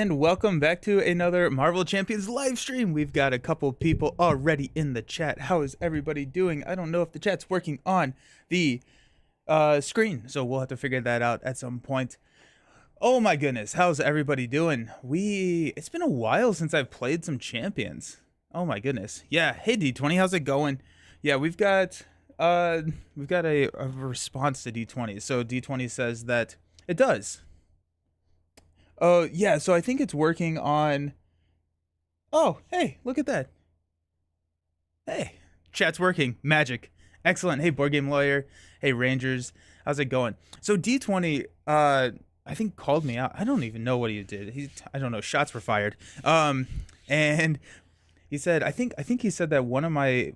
and welcome back to another Marvel Champions live stream. We've got a couple people already in the chat. How is everybody doing? I don't know if the chat's working on the screen, so we'll have to figure that out at some point. Oh my goodness, how's everybody doing? It's been a while since I've played some champions. Oh my goodness. Yeah, hey D20, how's it going? Yeah, we've got a response to D20. So D20 says that it does. Oh, yeah, so I think it's working on... Oh, hey, look at that. Hey, chat's working. Magic. Excellent. Hey, Board Game Lawyer. Hey, Rangers. How's it going? So D20, I think called me out. I don't even know what he did. I don't know. Shots were fired. And he said, I think he said that one of my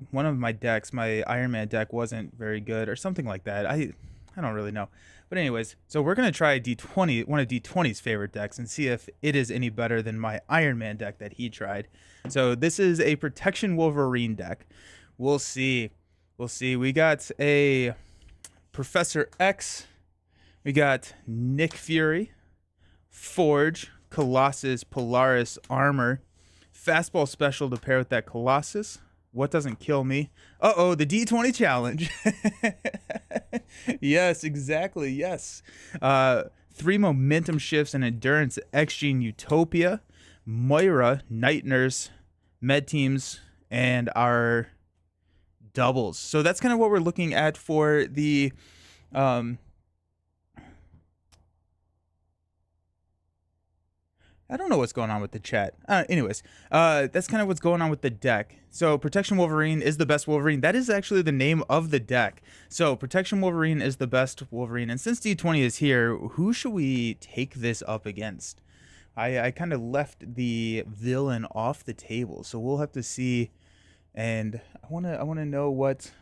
decks, my Iron Man deck, wasn't very good or something like that. I don't really know. But anyways, so we're gonna try D20, one of D20's favorite decks, and see if it is any better than my Iron Man deck that he tried. So this is a Protection Wolverine deck. We'll see. We'll see. We got a Professor X. We got Nick Fury, Forge, Colossus, Polaris, Armor, Fastball Special to pair with that Colossus. What doesn't kill me? Uh-oh, the D20 challenge. Yes, exactly, yes. 3 momentum shifts and endurance, X-Gene Utopia, Moira, Night Nurse, Med Teams, and our doubles. So that's kind of what we're looking at for the... I don't know what's going on with the chat. Anyways, that's kind of what's going on with the deck. So Protection Wolverine is the best Wolverine. That is actually the name of the deck. So Protection Wolverine is the best Wolverine. And since D20 is here, who should we take this up against? I kind of left the villain off the table. So we'll have to see. And I wanna know what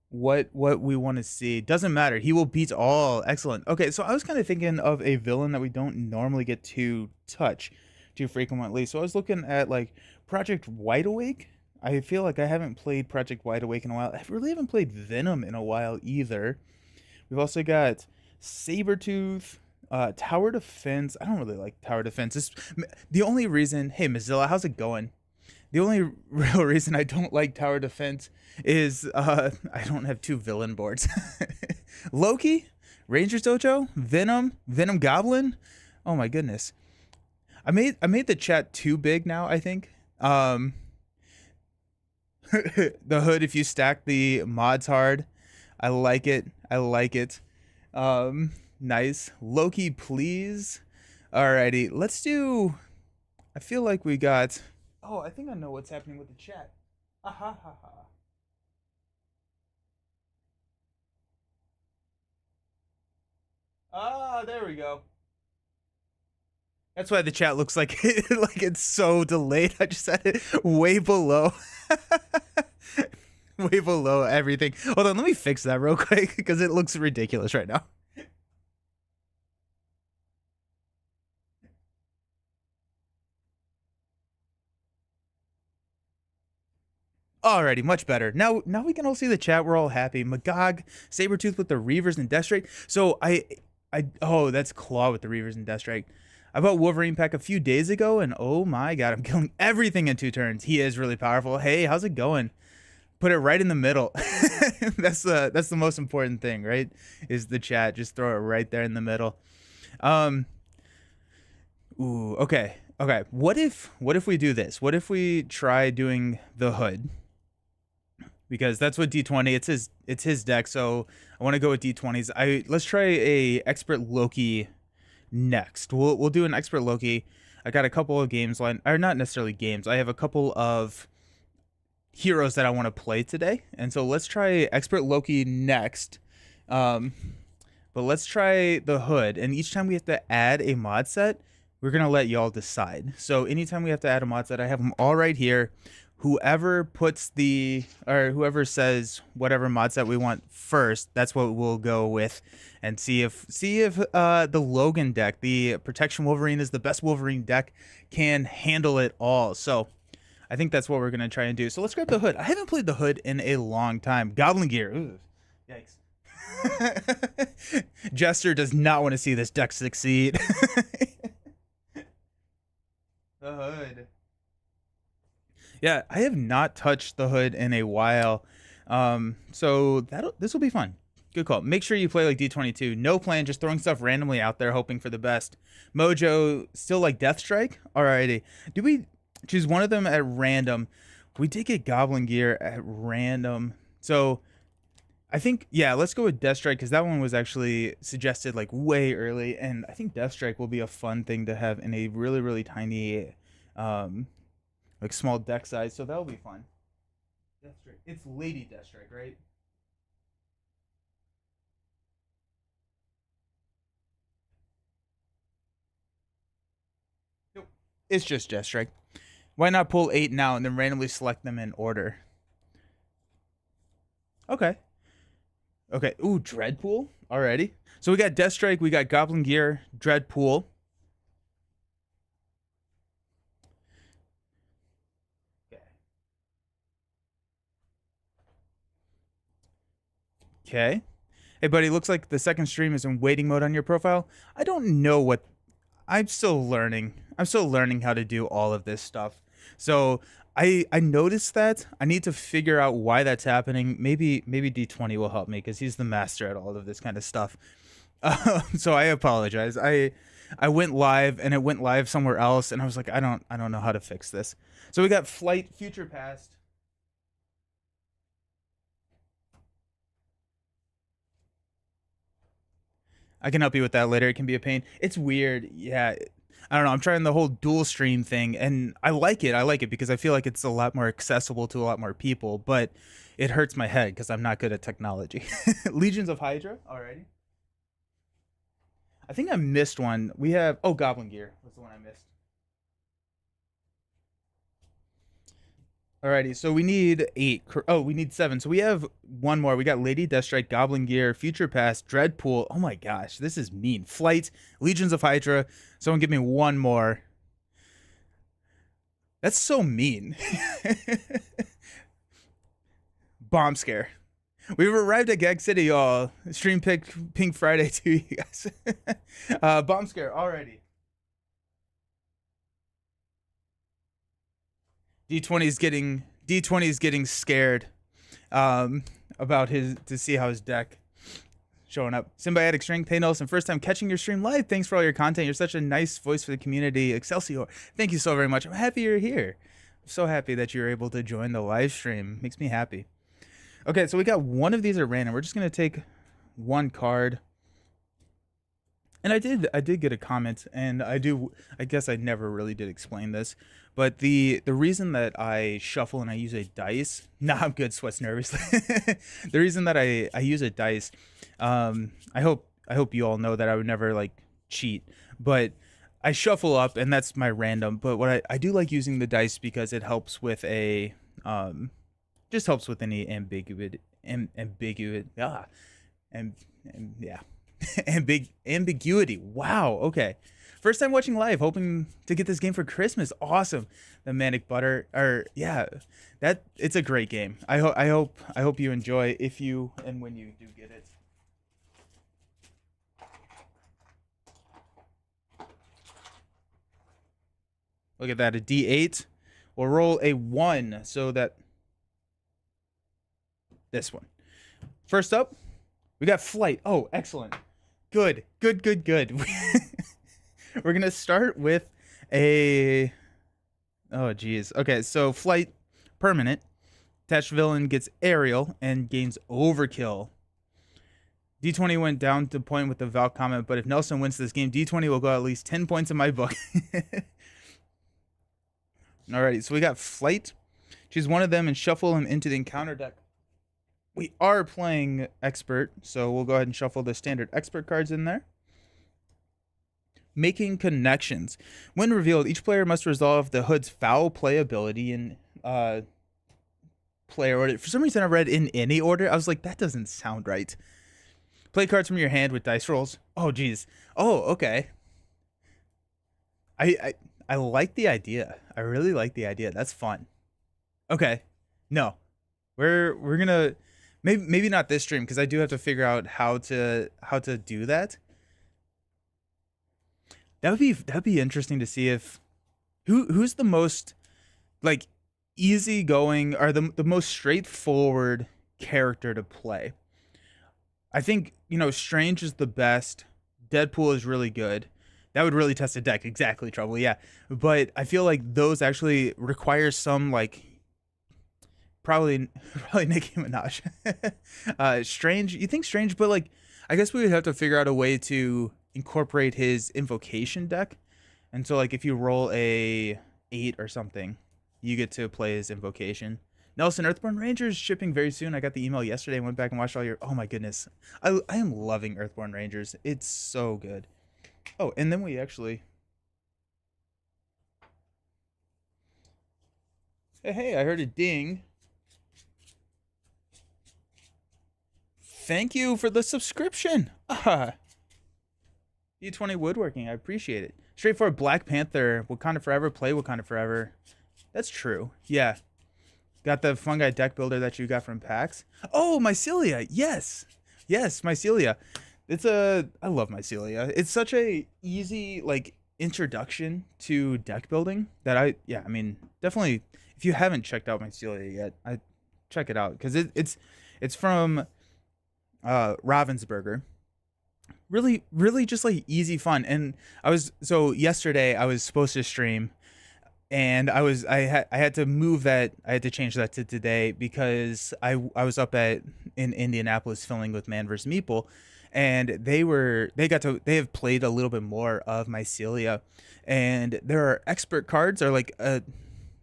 we want to see. Doesn't matter, he will beat all. Excellent. Okay, so I was kind of thinking of a villain that we don't normally get to touch too frequently. So I was looking at like Project Wide Awake. I feel like I haven't played Project Wide Awake in a while. I really haven't played Venom in a while either. We've also got Sabretooth, Tower Defense. I don't really like Tower Defense. It's the only reason. Hey Mozilla, how's it going? The only real reason I don't like Tower Defense is I don't have 2 villain boards. Loki, Rangers Dojo, Venom Goblin. Oh my goodness. I made the chat too big now, I think. The hood, if you stack the mods hard. I like it. I like it. Nice. Loki, please. Alrighty, let's do... I feel like we got... Oh, I think I know what's happening with the chat. Aha ha ha. Ah, there we go. That's why the chat looks like like it's so delayed. I just had it way below. Way below everything. Hold on, let me fix that real quick because it looks ridiculous right now. Alrighty, much better. Now we can all see the chat. We're all happy. Magog, Sabretooth with the Reavers and Deathstrike. So oh, that's Claw with the Reavers and Deathstrike. I bought Wolverine pack a few days ago, and oh my god, I'm killing everything in 2 turns. He is really powerful. Hey, how's it going? Put it right in the middle. That's the most important thing, right? Is the chat. Just throw it right there in the middle. Ooh, okay. Okay. What if we do this? What if we try doing the hood? Because that's what D20, it's his deck, so I want to go with D20s. Let's try a expert Loki next. We'll do an expert Loki. I got a couple of games or not necessarily games. I have a couple of heroes that I want to play today, and so let's try expert Loki next. But let's try the hood, and each time we have to add a mod set, we're gonna let y'all decide. So anytime we have to add a mod set, I have them all right here. Whoever whoever says whatever mod set we want first, that's what we'll go with, and see if the Logan deck, the Protection Wolverine, is the best Wolverine deck, can handle it all. So I think that's what we're gonna try and do. So let's grab the hood. I haven't played the hood in a long time. Goblin Gear. Ooh, yikes. Jester does not want to see this deck succeed. The hood. Yeah, I have not touched the hood in a while. So this will be fun. Good call. Make sure you play like D22. No plan, just throwing stuff randomly out there, hoping for the best. Mojo, still like Death Strike? Alrighty. Do we choose one of them at random? We did get Goblin Gear at random. So I think, yeah, let's go with Death Strike because that one was actually suggested like way early. And I think Death Strike will be a fun thing to have in a really, really tiny, like small deck size. So that'll be fun. Death Strike. It's Lady Death Strike, right? Nope. It's just Death Strike. Why not pull 8 now and then randomly select them in order? Okay. Okay. Ooh, Dreadpool already. So we got Death Strike, we got Goblin Gear, Dreadpool. Okay. Okay. Hey, buddy, looks like the second stream is in waiting mode on your profile. I don't know what. I'm still learning. I'm still learning how to do all of this stuff. So I noticed that. I need to figure out why that's happening. Maybe D20 will help me because he's the master at all of this kind of stuff. So I apologize. I went live and it went live somewhere else, and I was like, I don't know how to fix this. So we got Flight, Future Past. I can help you with that later. It can be a pain. It's weird. Yeah. I don't know. I'm trying the whole dual stream thing and I like it. I like it because I feel like it's a lot more accessible to a lot more people, but it hurts my head because I'm not good at technology. Legions of Hydra. Alrighty. I think I missed one. We have, oh, Goblin Gear was the one I missed. Alrighty, so we need 8. Oh, we need 7. So we have one more. We got Lady Deathstrike, Goblin Gear, Future Past, Dreadpool. Oh my gosh, this is mean. Flight, Legions of Hydra. Someone give me one more. That's so mean. Bomb Scare. We've arrived at Gag City, y'all. Stream pick Pink Friday to you guys. Bomb Scare already. D20 is getting scared about his to see how his deck showing up. Symbiotic Strength, hey Nelson, first time catching your stream live. Thanks for all your content. You're such a nice voice for the community. Excelsior. Thank you so very much. I'm happy you're here. I'm so happy that you're able to join the live stream. Makes me happy. Okay, so we got one of these at random. We're just gonna take one card. And I did get a comment, and I guess I never really did explain this, but the reason that I shuffle and I use a dice, nah, I'm good, Sweats nervously. The reason that I use a dice, I hope you all know that I would never like cheat, but I shuffle up and that's my random. But what I do like using the dice because it helps with a just helps with any ambiguity, yeah. Ambiguity. Wow. Okay. First time watching live, hoping to get this game for Christmas. Awesome. The Manic Butter. Or yeah, that it's a great game. I hope you enjoy if you and when you do get it. Look at that. A D8. We'll roll a 1 so that this one. First up, we got Flight. Oh, excellent. Good. We're going to start with a... Oh, geez. Okay, so Flight, permanent. Attached villain gets aerial and gains overkill. D20 went down to point with the Val comment, but if Nelson wins this game, D20 will go at least 10 points in my book. Alrighty, so we got Flight. Choose one of them and shuffle him into the encounter deck. We are playing Expert, so we'll go ahead and shuffle the standard Expert cards in there. Making connections. When revealed, each player must resolve the hood's foul play ability in player order. For some reason, I read in any order. I was like, that doesn't sound right. Play cards from your hand with dice rolls. Oh, geez. Oh, okay. I like the idea. I really like the idea. That's fun. Okay. No. We're gonna maybe not this stream because I do have to figure out how to do that. That'd be interesting to see if who's the most like easygoing or the most straightforward character to play? I think, Strange is the best. Deadpool is really good. That would really test a deck. Exactly, Trouble. Yeah. But I feel like those actually require some like probably probably Nicki Minaj. Strange. You think Strange, but like I guess we would have to figure out a way to incorporate his invocation deck. And so like if you roll a 8 or something, you get to play his invocation. Nelson, Earthborn Rangers shipping very soon. I got the email yesterday and went back and watched all your. Oh my goodness, I am loving Earthborn Rangers. It's so good. Oh, and then we actually. Hey, I heard a ding. Thank you for the subscription. U20 Woodworking, I appreciate it. Straightforward Black Panther, Wakanda Forever, play Wakanda Forever. That's true. Yeah. Got the fungi deck builder that you got from PAX. Oh, Mycelia. Yes. Yes, Mycelia. I love Mycelia. It's such a easy like introduction to deck building that I mean, definitely if you haven't checked out Mycelia yet, I check it out cuz it's from Ravensburger. Really really just like easy fun. And yesterday I was supposed to stream and I had to move that. I had to change that to today because I was up in Indianapolis filming with Man vs Meeple, and they have played a little bit more of Mycelia, and there are expert cards or like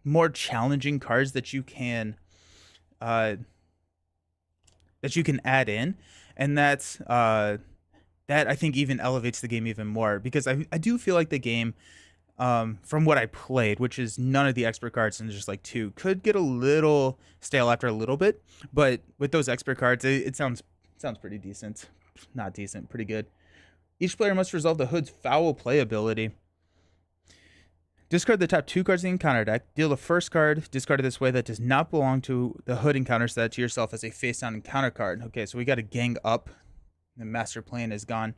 more challenging cards uh that you can add in, and that I think even elevates the game even more because I do feel like the game, from what I played, which is none of the expert cards and just like two, could get a little stale after a little bit. But with those expert cards, it sounds pretty decent. Not decent, pretty good. Each player must resolve the hood's foul play ability. Discard the top 2 cards in the encounter deck. Deal the first card discarded this way that does not belong to the hood encounter set to yourself as a face-down encounter card. Okay, so we got to gang up. The master plan is gone.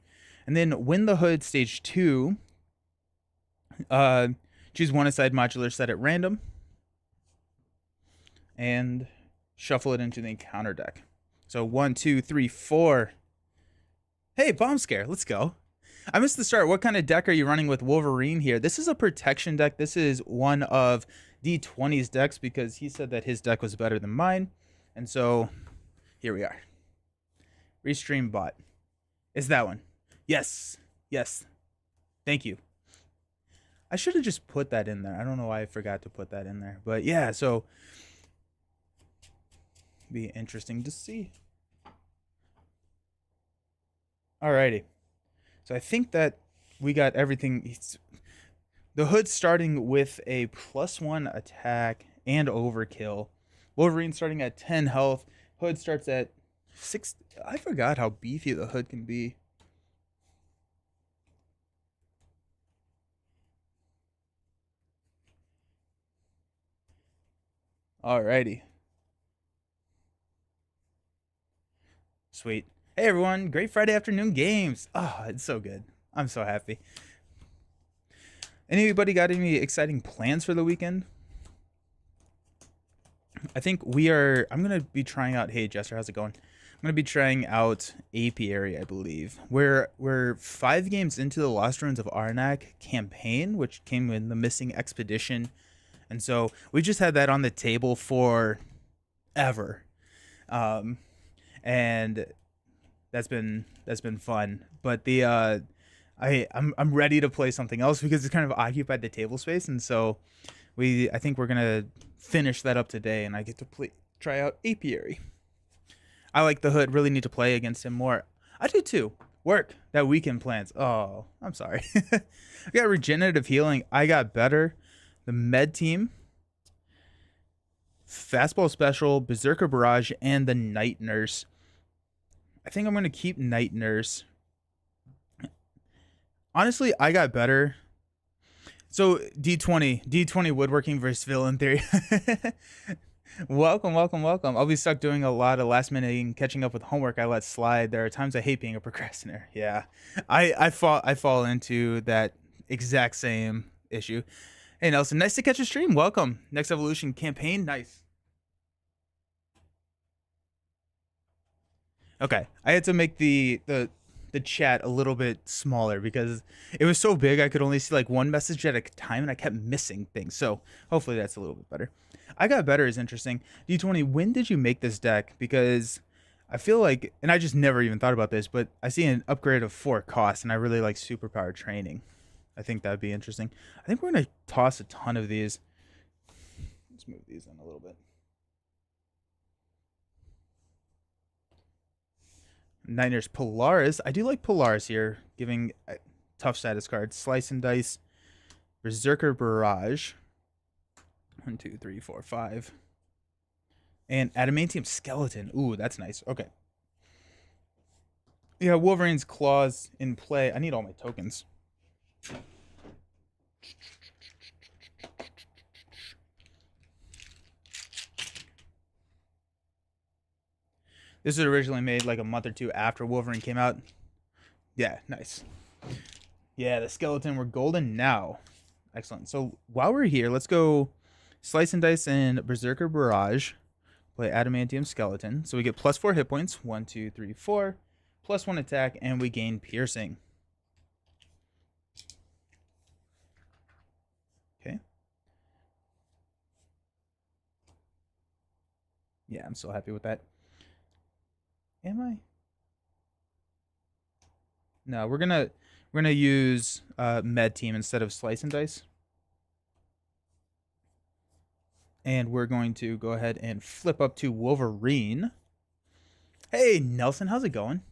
And then win the hood stage 2. Choose one aside modular set at random. And shuffle it into the encounter deck. So 1, 2, 3, 4. Hey, Bomb Scare, let's go. I missed the start. What kind of deck are you running with Wolverine here? This is a protection deck. This is one of D20's decks because he said that his deck was better than mine. And so here we are. Restream bot. It's that one. Yes. Yes. Thank you. I should have just put that in there. I don't know why I forgot to put that in there. But yeah, so be interesting to see. Alrighty. So I think that we got everything. The hood starting with a +1 attack and overkill. Wolverine starting at 10 health. Hood starts at 6. I forgot how beefy the hood can be. Alrighty. Sweet. Hey everyone, great Friday afternoon games. Oh, it's so good. I'm so happy. Anybody got any exciting plans for the weekend? I think I'm going to be trying out, hey Jester, how's it going? I'm going to be trying out Apiary, I believe. We're 5 games into the Lost Ruins of Arnak campaign, which came in the Missing Expedition. And so we just had that on the table for ever. And that's been fun. But I'm ready to play something else because it's kind of occupied the table space, and so I think we're gonna finish that up today, and I get to try out Apiary. I like the hood. Really need to play against him more. I do too. Work that weekend plans. Oh, I'm sorry. I got regenerative healing. I got better. The med team, fastball special, berserker barrage, and the night nurse. I think I'm going to keep Night Nurse. Honestly, I got better. So, D20 Woodworking versus Villain Theory. Welcome. I'll be stuck doing a lot of last minute and catching up with homework I let slide. There are times I hate being a procrastinator. Yeah, I fall into that exact same issue. Hey Nelson, nice to catch a stream. Welcome. Next Evolution campaign. Nice. Okay, I had to make the chat a little bit smaller because it was so big I could only see like one message at a time and I kept missing things. So hopefully that's a little bit better. I got better is interesting. D20, when did you make this deck? Because I feel like, and I just never even thought about this, but I see an upgrade of 4 costs and I really like superpower training. I think that'd be interesting. I think we're gonna toss a ton of these. Let's move these in a little bit. Niners Polaris. I do like Polaris here, giving tough status cards. Slice and Dice, Berserker Barrage. 1, 2, 3, 4, 5. And Adamantium Skeleton. Ooh, that's nice. Okay. Yeah, Wolverine's Claws in play. I need all my tokens. This was originally made like a month or two after Wolverine came out. Yeah, nice. Yeah, the skeleton, we're golden now. Excellent. So while we're here, let's go Slice and Dice and Berserker Barrage. Play Adamantium Skeleton. So we get plus 4 hit points. 1, 2, 3, 4. Plus 1 attack, and we gain piercing. Okay. Yeah, I'm so happy with that. Am I? No, we're gonna use Med Team instead of Slice and Dice. And we're going to go ahead and flip up to Wolverine. Hey, Nelson, how's it going?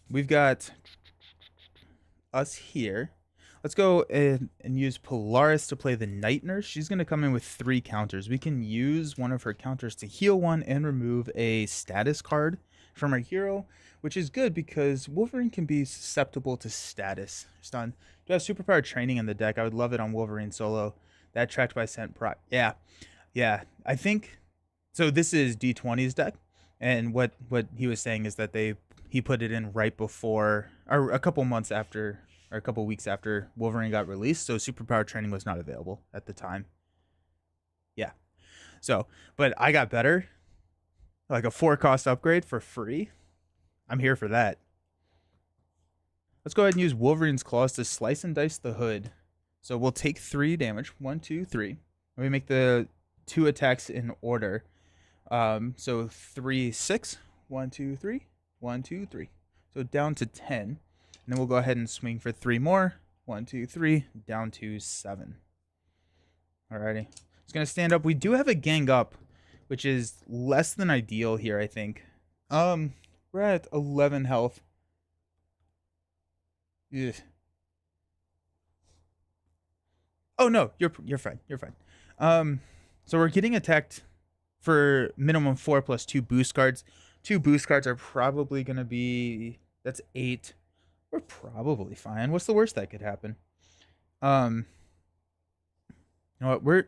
We've got us here. Let's go and use Polaris to play the Night Nurse. She's going to come in with 3 counters. We can use one of her counters to heal 1 and remove a status card from our hero, which is good because Wolverine can be susceptible to status. Stun. Do have superpower training in the deck. I would love it on Wolverine solo. That tracked by Scent Proc. Yeah. I think so. This is D20's deck, and what he was saying is that he put it in right before, or a couple months after, or a couple weeks after Wolverine got released, so superpower training was not available at the time. Yeah. So, but I got better. Like a 4-cost upgrade for free. I'm here for that. Let's go ahead and use Wolverine's Claws to Slice and Dice the Hood. So we'll take 3 damage. 1, 2, 3. And we make the 2 attacks in order. So 3, 6. 1, 2, 3. 1, 2, 3. So down to 10. And then we'll go ahead and swing for 3 more. 1, 2, 3. Down to 7. Alrighty. It's going to stand up. We do have a gang up, which is less than ideal here, I think. We're at 11 health. Ugh. Oh no, you're fine. You're fine. So we're getting attacked for minimum 4 plus 2 boost cards. 2 boost cards are probably gonna be, that's 8. We're probably fine. What's the worst that could happen? You know what? We're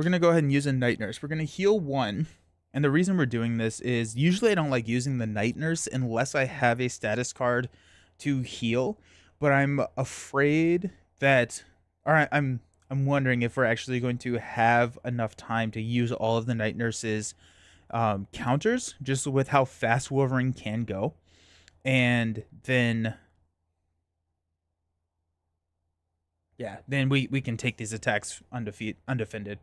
gonna go ahead and use a Night Nurse. We're gonna heal 1. And the reason we're doing this is usually I don't like using the Night Nurse unless I have a status card to heal. But I'm afraid that, or I'm wondering if we're actually going to have enough time to use all of the Night Nurse's counters, just with how fast Wolverine can go. And then, yeah, then we can take these attacks undefended.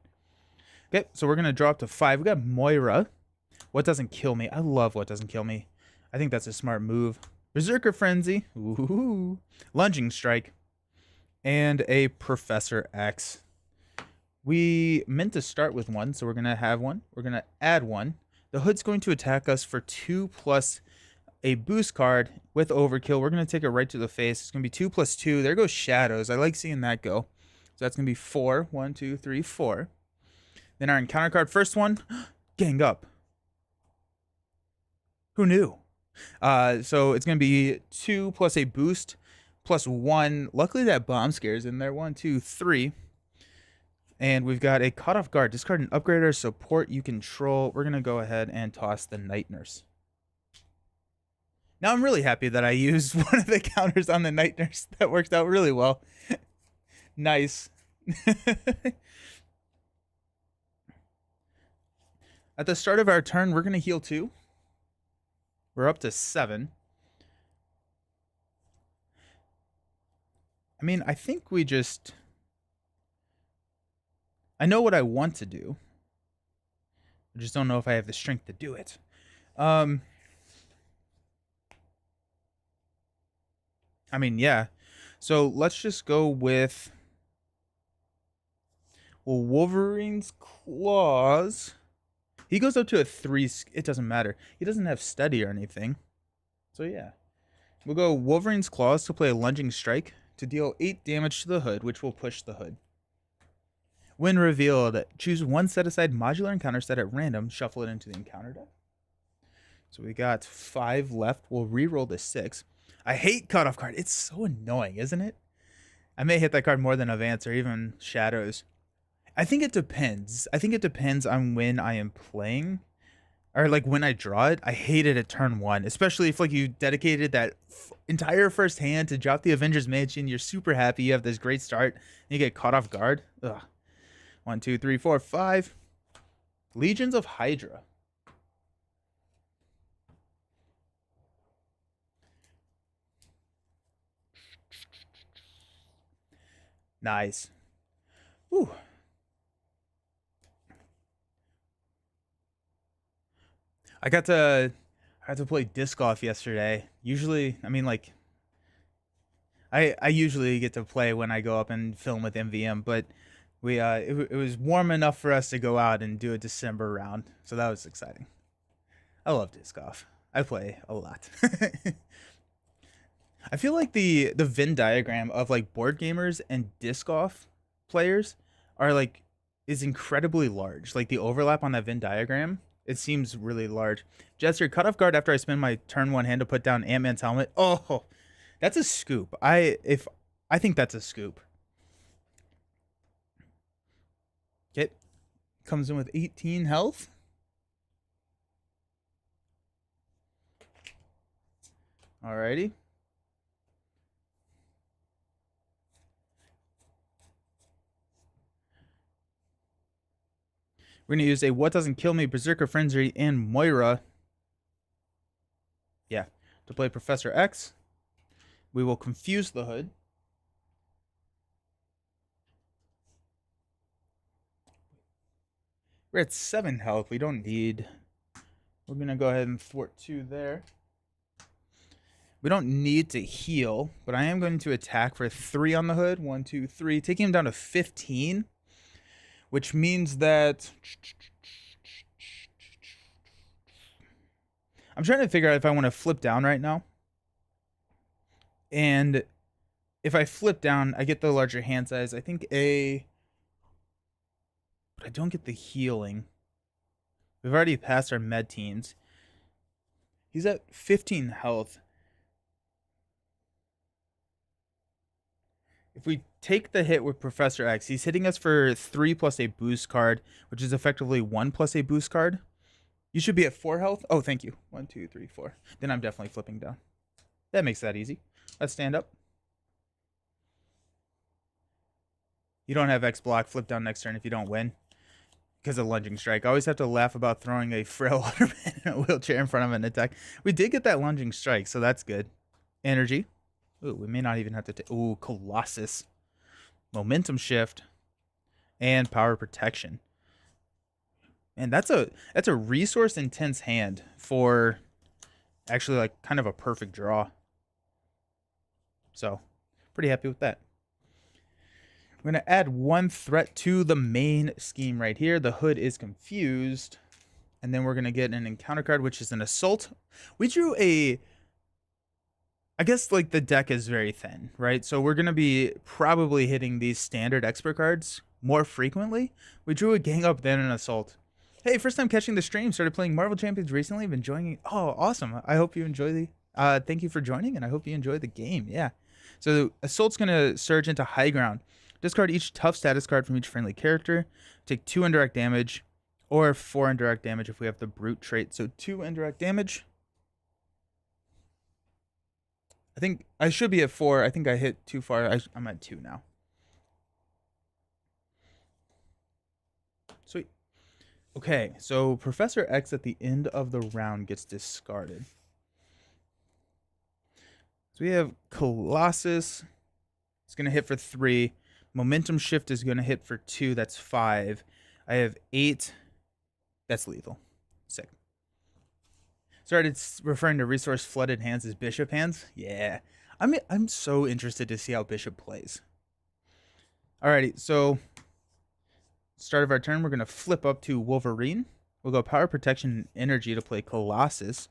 Okay, so we're going to drop to 5. We got Moira. What doesn't kill me? I love what doesn't kill me. I think that's a smart move. Berserker Frenzy. Ooh. Lunging Strike. And a Professor X. We meant to start with 1, so we're going to have 1. We're going to add 1. The Hood's going to attack us for 2 plus a boost card with Overkill. We're going to take it right to the face. It's going to be 2 plus 2. There goes Shadows. I like seeing that go. So that's going to be 4. 1, 2, 3, 4. Then our encounter card, first one, Gang Up. Who knew? So it's going to be 2 plus a boost plus 1. Luckily that bomb scare's in there. 1, 2, 3. And we've got a Caught Off Guard. Discard an upgrader support you control. We're going to go ahead and toss the Night Nurse. Now I'm really happy that I used one of the counters on the Night Nurse. That worked out really well. Nice. At the start of our turn, we're going to heal 2. We're up to 7. I mean, I think we just... I know what I want to do. I just don't know if I have the strength to do it. I mean, yeah. So let's just go with... Well, Wolverine's Claws... He goes up to a 3. It doesn't matter. He doesn't have steady or anything. So yeah. We'll go Wolverine's Claws to play a lunging strike to deal 8 damage to the hood, which will push the hood. When revealed, choose one set-aside modular encounter set at random, shuffle it into the encounter deck. So we got 5 left. We'll re-roll the 6. I hate cutoff card. It's so annoying, isn't it? I may hit that card more than Advance or even Shadows. I think it depends. I think it depends on when I am playing. Or like when I draw it. I hate it at turn 1. Especially if like you dedicated that entire first hand to drop the Avengers Mansion. You're super happy. You have this great start. And you get caught off guard. Ugh. 1, 2, 3, 4, 5. Legions of Hydra. Nice. Ooh. I got to play disc golf yesterday. Usually, I mean, like, I usually get to play when I go up and film with MVM, but it was warm enough for us to go out and do a December round, so that was exciting. I love disc golf. I play a lot. I feel like the Venn diagram of like board gamers and disc golf players is incredibly large. Like the overlap on that Venn diagram. It seems really large. Jester, cut off guard after I spend my turn 1 hand to put down Ant-Man's helmet. Oh, that's a scoop. I think that's a scoop. Okay. Comes in with 18 health. Alrighty. We're going to use a What Doesn't Kill Me, Berserker Frenzy, and Moira. Yeah, to play Professor X. We will confuse the hood. We're at 7 health. We don't need... We're going to go ahead and thwart 2 there. We don't need to heal, but I am going to attack for 3 on the hood. 1, 2, 3. Taking him down to 15. Which means that... I'm trying to figure out if I want to flip down right now. And if I flip down, I get the larger hand size. I think A... But I don't get the healing. We've already passed our med teams. He's at 15 health. If we take the hit with Professor X, he's hitting us for 3 plus a boost card, which is effectively 1 plus a boost card. You should be at 4 health. Oh, thank you. 1, 2, 3, 4. Then I'm definitely flipping down. That makes that easy. Let's stand up. You don't have X block. Flip down next turn if you don't win. Because of lunging strike. I always have to laugh about throwing a frail Waterman in a wheelchair in front of an attack. We did get that lunging strike, so that's good. Energy. Ooh, we may not even have to take... Ooh, Colossus. Momentum shift. And power protection. And that's a resource intense hand for actually like kind of a perfect draw. So, pretty happy with that. I'm going to add 1 threat to the main scheme right here. The hood is confused. And then we're going to get an encounter card, which is an assault. We drew a... I guess like the deck is very thin, right? So we're going to be probably hitting these standard expert cards more frequently. We drew a gang up, then an assault. Hey, first time catching the stream. Started playing Marvel Champions recently. Been enjoying it. Oh, awesome. I hope you enjoy the... thank you for joining, and I hope you enjoy the game. Yeah. So assault's going to surge into high ground. Discard each tough status card from each friendly character. Take 2 indirect damage, or 4 indirect damage if we have the brute trait. So 2 indirect damage. think I should be at 4. I think I hit too far. I'm at 2 now. Sweet. Okay, so Professor X at the end of the round gets discarded. So we have Colossus. It's going to hit for 3. Momentum Shift is going to hit for 2. That's 5. I have 8. That's lethal. Sick. Sorry, it's referring to resource flooded hands as Bishop hands. Yeah. I'm so interested to see how Bishop plays. Alrighty, so start of our turn, we're going to flip up to Wolverine. We'll go Power, Protection, and Energy to play Colossus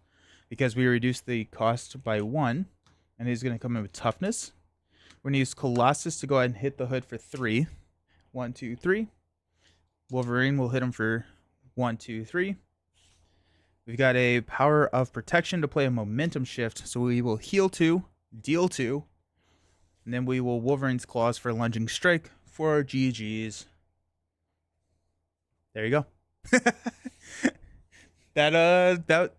because we reduced the cost by 1. And he's going to come in with Toughness. We're going to use Colossus to go ahead and hit the hood for 3. 1, 2, 3. Wolverine will hit him for 1, 2, 3. We've got a Power of Protection to play a Momentum Shift. So we will heal 2, deal 2. And then we will Wolverine's Claws for Lunging Strike for GG's. There you go. that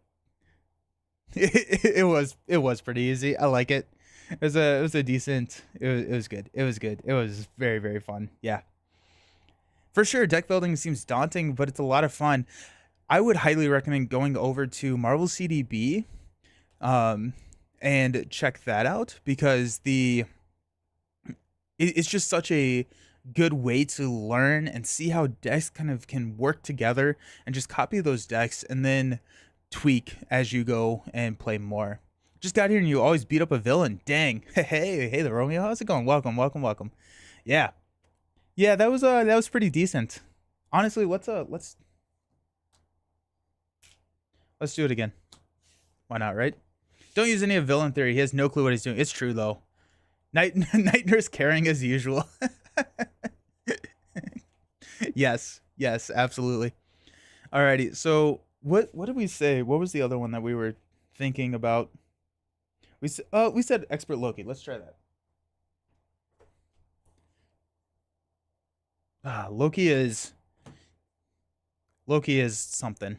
it was pretty easy. I like it. It was a decent. It was good. It was good. It was very, very fun. Yeah. For sure, deck building seems daunting, but it's a lot of fun. I would highly recommend going over to Marvel CDB, and check that out because it's just such a good way to learn and see how decks kind of can work together and just copy those decks and then tweak as you go and play more. Just got here and you always beat up a villain. Dang. Hey, the Romeo, how's it going? Welcome. Yeah, that was pretty decent. Honestly, let's do it again. Why not, right? Don't use any of villain theory. He has no clue what he's doing. It's true though. Night Nurse carrying as usual. Yes, absolutely. Alrighty, so what did we say? What was the other one that we were thinking about? We said Expert Loki. Let's try that. Loki is something.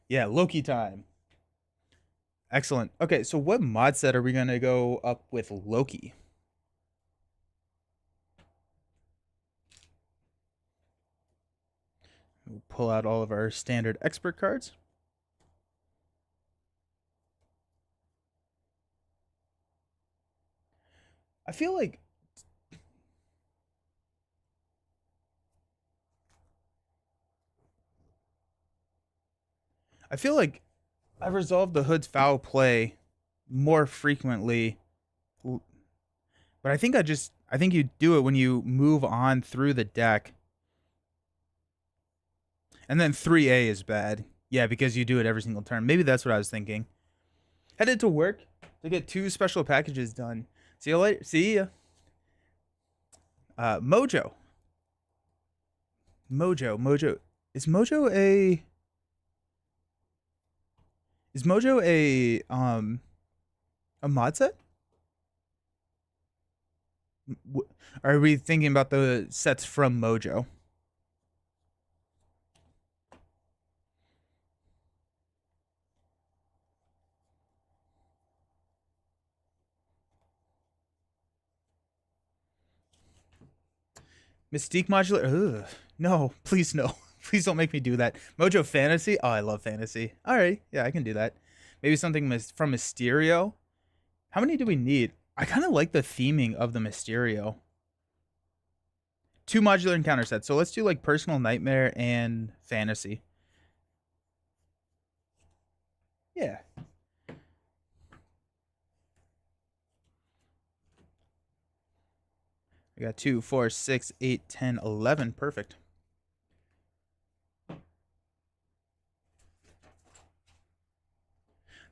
Yeah, Loki time. Excellent. Okay, so what mod set are we gonna go up with Loki? We'll pull out all of our standard expert cards. I feel like I resolved the Hood's foul play more frequently, but I think you do it when you move on through the deck. And then 3A is bad. Yeah, because you do it every single turn. Maybe that's what I was thinking. Headed to work to get 2 special packages done. See you later. See ya. Mojo. Is Mojo a mod set? Are we thinking about the sets from Mojo? Mystique modular. Ugh. No, please no. Please don't make me do that. Mojo Fantasy. Oh, I love fantasy. All right, yeah, I can do that. Maybe something from Mysterio. How many do we need? I kind of like the theming of the Mysterio. 2 modular encounter sets. So let's do like Personal Nightmare and Fantasy. Yeah. I got 2, 4, 6, 8, 10, 11. Perfect.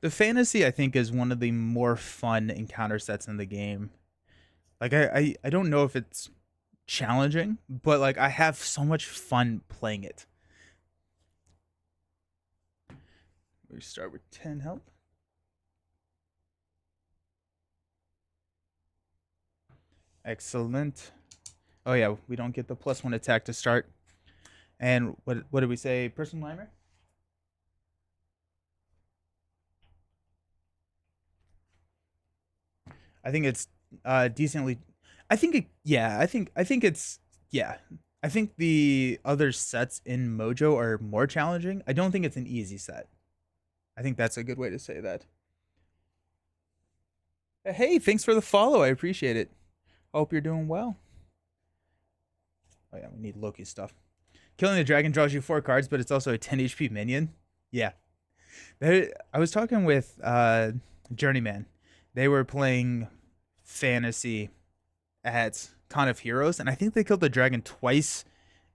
The Fantasy, I think, is one of the more fun encounter sets in the game. Like, I don't know if it's challenging, but like I have so much fun playing it. We start with 10 health. Excellent. Oh yeah, we don't get the +1 attack to start. And what did we say? Personal Nightmare? I think it's decently. I think it. Yeah, I think it's. Yeah, I think the other sets in Mojo are more challenging. I don't think it's an easy set. I think that's a good way to say that. Hey, thanks for the follow. I appreciate it. Hope you're doing well. Oh yeah, we need Loki stuff. Killing the dragon draws you 4 cards, but it's also a 10 HP minion. Yeah. I was talking with Journeyman. They were playing fantasy at Con of Heroes, and I think they killed the dragon twice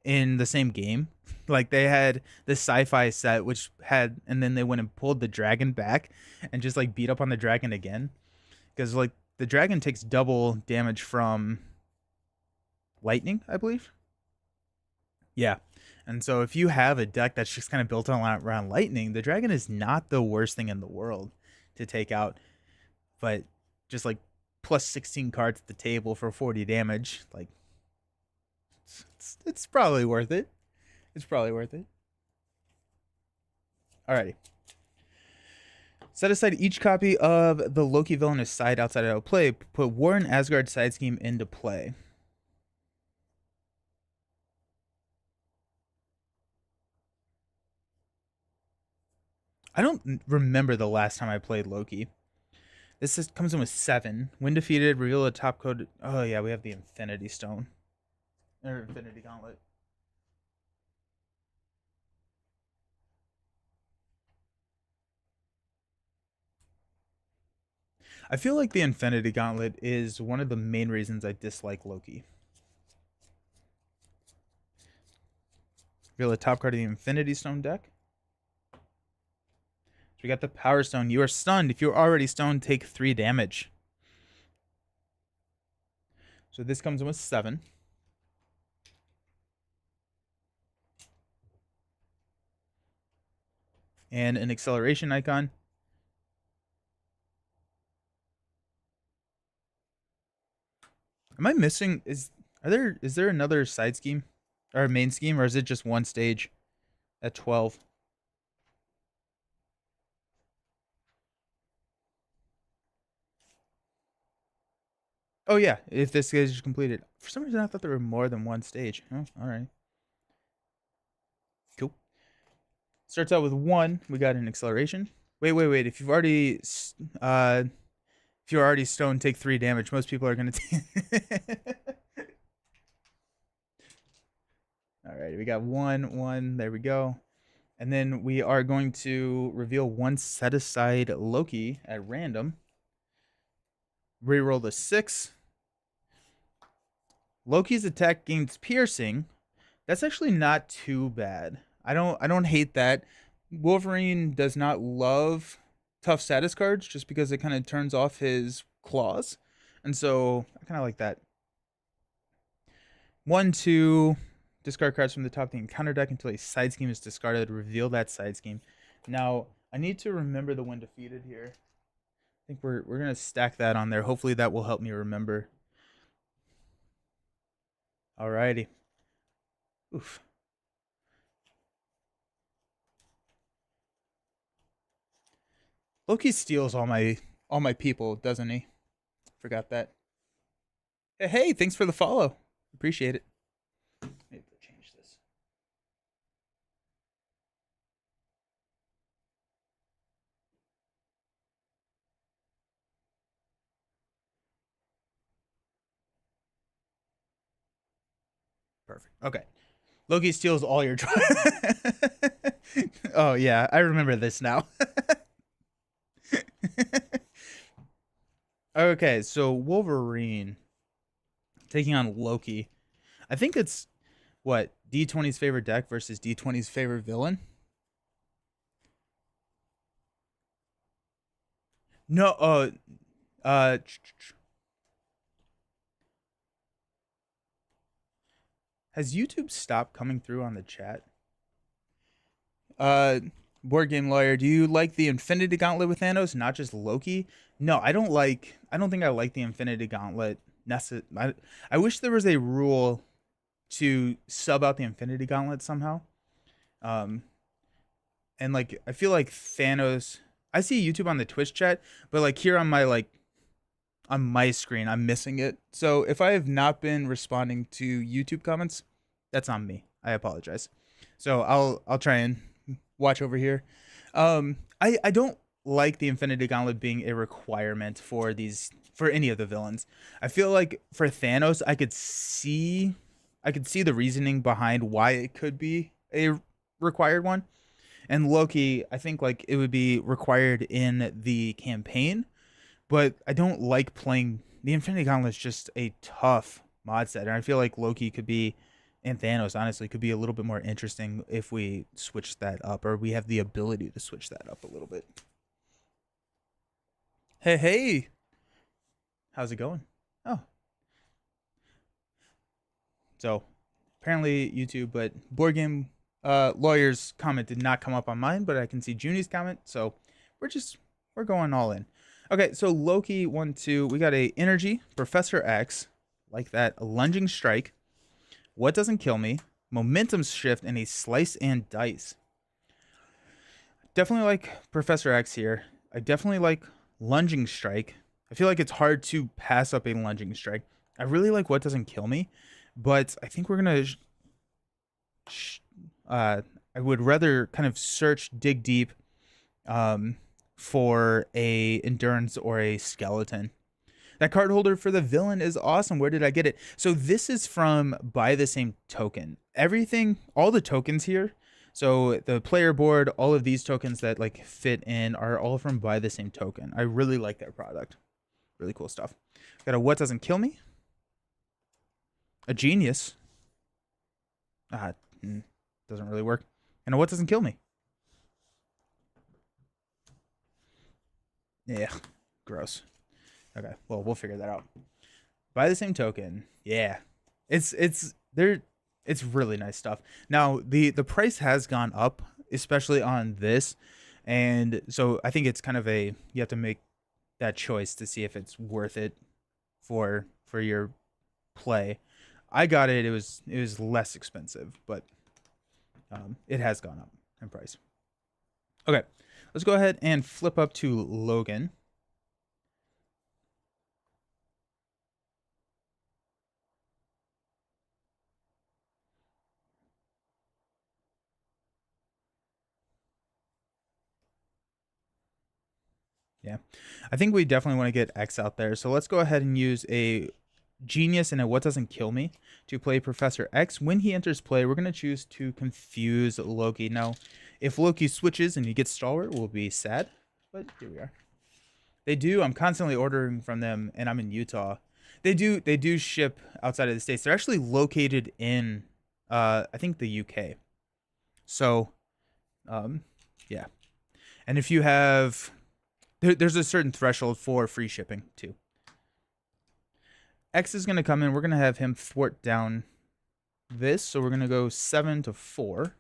in the same game. Like they had the sci-fi set, which had, and then they went and pulled the dragon back and just like beat up on the dragon again, because like the dragon takes double damage from lightning, I believe. Yeah. And so if you have a deck that's just kind of built on around lightning, the dragon is not the worst thing in the world to take out. But just like plus 16 cards at the table for 40 damage, like it's probably worth it. It's probably worth it. Alrighty. Set aside each copy of the Loki villainous side outside of play. Put War and Asgard side scheme into play. I don't remember the last time I played Loki. Comes in with 7. When defeated, reveal a top code. Oh yeah, we have the Infinity Stone. Or Infinity Gauntlet. I feel like the Infinity Gauntlet is one of the main reasons I dislike Loki. Reveal a top card of the Infinity Stone deck. So we got the Power Stone. You are stunned. If you're already stunned, take 3 damage. So this comes in with 7. And an acceleration icon. Am I missing? Is there another side scheme or main scheme, or is it just one stage at 12? Oh yeah, if this stage is completed. For some reason, I thought there were more than one stage. Oh, all right, cool. Starts out with 1. We got an acceleration. Wait. If you're already stoned, take 3 damage. Most people are gonna take. All right, we got 1. There we go. And then we are going to reveal 1 set aside Loki at random. Reroll the 6. Loki's attack gains piercing. That's actually not too bad. I don't hate that. Wolverine does not love tough status cards just because it kind of turns off his claws. And so I kind of like that. 1, 2. Discard cards from the top of the encounter deck until a side scheme is discarded. Reveal that side scheme. Now, I need to remember the when defeated here. I think we're gonna stack that on there. Hopefully that will help me remember. Alrighty. Oof. Loki steals all my people, doesn't he? Forgot that. Hey, thanks for the follow. Appreciate it. Maybe change this. Perfect. Okay. Loki steals all your. Oh yeah, I remember this now. Okay, so Wolverine taking on Loki. I think it's what D20's favorite deck versus D20's favorite villain. No, uh, has YouTube stopped coming through on the chat? Uh, Board Game Lawyer, do you like the Infinity Gauntlet with Thanos, not just Loki? No, I don't like. I don't think I like the Infinity Gauntlet. I wish there was a rule to sub out the Infinity Gauntlet somehow. Um, and like I feel like Thanos. I see YouTube on the Twitch chat, but like here on my like on my screen. I'm missing it. So if I have not been responding to YouTube comments, that's on me. I apologize. So I'll try and watch over here. I don't like the Infinity Gauntlet being a requirement for any of the villains. I feel like for Thanos, I could see the reasoning behind why it could be a required one. And Loki, I think like it would be required in the campaign, but I don't like playing the Infinity Gauntlet. Is just a tough mod set, and I feel like Loki could be, and Thanos honestly could be a little bit more interesting if we switch that up, or we have the ability to switch that up a little bit. Hey, how's it going? Oh, so apparently YouTube, but board game lawyer's comment did not come up on mine, but I can see Junie's comment, so we're going all in. Okay, so Loki 1-2, we got a energy, Professor X, like that, a lunging strike, what doesn't kill me, momentum shift, and a slice and dice. Definitely like Professor X here. I definitely like lunging strike. I feel like it's hard to pass up a lunging strike. I really like what doesn't kill me, but I think we're gonna I would rather kind of dig deep for a endurance or a skeleton. That card holder for the villain is awesome. Where did I get it? So this is from Buy the Same Token. Everything, all the tokens here, so the player board, all of these tokens that like fit in are all from Buy the Same Token. I really like their product. Really cool stuff. Got a What Doesn't Kill Me, a Genius. Doesn't really work. And a What Doesn't Kill Me. Yeah, gross. Okay, well, we'll figure that out. By the Same Token, yeah, it's really nice stuff. Now the price has gone up, especially on this, and so I think it's kind of you have to make that choice to see if it's worth it for your play. I got it. It was less expensive, but it has gone up in price. Okay, let's go ahead and flip up to Logan. Yeah, I think we definitely want to get X out there. So let's go ahead and use a Genius and a What Doesn't Kill Me to play Professor X. When he enters play, we're going to choose to confuse Loki. Now, if Loki switches and he gets Stalwart, we'll be sad, but here we are. They do. I'm constantly ordering from them, and I'm in Utah. They do ship outside of the States. They're actually located in, I think, the UK. So, yeah. And if you have... There's a certain threshold for free shipping, too. X is going to come in. We're going to have him thwart down this. So we're going to go 7 to 4.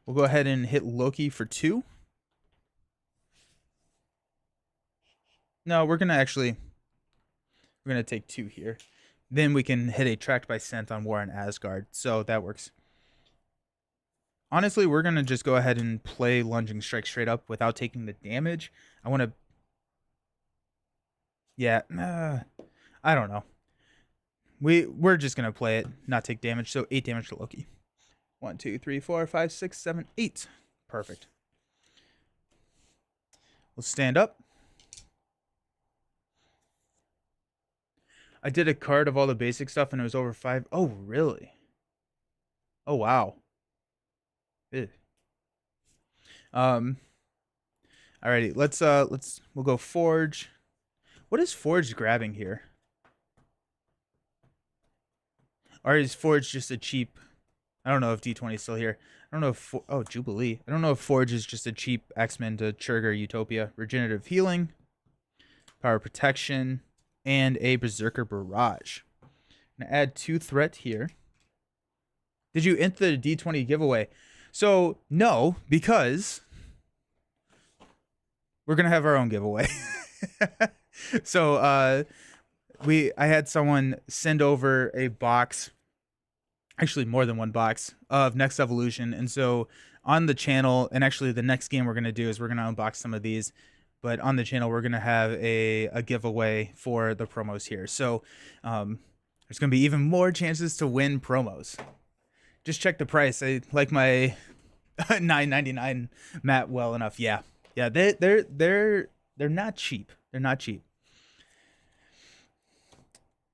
We'll go ahead and hit Loki for 2. No, we're going to take 2 here. Then we can hit a Tracked by Scent on War on Asgard. So that works. Honestly, we're going to just go ahead and play Lunging Strike straight up without taking the damage. I want to... Yeah, I don't know. We're just going to play it, not take damage. So 8 damage to Loki. 1, 2, 3, 4, 5, 6, 7, 8. Perfect. We'll stand up. I did a card of all the basic stuff and it was over 5. Oh, really? Oh, wow. Ew. Alrighty, we'll go Forge. What is Forge grabbing here? Or is Forge just a cheap... I don't know if D20 is still here. I don't know if... Oh, Jubilee. I don't know if Forge is just a cheap X-Men to trigger Utopia. Regenerative Healing. Power Protection. And a Berserker Barrage. I'm going to add 2 threat here. Did you enter the D20 giveaway? So, no, because we're going to have our own giveaway. So, I had someone send over a box actually more than one box of Next Evolution. And so on the channel, and actually the next game we're going to do is we're going to unbox some of these. But on the channel, we're going to have a giveaway for the promos here. So there's going to be even more chances to win promos. Just check the price. I like my $9.99 mat well enough. Yeah. They're not cheap. They're not cheap.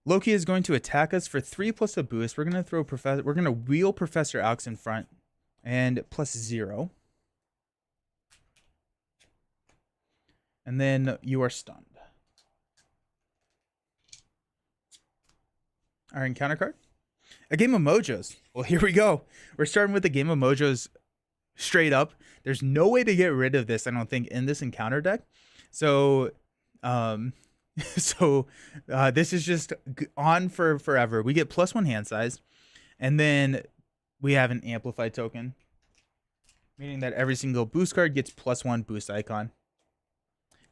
Loki is going to attack us for 3 plus a boost. We're gonna We're gonna wheel Professor Alex in front, and plus 0. And then you are stunned. Our encounter card, a game of Mojos. Well, here we go. We're starting with the game of Mojos straight up. There's no way to get rid of this, I don't think, in this encounter deck. So, this is just on for forever. We get +1 hand size, and then we have an amplified token, meaning that every single boost card gets +1 boost icon.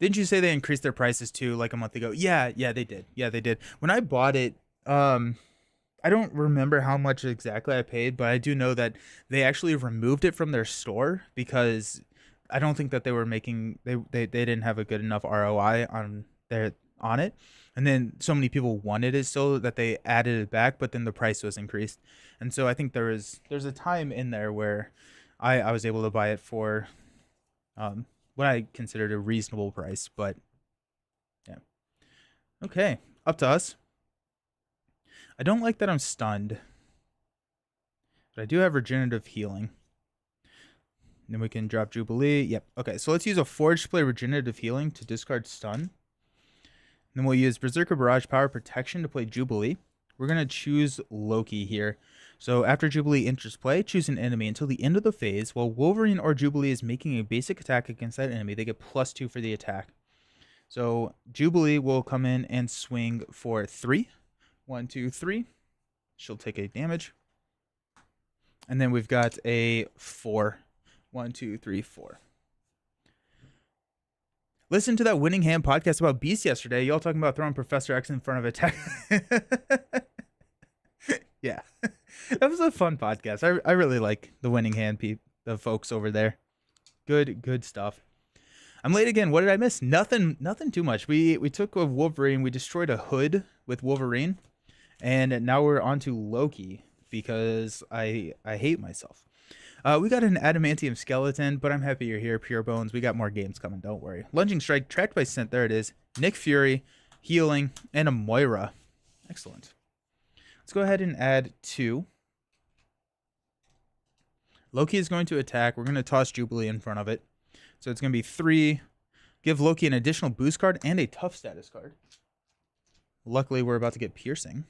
Didn't you say they increased their prices too, like a month ago? Yeah, they did. Yeah, they did. When I bought it, I don't remember how much exactly I paid, but I do know that they actually removed it from their store because I don't think that they were making they didn't have a good enough ROI on it. And then so many people wanted it still that they added it back, but then the price was increased. And so I think there's a time in there where I was able to buy it for what I considered a reasonable price, but yeah. Okay, up to us. I don't like that I'm stunned, but I do have regenerative healing. And then we can drop Jubilee. Yep. Okay, so let's use a Forge to play regenerative healing to discard stun. Then we'll use Berserker Barrage Power Protection to play Jubilee. We're going to choose Loki here. So after Jubilee enters play, choose an enemy until the end of the phase. While Wolverine or Jubilee is making a basic attack against that enemy, they get +2 for the attack. So Jubilee will come in and swing for 3. 1, 2, 3. She'll take a damage. And then we've got a 4. 1, 2, 3, 4. Listen to that Winning Hand podcast about Beast yesterday. Y'all talking about throwing Professor X in front of attack. Yeah. That was a fun podcast. I really like the Winning Hand the folks over there. Good stuff. I'm late again. What did I miss? Nothing too much. We took a Wolverine. We destroyed a hood with Wolverine. And now we're on to Loki because I hate myself. We got an Adamantium Skeleton, but I'm happy you're here, Pure Bones. We got more games coming, don't worry. Lunging Strike, Tracked by Scent, there it is. Nick Fury, Healing, and a Moira. Excellent. Let's go ahead and add 2. Loki is going to attack. We're going to toss Jubilee in front of it. So it's going to be 3. Give Loki an additional boost card and a tough status card. Luckily, we're about to get Piercing.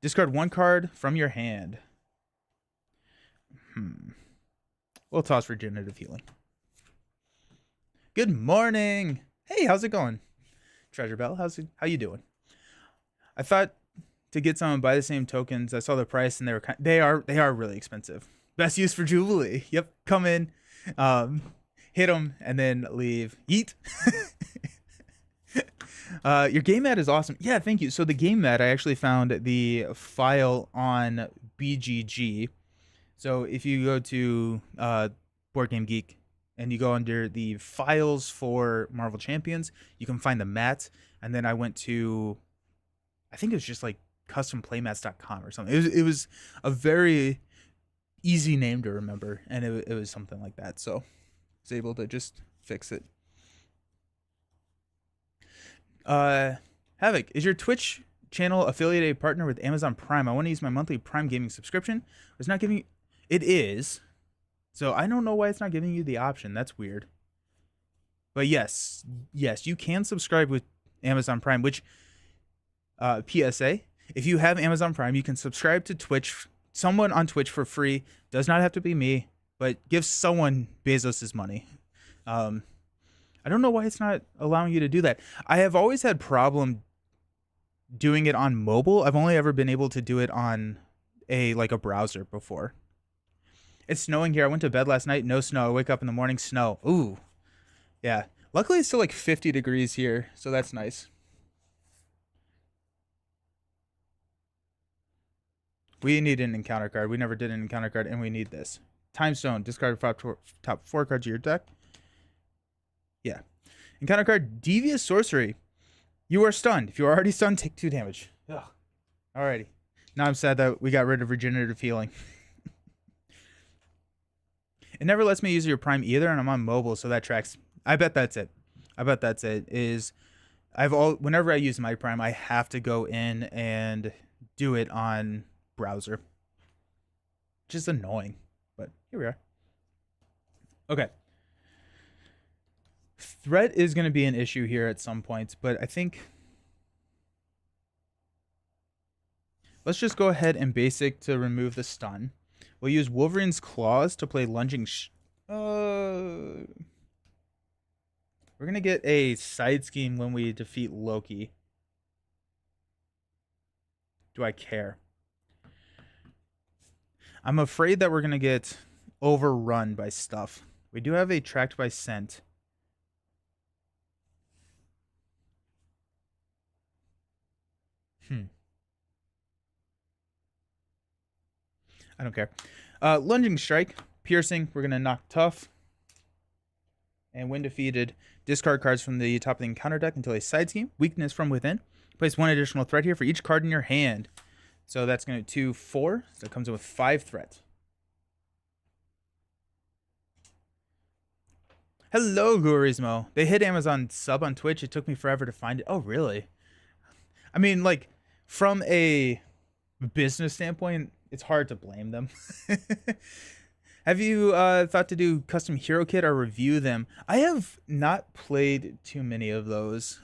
Discard 1 card from your hand. We'll toss Regenerative Healing. Good morning. Hey, how's it going? Treasure Bell, how you doing? I thought to get some and buy the same tokens. I saw the price and they are really expensive. Best use for Jubilee. Yep, come in, hit them, and then leave. Yeet. Your game mat is awesome. Yeah, thank you. So the game mat, I actually found the file on BGG. So if you go to Board Game Geek and you go under the files for Marvel Champions, you can find the mat. And then I went to, I think it was just like customplaymats.com or something. It was a very easy name to remember, and it was something like that. So I was able to just fix it. Havoc, is your Twitch channel affiliated partner with Amazon Prime? I want to use my monthly Prime gaming subscription. It's not giving. It is. So I don't know why it's not giving you the option. That's weird. But yes, you can subscribe with Amazon Prime, which PSA, if you have Amazon Prime, you can subscribe to Twitch, someone on Twitch for free. Does not have to be me, but give someone Bezos's money. I don't know why it's not allowing you to do that. I have always had problem doing it on mobile. I've only ever been able to do it on a browser before. It's snowing here. I went to bed last night, no snow. I wake up in the morning, snow. Ooh. Yeah. Luckily it's still like 50 degrees here, so that's nice. We need an encounter card. We never did an encounter card, and we need this. Time Stone. Discard top 4 cards of your deck. Yeah. Encounter card, Devious Sorcery. You are stunned. If you are already stunned, take 2 damage. Ugh. Alrighty. Now I'm sad that we got rid of Regenerative Healing. It never lets me use your Prime either, and I'm on mobile, so that tracks. I bet that's it. Whenever I use my Prime, I have to go in and do it on browser. Just annoying, but here we are. Okay. Threat is going to be an issue here at some point, but I think let's just go ahead and basic to remove the stun. We'll use Wolverine's Claws to play Lunging. We're going to get a side scheme when we defeat Loki. Do I care? I'm afraid that we're going to get overrun by stuff. We do have a Tracked by Scent. I don't care. Lunging Strike. Piercing. We're going to knock Tough. And when defeated, discard cards from the top of the encounter deck until a side scheme. Weakness from within. Place 1 additional threat here for each card in your hand. So that's going to 4. So it comes in with 5 threat. Hello, Gurismo. They hit Amazon sub on Twitch. It took me forever to find it. Oh, really? I mean, like, from a business standpoint, it's hard to blame them. Have you thought to do custom hero kit or review them? I have not played too many of those.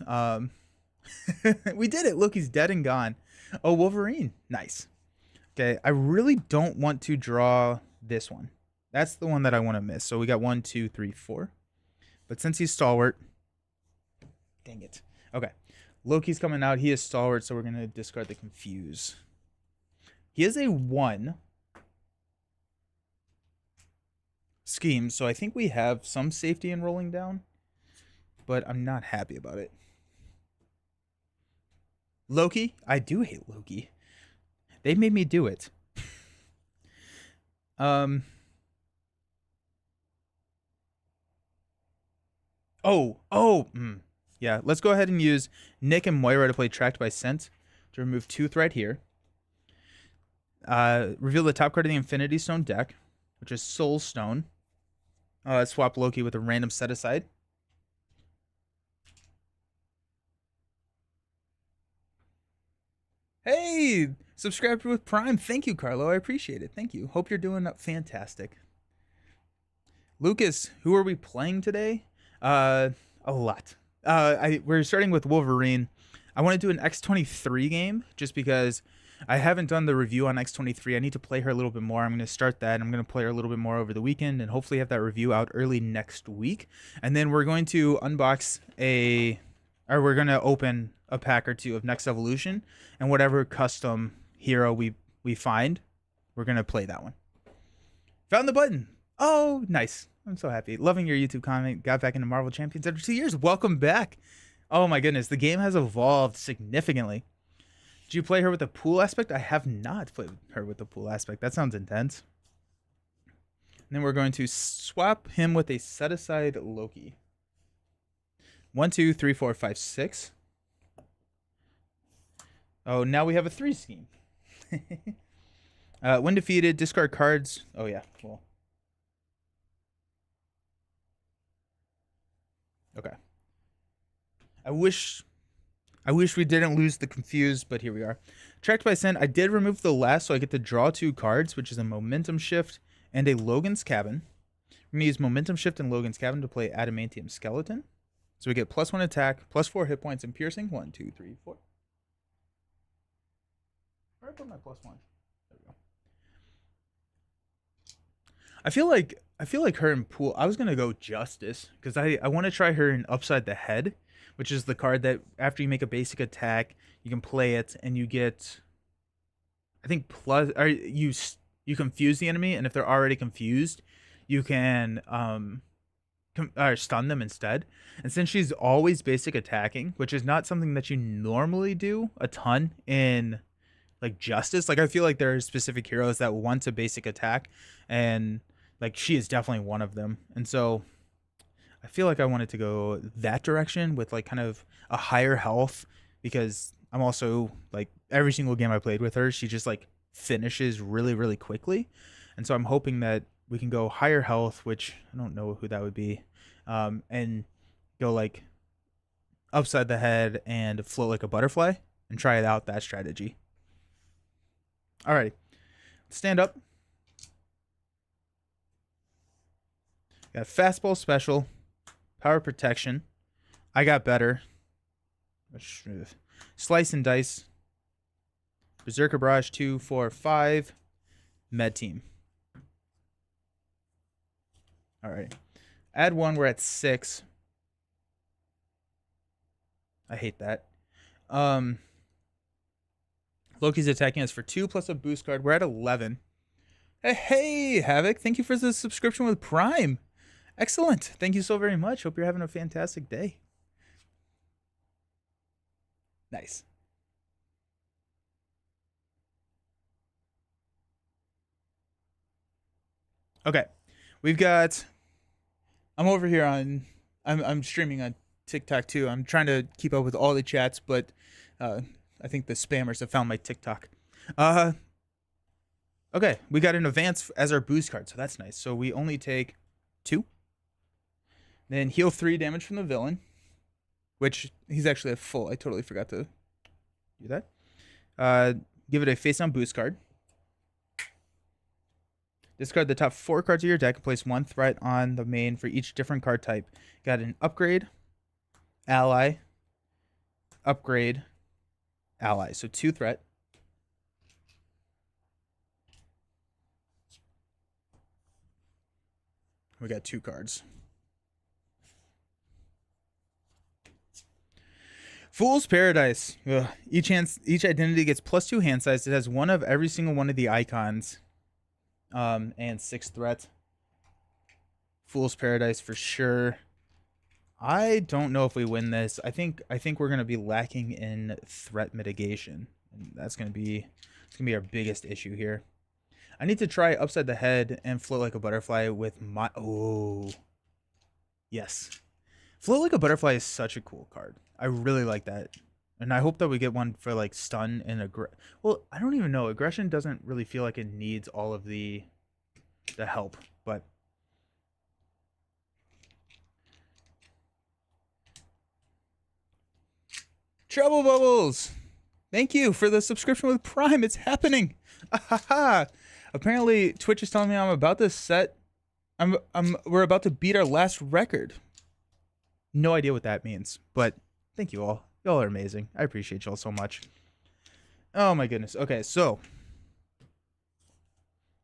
We did it. Loki's dead and gone. Oh, Wolverine. Nice. Okay, I really don't want to draw this one. That's the one that I want to miss. So we got 1, 2, 3, 4. But since he's stalwart, dang it. Okay, Loki's coming out. He is stalwart, so we're going to discard the Confuse. He is a 1 scheme, so I think we have some safety in rolling down, but I'm not happy about it. Loki? I do hate Loki. They made me do it. Yeah, let's go ahead and use Nick and Moira to play Tracked by Scent to remove 2 threat here. Reveal the top card of the Infinity Stone deck, which is Soul Stone. Swap Loki with a random set aside. Hey, subscribed with Prime. Thank you, Carlo. I appreciate it. Thank you. Hope you're doing fantastic. Lucas, who are we playing today? A lot. We're starting with Wolverine. I want to do an X-23 game just because I haven't done the review on X-23. I need to play her a little bit more. I'm going to start that. I'm going to play her a little bit more over the weekend and hopefully have that review out early next week. And then we're going to unbox we're going to open a pack or 2 of Next Evolution, and whatever custom hero we find, we're going to play that one. Found the button. Oh, nice. I'm so happy. Loving your YouTube comment. Got back into Marvel Champions after 2 years. Welcome back. Oh my goodness. The game has evolved significantly. Did you play her with a pool aspect? I have not played her with a pool aspect. That sounds intense. And then we're going to swap him with a set aside Loki. 1, 2, 3, 4, 5, 6. Oh, now we have a 3 scheme. When defeated, discard cards. Oh yeah, cool. Okay. I wish we didn't lose the Confused, but here we are. Tracked by Scent. I did remove the last, so I get to draw 2 cards, which is a Momentum Shift and a Logan's Cabin. We're going to use Momentum Shift and Logan's Cabin to play Adamantium Skeleton. So we get +1 attack, +4 hit points, and piercing. 1, 2, 3, 4. Where did I put my +1? There we go. I feel like her in pool. I was gonna go Justice because I want to try her in Upside the Head, which is the card that after you make a basic attack, you can play it and you get, I think you confuse the enemy, and if they're already confused, you can stun them instead. And since she's always basic attacking, which is not something that you normally do a ton in like justice. Like I feel like there are specific heroes that want a basic attack, and like she is definitely one of them. And so I feel like I wanted to go that direction with like kind of a higher health, because I'm also like every single game I played with her, she just like finishes really, really quickly. And so I'm hoping that we can go higher health, which I don't know who that would be, and go like upside the head and float like a butterfly and try it out, that strategy. Alrighty. Stand up. Got fastball special, power protection. I got better. Slice and dice. Berserker Barrage 2, 4, 5. Med team. Alright. Add 1, we're at 6. I hate that. Loki's attacking us for 2 plus a boost card. We're at 11. Hey, Havoc. Thank you for the subscription with Prime. Excellent. Thank you so very much. Hope you're having a fantastic day. Nice. Okay. We've got... I'm over here on... I'm streaming on TikTok too. I'm trying to keep up with all the chats, but I think the spammers have found my TikTok. Okay. We got an advance as our boost card, so that's nice. So we only take 2. Then heal 3 damage from the villain, which he's actually at full. I totally forgot to do that. Give it a face-down boost card. Discard the top 4 cards of your deck and place 1 threat on the main for each different card type. Got an upgrade, ally, upgrade, ally. So 2 threat. We got 2 cards. Fool's Paradise. Ugh. Each identity gets +2 hand size. It has 1 of every single one of the icons. And 6 threat. Fool's Paradise for sure. I don't know if we win this. I think we're gonna be lacking in threat mitigation, and that's gonna be our biggest issue here. I need to try upside the head and float like a butterfly with my... Oh, yes. Float like a butterfly is such a cool card. I really like that. And I hope that we get one for like stun and well, I don't even know. Aggression doesn't really feel like it needs all of the help, but Trouble Bubbles. Thank you for the subscription with Prime. It's happening. Apparently Twitch is telling me I'm about to set we're about to beat our last record. No idea what that means, but thank you all. Y'all are amazing. I appreciate y'all so much. Oh my goodness. Okay, so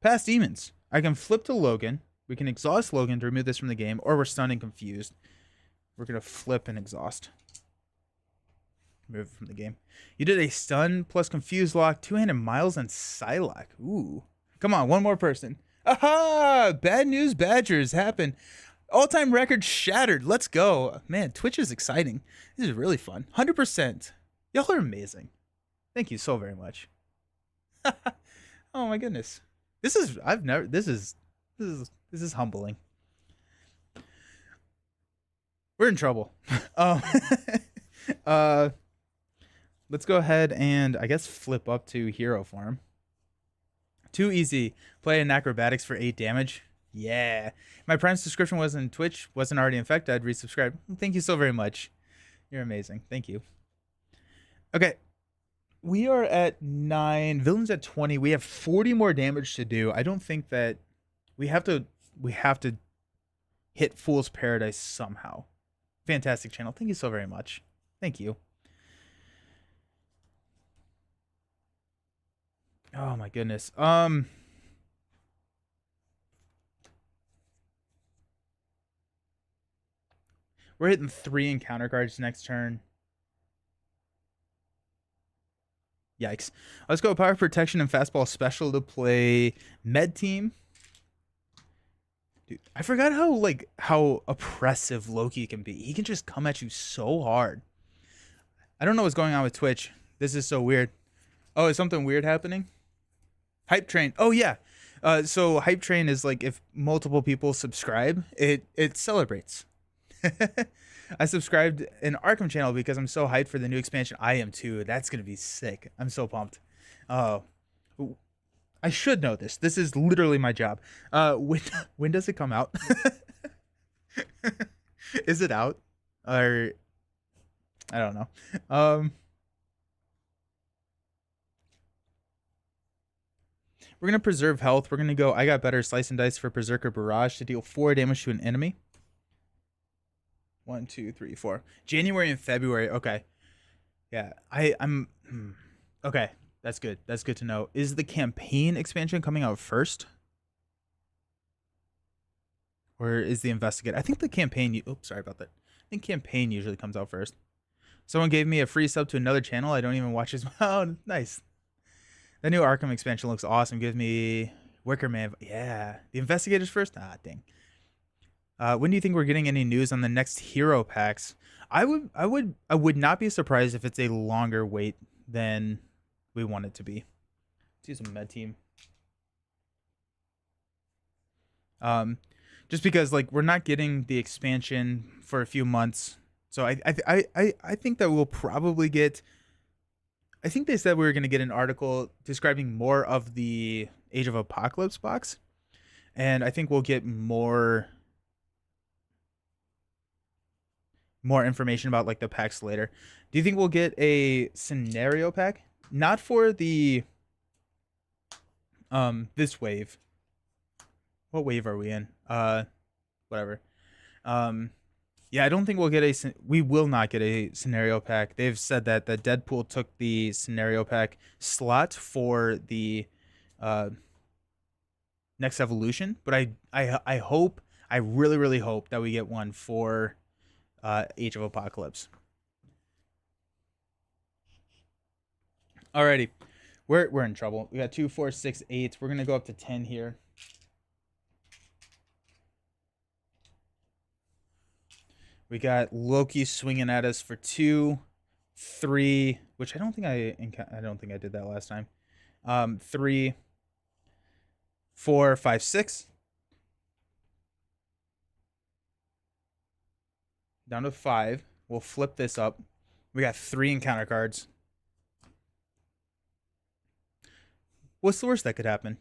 Past Demons. I can flip to Logan. We can exhaust Logan to remove this from the game, or we're stunned and confused. We're gonna flip and exhaust. Remove it from the game. You did a stun plus confused lock, 2-handed Miles, and Psylocke. Ooh. Come on, one more person. Aha! Bad news Badgers happen. All-time record shattered. Let's go. Man, Twitch is exciting. This is really fun. 100%. Y'all are amazing. Thank you so very much. Oh my goodness. This is humbling. We're in trouble. Let's go ahead and I guess flip up to hero form. Too easy. Play in acrobatics for 8 damage. Yeah. My Prime subscription wasn't Twitch, wasn't already infected. I'd resubscribe. Thank you so very much. You're amazing. Thank you. Okay. We are at 9. Villain's at 20. We have 40 more damage to do. I don't think that we have to hit Fool's Paradise somehow. Fantastic channel. Thank you so very much. Thank you. Oh my goodness. We're hitting 3 encounter cards next turn. Yikes. Let's go power protection and fastball special to play med team. Dude, I forgot how oppressive Loki can be. He can just come at you so hard. I don't know what's going on with Twitch. This is so weird. Oh, is something weird happening? Hype train. Oh yeah. So hype train is like if multiple people subscribe, it celebrates. I subscribed an Arkham channel because I'm so hyped for the new expansion. I am too. That's gonna be sick. I'm so pumped. Oh, I should know this. This is literally my job. When does it come out? Is it out? Or I don't know. We're gonna preserve health. We're gonna go. I got better slice and dice for Berserker Barrage to deal 4 damage to an enemy. 1, 2, 3, 4. January and February. Okay. Yeah. I'm. Okay. That's good. That's good to know. Is the campaign expansion coming out first? Or is the investigate? I think the campaign. Oops, sorry about that. I think campaign usually comes out first. Someone gave me a free sub to another channel. I don't even watch his. Oh, nice. The new Arkham expansion looks awesome. Gives me Wicker Man. Yeah. The investigators first? Ah, dang. When do you think we're getting any news on the next hero packs? I would not be surprised if it's a longer wait than we want it to be. Let's use a med team. Just because like we're not getting the expansion for a few months, so I think that we'll probably get. I think they said we were going to get an article describing more of the Age of Apocalypse box, and I think we'll get more information about like the packs later. Do you think we'll get a scenario pack? Not for the this wave. What wave are we in? Whatever. Yeah, I don't think we'll get we will not get a scenario pack. They've said that the Deadpool took the scenario pack slot for the next evolution, but I hope, I really hope that we get one for Age of Apocalypse. Alrighty, we're in trouble. We got 2, 4, 6, 8. We're gonna go up to 10 here. We got Loki swinging at us for 2, 3, which I don't think I did that last time. 3, 4, 5, 6. Down to 5. We'll flip this up. We got 3 encounter cards. What's the worst that could happen?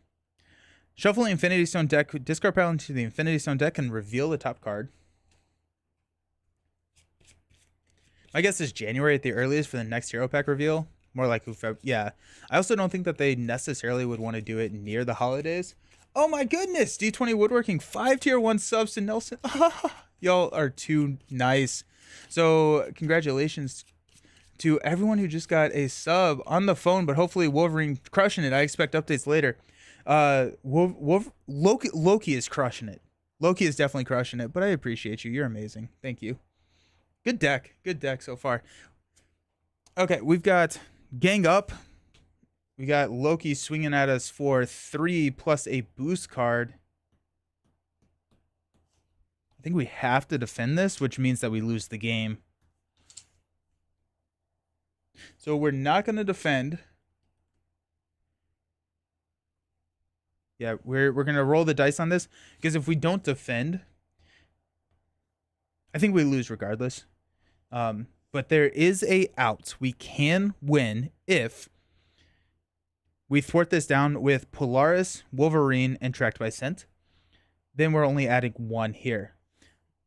Shuffle the Infinity Stone deck, discard pile into the Infinity Stone deck, and reveal the top card. My guess is January at the earliest for the next hero pack reveal. More like February. Yeah. I also don't think that they necessarily would want to do it near the holidays. Oh my goodness! D20 Woodworking, 5 tier 1 subs to Nelson. Y'all are too nice. So congratulations to everyone who just got a sub on the phone, but hopefully Wolverine crushing it. I expect updates later. Loki is crushing it. Loki is definitely crushing it, but I appreciate you. You're amazing. Thank you. Good deck. Good deck so far. Okay, we've got Gang Up. We got Loki swinging at us for 3 plus a boost card. I think we have to defend this, which means that we lose the game. So we're not going to defend. Yeah, we're going to roll the dice on this, because if we don't defend, I think we lose regardless. But there is a out. We can win if we thwart this down with Polaris, Wolverine, and Tracked by Scent. Then we're only adding 1 here.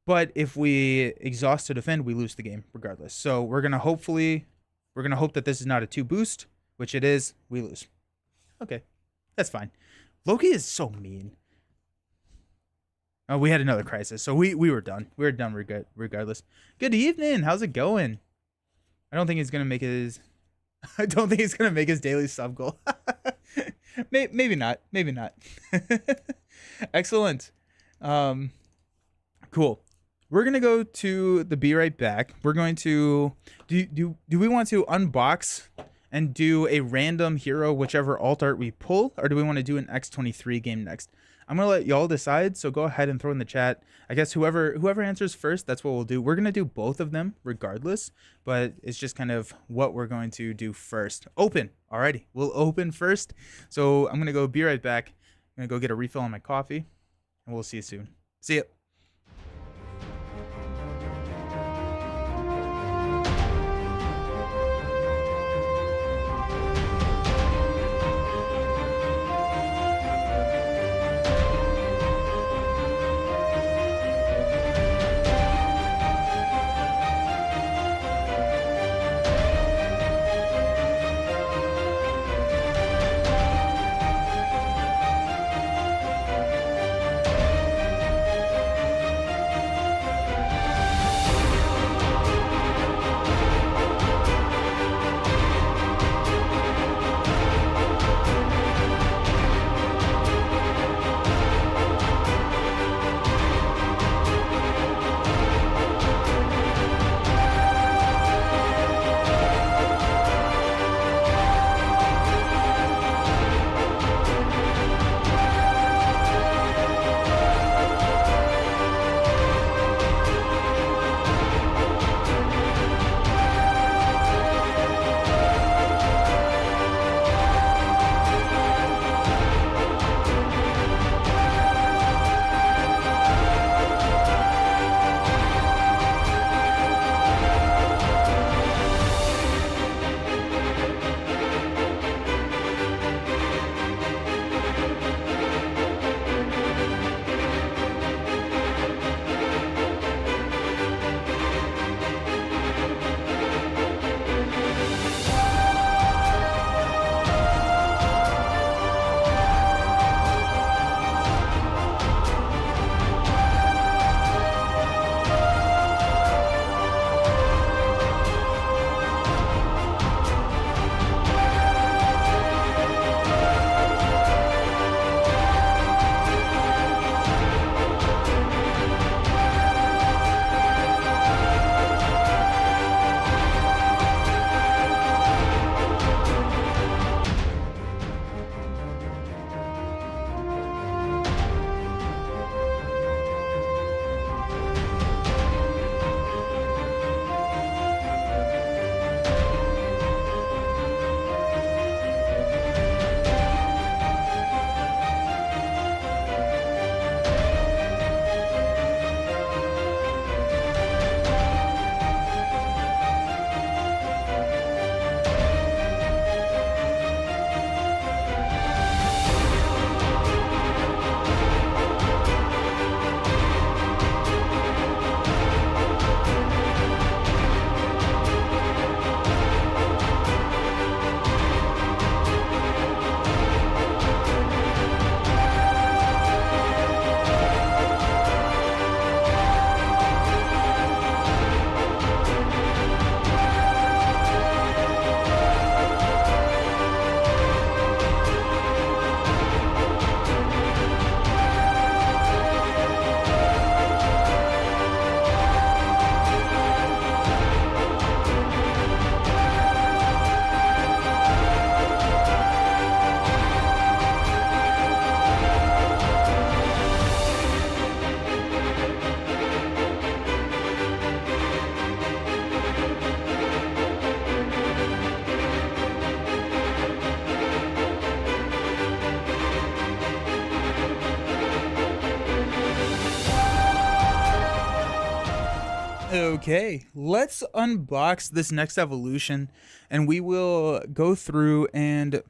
But if we exhaust to defend, we lose the game regardless. So we're gonna hope that this is not a 2 boost, which it is. We lose. Okay, that's fine. Loki is so mean. Oh, we had another crisis, so we were done. We were done regardless. Good evening. How's it going? I don't think he's gonna make his. I don't think he's gonna make his daily sub goal. Maybe not. Maybe not. Excellent. Cool. We're gonna go to the Be Right Back. We're going to do we want to unbox and do a random hero, whichever alt art we pull, or do we want to do an X23 game next? I'm gonna let y'all decide, so go ahead and throw in the chat. I guess whoever answers first, that's what we'll do. We're gonna do both of them regardless, but it's just kind of what we're going to do first. Open. Alrighty, we'll open first. So I'm gonna go be right back. I'm gonna go get a refill on my coffee, and we'll see you soon. See ya. Okay, let's unbox this next evolution, and we will go through and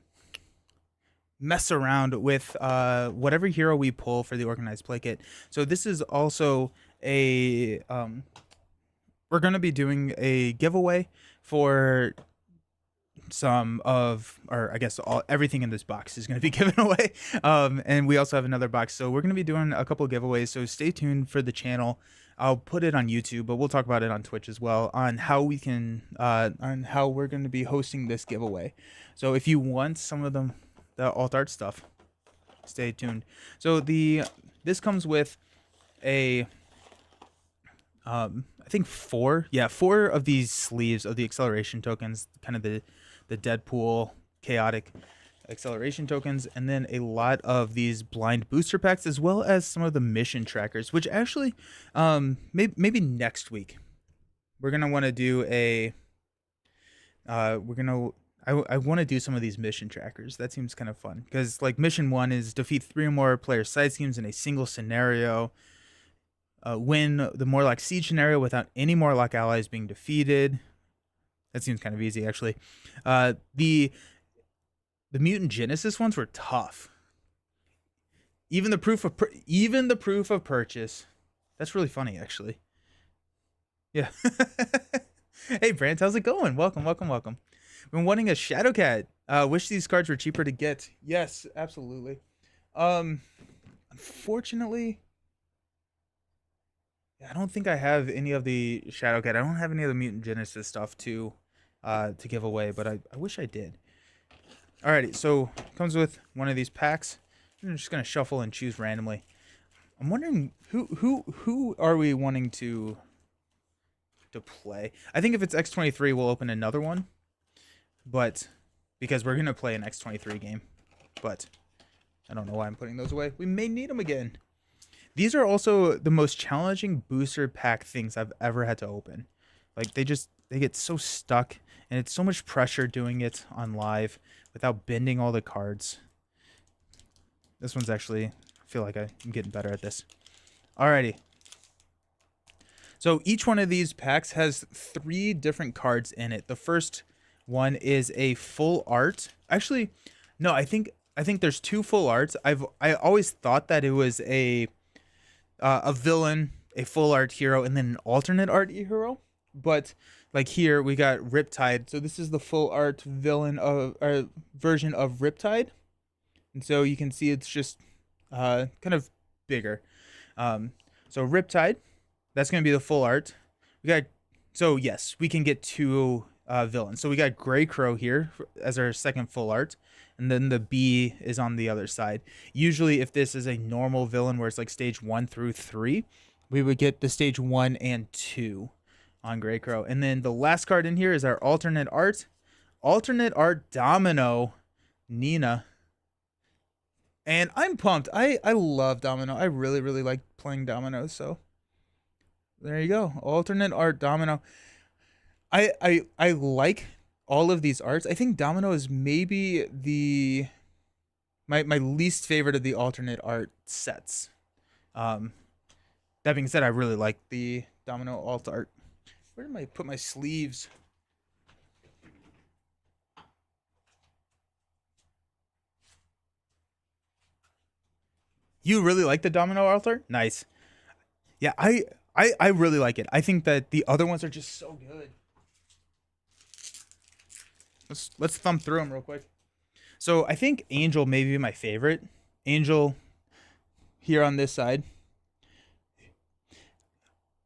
mess around with whatever hero we pull for the organized play kit. So this is also a we're going to be doing a giveaway for some of, or I guess everything in this box is going to be given away, and we also have another box, so we're going to be doing a couple of giveaways, so stay tuned for the channel. I'll put it on YouTube, but we'll talk about it on Twitch as well, on how we can on how we're going to be hosting this giveaway. So if you want some of the alt art stuff, stay tuned. So this comes with a I think four of these sleeves of the acceleration tokens, kind of the the Deadpool chaotic acceleration tokens, and then a lot of these blind booster packs, as well as some of the mission trackers, which actually maybe next week we're gonna want to do a we're gonna I want to do some of these mission trackers. That seems kind of fun because like mission 1 is defeat 3 or more player side schemes in a single scenario, win the Morlock siege scenario without any Morlock allies being defeated. That seems kind of easy actually. The Mutant Genesis ones were tough. Even the proof of purchase. That's really funny actually. Yeah. Hey Brant, how's it going? Welcome. Been wanting a Shadowcat. Wish these cards were cheaper to get. Yes, absolutely. Unfortunately, I don't think I have any of the Shadowcat. I don't have any of the Mutant Genesis stuff to give away, but I wish I did. Alrighty, so it comes with one of these packs. I'm just gonna shuffle and choose randomly. I'm wondering who are we wanting to play. I think if it's X23, we'll open another one. But because we're going to play an X23 game. But I don't know why I'm putting those away. We may need them again. These are also the most challenging booster pack things I've ever had to open. Like they get so stuck and it's so much pressure doing it on live without bending all the cards. This one's actually, I feel like I'm getting better at this. Alrighty. So each one of these packs has 3 different cards in it. The first one is a full art. Actually, no, I think there's 2 full arts. I always thought that it was a villain, a full art hero, and then an alternate art hero. But like here we got Riptide. So this is the full art villain version of Riptide. And so you can see it's just kind of bigger. So Riptide. That's going to be the full art. So yes, we can get 2 villains. So we got Grey Crow here as our second full art. And then the bee is on the other side. Usually if this is a normal villain where it's like stage 1 through 3, we would get the stage 1 and 2 on Grey Crow. And then the last card in here is our alternate art. Alternate art Domino Nina. And I'm pumped. I love Domino. I really, really like playing Domino, so there you go. Alternate art Domino. I like all of these arts. I think Domino is maybe my least favorite of the alternate art sets. That being said, I really like the Domino alt art. Where did I put my sleeves? You really like the Domino alt art? Nice. Yeah, I really like it. I think that the other ones are just so good. Let's thumb through them real quick. So I think Angel may be my favorite. Angel here on this side.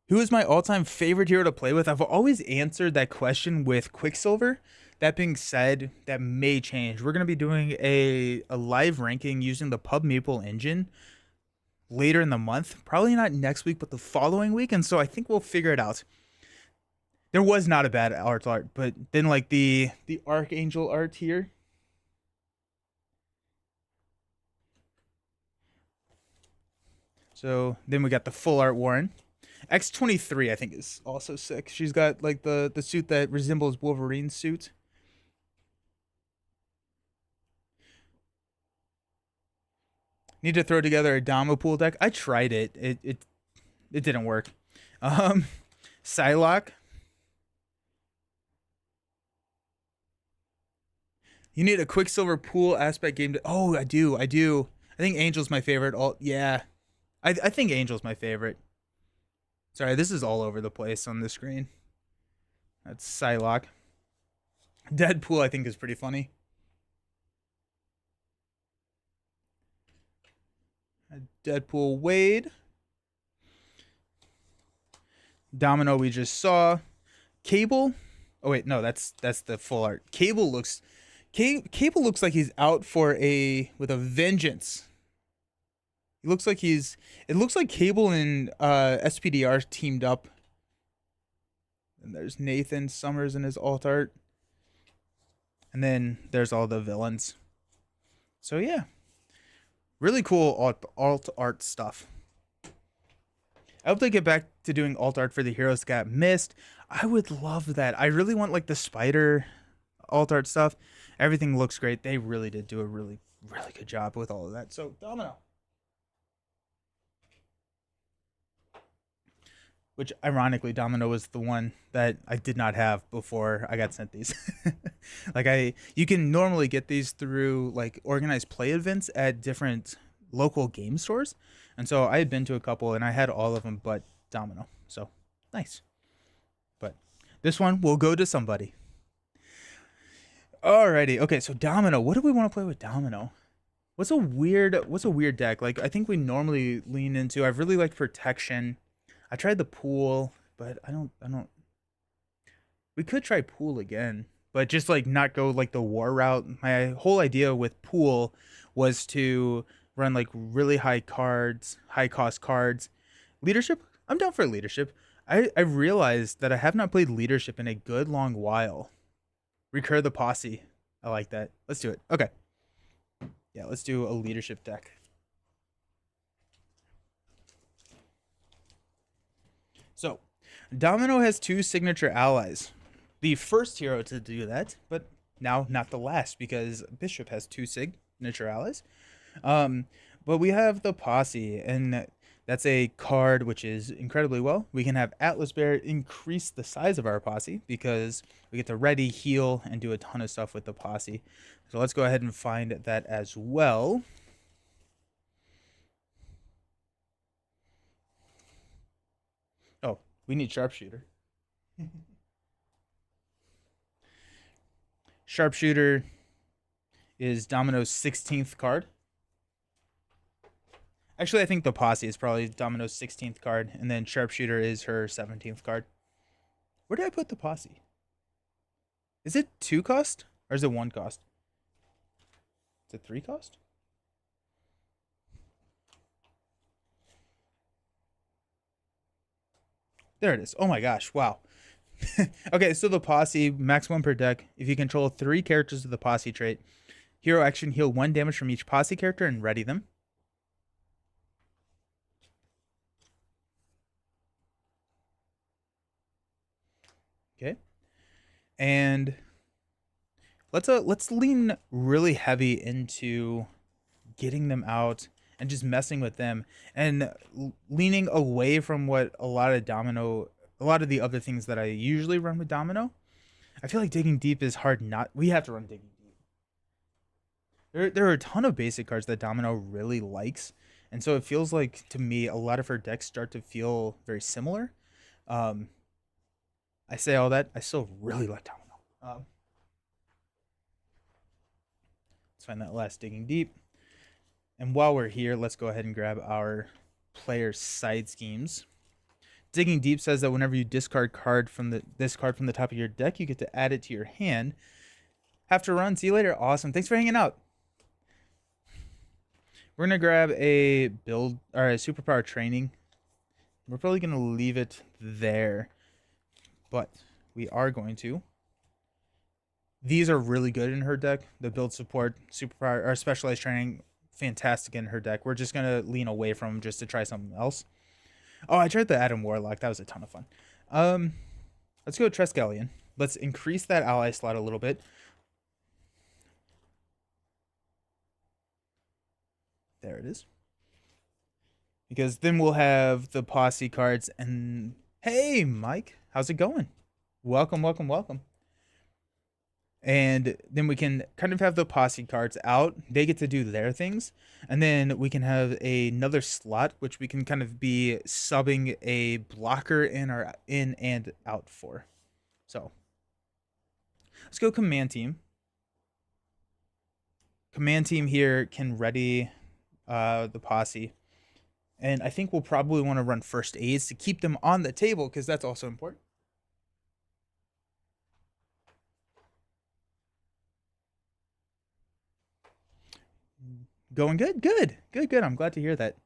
Who is my all-time favorite hero to play with? I've always answered that question with Quicksilver. That being said, that may change. We're going to be doing a live ranking using the Pub Maple engine later in the month. Probably not next week, but the following week. And so I think we'll figure it out. There was not a bad art, but then like the Archangel art here. So then we got the full art Warren. X23 I think is also sick. She's got like the suit that resembles Wolverine's suit. Need to throw together a Dama pool deck. I tried it. It didn't work. Psylocke. You need a Quicksilver pool aspect game to... Oh, I do. I think Angel's my favorite. Yeah. I think Angel's my favorite. Sorry, this is all over the place on the screen. That's Psylocke. Deadpool, I think, is pretty funny. Deadpool Wade. Domino we just saw. Cable. Oh wait, no, that's the full art. Cable looks like he's out with a vengeance. It looks like Cable and SPDR teamed up. And there's Nathan Summers in his alt art. And then there's all the villains. So yeah, really cool alt art stuff. I hope they get back to doing alt art for the heroes that got missed. I would love that. I really want like the spider alt art stuff. Everything looks great. They really did do a really good job with all of that. So Domino, which ironically Domino was the one that I did not have before I got sent these. You can normally get these through like organized play events at different local game stores. And so I had been to a couple and I had all of them but Domino. So nice. But this one will go to somebody. Alrighty. Okay, so Domino. What do we want to play with Domino? What's a weird deck? Like I think we normally lean into. I really like protection. I tried the pool, but I don't. We could try pool again, but just like not go like the war route. My whole idea with pool was to run like really high cost cards. Leadership. I'm down for leadership. I realized that I have not played leadership in a good long while. Recur the posse. I like that. Let's do it. Okay. Yeah, let's do a leadership deck. So, Domino has 2 signature allies. The first hero to do that, but now not the last because Bishop has 2 signature allies. But we have the posse, and that's a card which is incredibly well. We can have Atlas Bear increase the size of our posse because we get to ready, heal, and do a ton of stuff with the posse. So let's go ahead and find that as well. Oh, we need Sharpshooter. Sharpshooter is Domino's 16th card. Actually, I think the posse is probably Domino's 16th card, and then Sharpshooter is her 17th card. Where did I put the posse? Is it 2 cost? Or is it 1 cost? Is it 3 cost? There it is. Oh my gosh, wow. Okay, so the posse, max 1 per deck. If you control 3 characters with the posse trait, hero action, heal 1 damage from each posse character and ready them. Okay. And let's lean really heavy into getting them out and just messing with them and leaning away from what a lot of the other things that I usually run with Domino. I feel like digging deep is hard not. We have to run digging deep. There are a ton of basic cards that Domino really likes, and so it feels like to me a lot of her decks start to feel very similar. Um, I say all that, I still really like Domino. Let's find that last digging deep. And while we're here, let's go ahead and grab our player side schemes. Digging Deep says that whenever you discard this card from the top of your deck, you get to add it to your hand. Have to run. See you later. Awesome. Thanks for hanging out. We're gonna grab a build or a superpower training. We're probably gonna leave it there, but we are going to. These are really good in her deck. The build support, superpower, or specialized training, fantastic in her deck. We're just gonna lean away from them just to try something else. Oh, I tried the Adam Warlock. That was a ton of fun. Let's go Triskelion. Let's increase that ally slot a little bit. There it is. Because then we'll have the posse cards and hey, Mike, how's it going? Welcome, welcome, welcome. And then we can kind of have the posse cards out. They get to do their things. And then we can have another slot, which we can kind of be subbing a blocker in and out for. So let's go command team. Command team here can ready the posse. And I think we'll probably want to run first aids to keep them on the table because that's also important. Going good, good, good, good. I'm glad to hear that.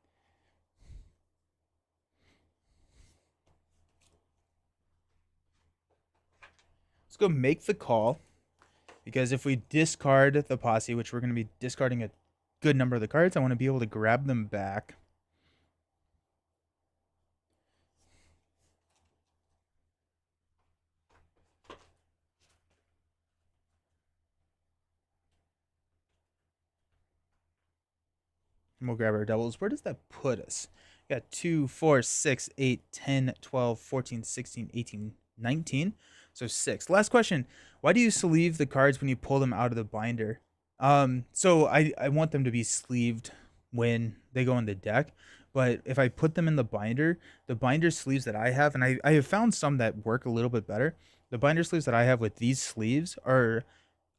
Let's go make the call. because if we discard the posse, which we're going to be discarding a good number of the cards, I want to be able to grab them back. And we'll grab our doubles. Where does that put us? We got 2, 4, 6, 8, 10, 12, 14, 16, 18, 19. So 6. Last question. Why do you sleeve the cards when you pull them out of the binder? So I want them to be sleeved when they go in the deck. But if I put them in the binder sleeves that I have, and I have found some that work a little bit better. The binder sleeves that I have with these sleeves are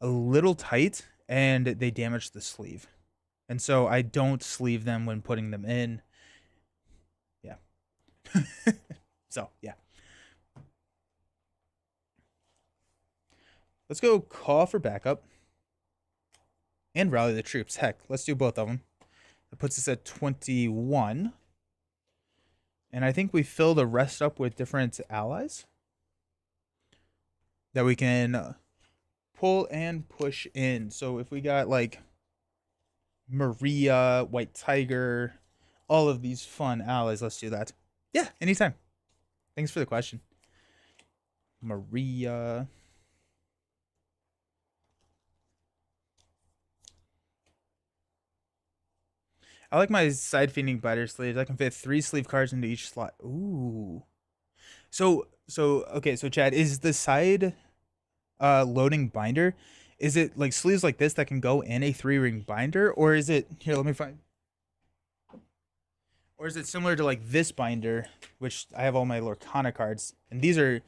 a little tight and they damage the sleeve. And so I don't sleeve them when putting them in. Yeah. So, yeah. Let's go call for backup. And rally the troops. Heck, let's do both of them. That puts us at 21. And I think we fill the rest up with different allies that we can pull and push in. So if we got like Maria, White Tiger, all of these fun allies, let's do that. Yeah, anytime. Thanks for the question. Maria. I like my side feeding binder sleeves. I can fit 3 sleeve cards into each slot. Ooh. So okay, so Chad, is the side loading binder, is it like sleeves like this that can go in a 3-ring binder, or is it here, let me find, or is it similar to like this binder, which I have all my Lorcana cards, and these are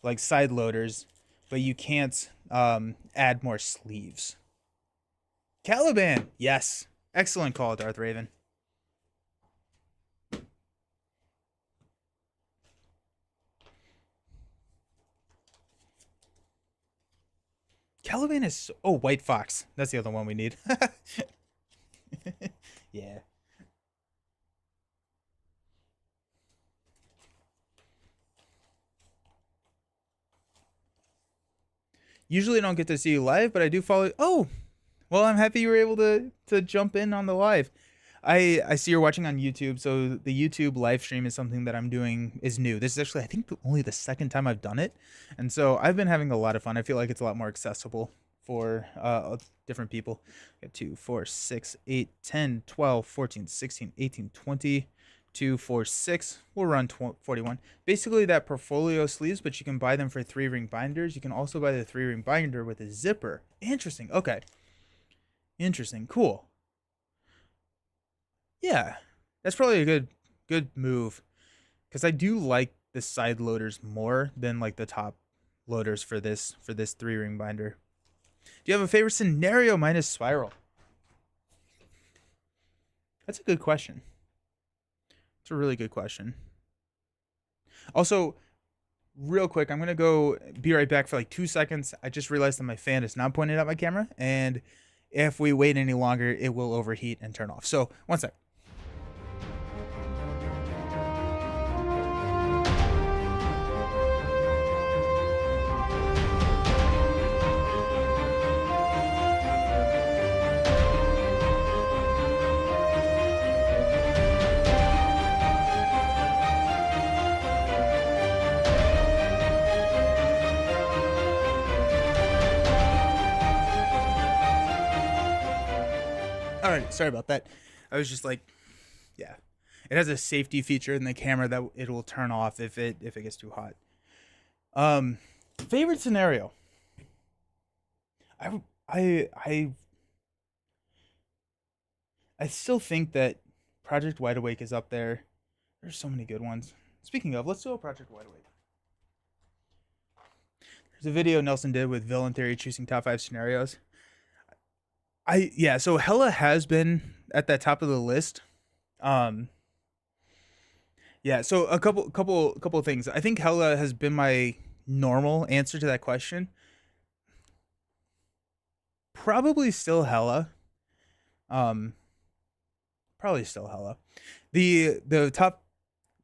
like side loaders, but you can't add more sleeves. Caliban, yes. Excellent call, Darth Raven. Caliban is White Fox. That's the other one we need. Yeah. Usually don't get to see you live, but I do follow. Oh, well, I'm happy you were able to jump in on the live. I see you're watching on YouTube, so the YouTube live stream is something that I'm doing is new. This is actually, I think, only the second time I've done it, and so I've been having a lot of fun. I feel like it's a lot more accessible for different people. 2, 4, 6, 8, 10, 12, 14, 16, 18, 20, 2, 4, 6. We'll run 41. Basically, that portfolio sleeves, but you can buy them for 3-ring binders. You can also buy the 3-ring binder with a zipper. Interesting. Okay. Interesting. Cool. Yeah, that's probably a good move, because I do like the side loaders more than like the top loaders for this 3-ring binder. Do you have a favorite scenario minus spiral? That's a good question. It's a really good question. Also, real quick, I'm gonna go be right back for like 2 seconds. I just realized that my fan is not pointed at my camera, and if we wait any longer, it will overheat and turn off. So 1 sec. All right, sorry about that. I was just like, yeah, it has a safety feature in the camera that it will turn off if it gets too hot. Favorite scenario. I still think that Project Wide Awake is up there. There's so many good ones. Speaking of, let's do a Project Wide Awake. There's a video Nelson did with Villain Theory choosing top 5 scenarios. So Hela has been at that top of the list. Yeah, so a couple of things. I think Hela has been my normal answer to that question. Probably still Hela. Probably still Hela. The top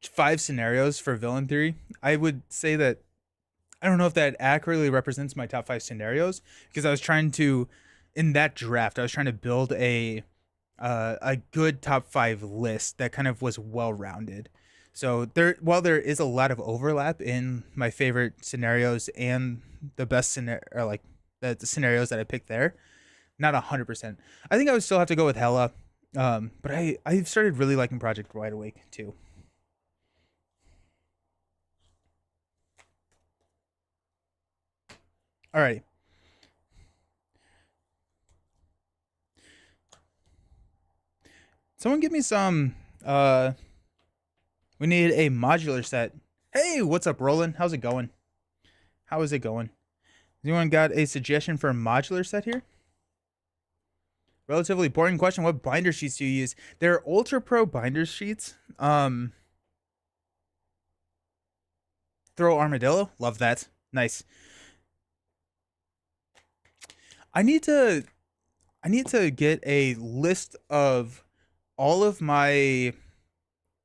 5 scenarios for Villain Theory, I would say that I don't know if that accurately represents my top 5 scenarios, because I was trying to, in that draft, I was trying to build a good top 5 list that kind of was well rounded. So while there is a lot of overlap in my favorite scenarios and the best scenario, or like the scenarios that I picked there, not 100%. I think I would still have to go with Hela. But I started really liking Project Wide Awake too. Alrighty. Someone give me some. We need a modular set. Hey, what's up, Roland? How's it going? How is it going? Has anyone got a suggestion for a modular set here? Relatively boring question. What binder sheets do you use? They're Ultra Pro binder sheets. Throw Armadillo. Love that. Nice. I need to get a list of all of my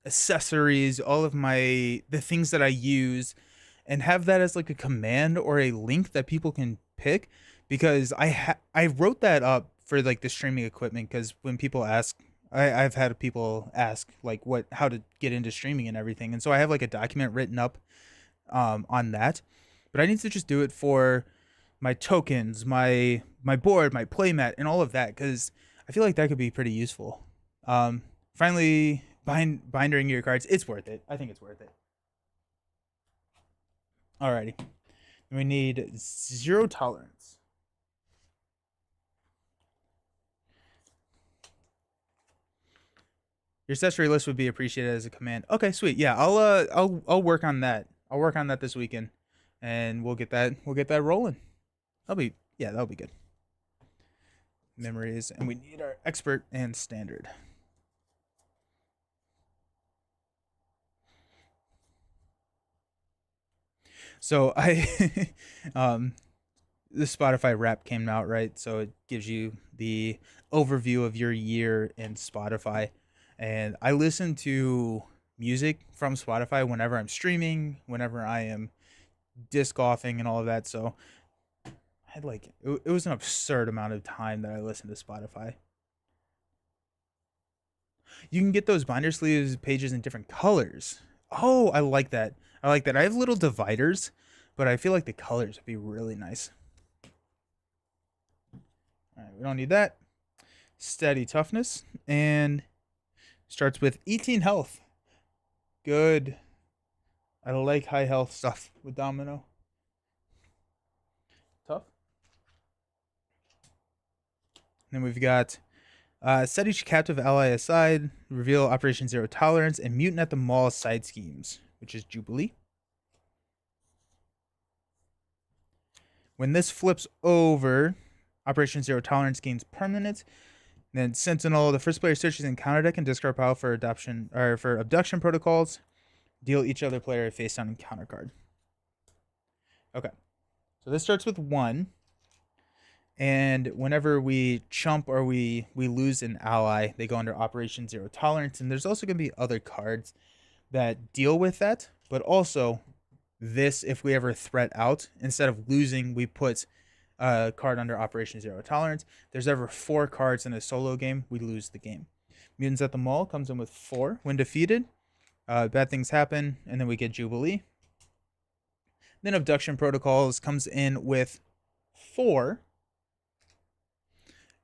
accessories, all of the things that I use, and have that as like a command or a link that people can pick, because I wrote that up for like the streaming equipment, because when people ask, I've had people ask like how to get into streaming and everything, and so I have like a document written up on that. But I need to just do it for my tokens, my board, my playmat, and all of that, because I feel like that could be pretty useful. Finally, bindering your cards, it's worth it. I think it's worth it. Alrighty, we need 0 tolerance. Your accessory list would be appreciated as a command. Okay, sweet. Yeah, I'll work on that. I'll work on that this weekend, and we'll get that rolling. That'll be good. Memories, and we need our expert and standard. So I the Spotify Wrap came out, right? So it gives you the overview of your year in Spotify. And I listen to music from Spotify whenever I'm streaming, whenever I am disc golfing and all of that. So I had it was an absurd amount of time that I listened to Spotify. You can get those binder sleeves pages in different colors. Oh, I like that. I like that. I have little dividers, but I feel like the colors would be really nice. All right, we don't need that. Steady toughness, and starts with 18 health. Good. I like high health stuff with Domino. Tough. And then we've got set each captive ally aside, reveal Operation Zero Tolerance, and Mutant at the Mall side schemes, which is Jubilee. When this flips over, Operation Zero Tolerance gains permanence. Then Sentinel, the first player searches in counter deck and discard pile for abduction protocols. Deal each other player a face down and counter card. Okay. So this starts with 1. And whenever we chump or we lose an ally, they go under Operation Zero Tolerance. And there's also going to be other cards that deal with that. But also, this, if we ever threat out, instead of losing, we put a card under Operation Zero Tolerance. If there's ever 4 cards in a solo game, we lose the game. Mutants at the Mall comes in with 4. When defeated, bad things happen, and then we get Jubilee. Then Abduction Protocols comes in with 4.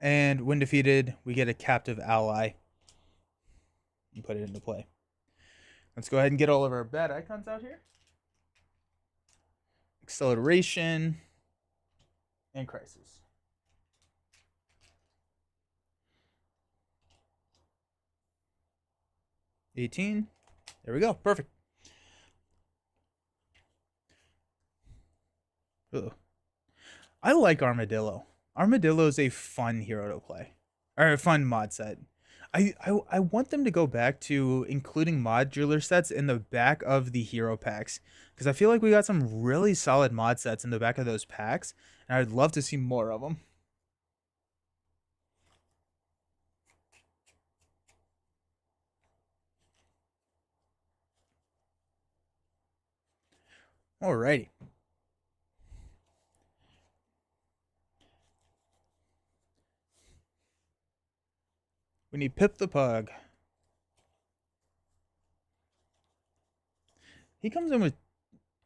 And when defeated, we get a captive ally and put it into play. Let's go ahead and get all of our bad icons out here. Acceleration and Crisis. $18. There we go. Perfect. Ugh. I like Armadillo. Armadillo is a fun hero to play, or a fun mod set. I want them to go back to including modular sets in the back of the hero packs, because I feel like we got some really solid mod sets in the back of those packs, and I'd love to see more of them. Alrighty. We need Pip the Pug. He comes in with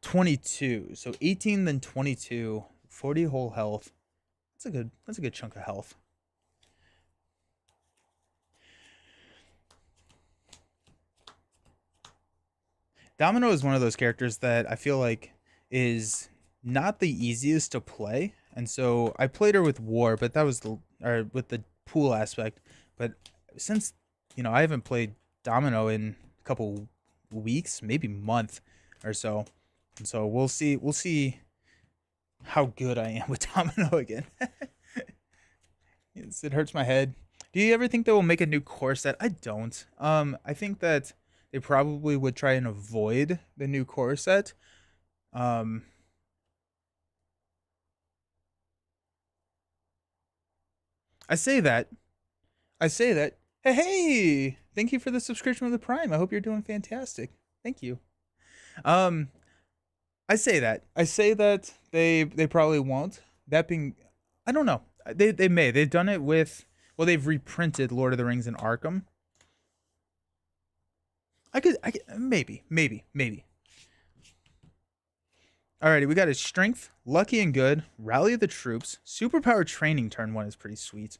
22, so 18 then 22, 40 whole health. That's a good chunk of health. Domino is one of those characters that I feel like is not the easiest to play, and so I played her with War, but that was with the pool aspect. But since I haven't played Domino in a couple weeks, maybe month or so, and so we'll see how good I am with Domino again. It hurts my head. Do you ever think they will make a new core set? I don't. I think that they probably would try and avoid the new core set. I say that. I say that. Hey, thank you for the subscription of the Prime. I hope you're doing fantastic. Thank you. Um, I say that. I say that they probably won't. That being, I don't know. They may. They've done it with. Well, they've reprinted Lord of the Rings and Arkham. I could maybe. Alrighty, we got a strength, lucky and good, rally of the troops, superpower training turn 1 is pretty sweet.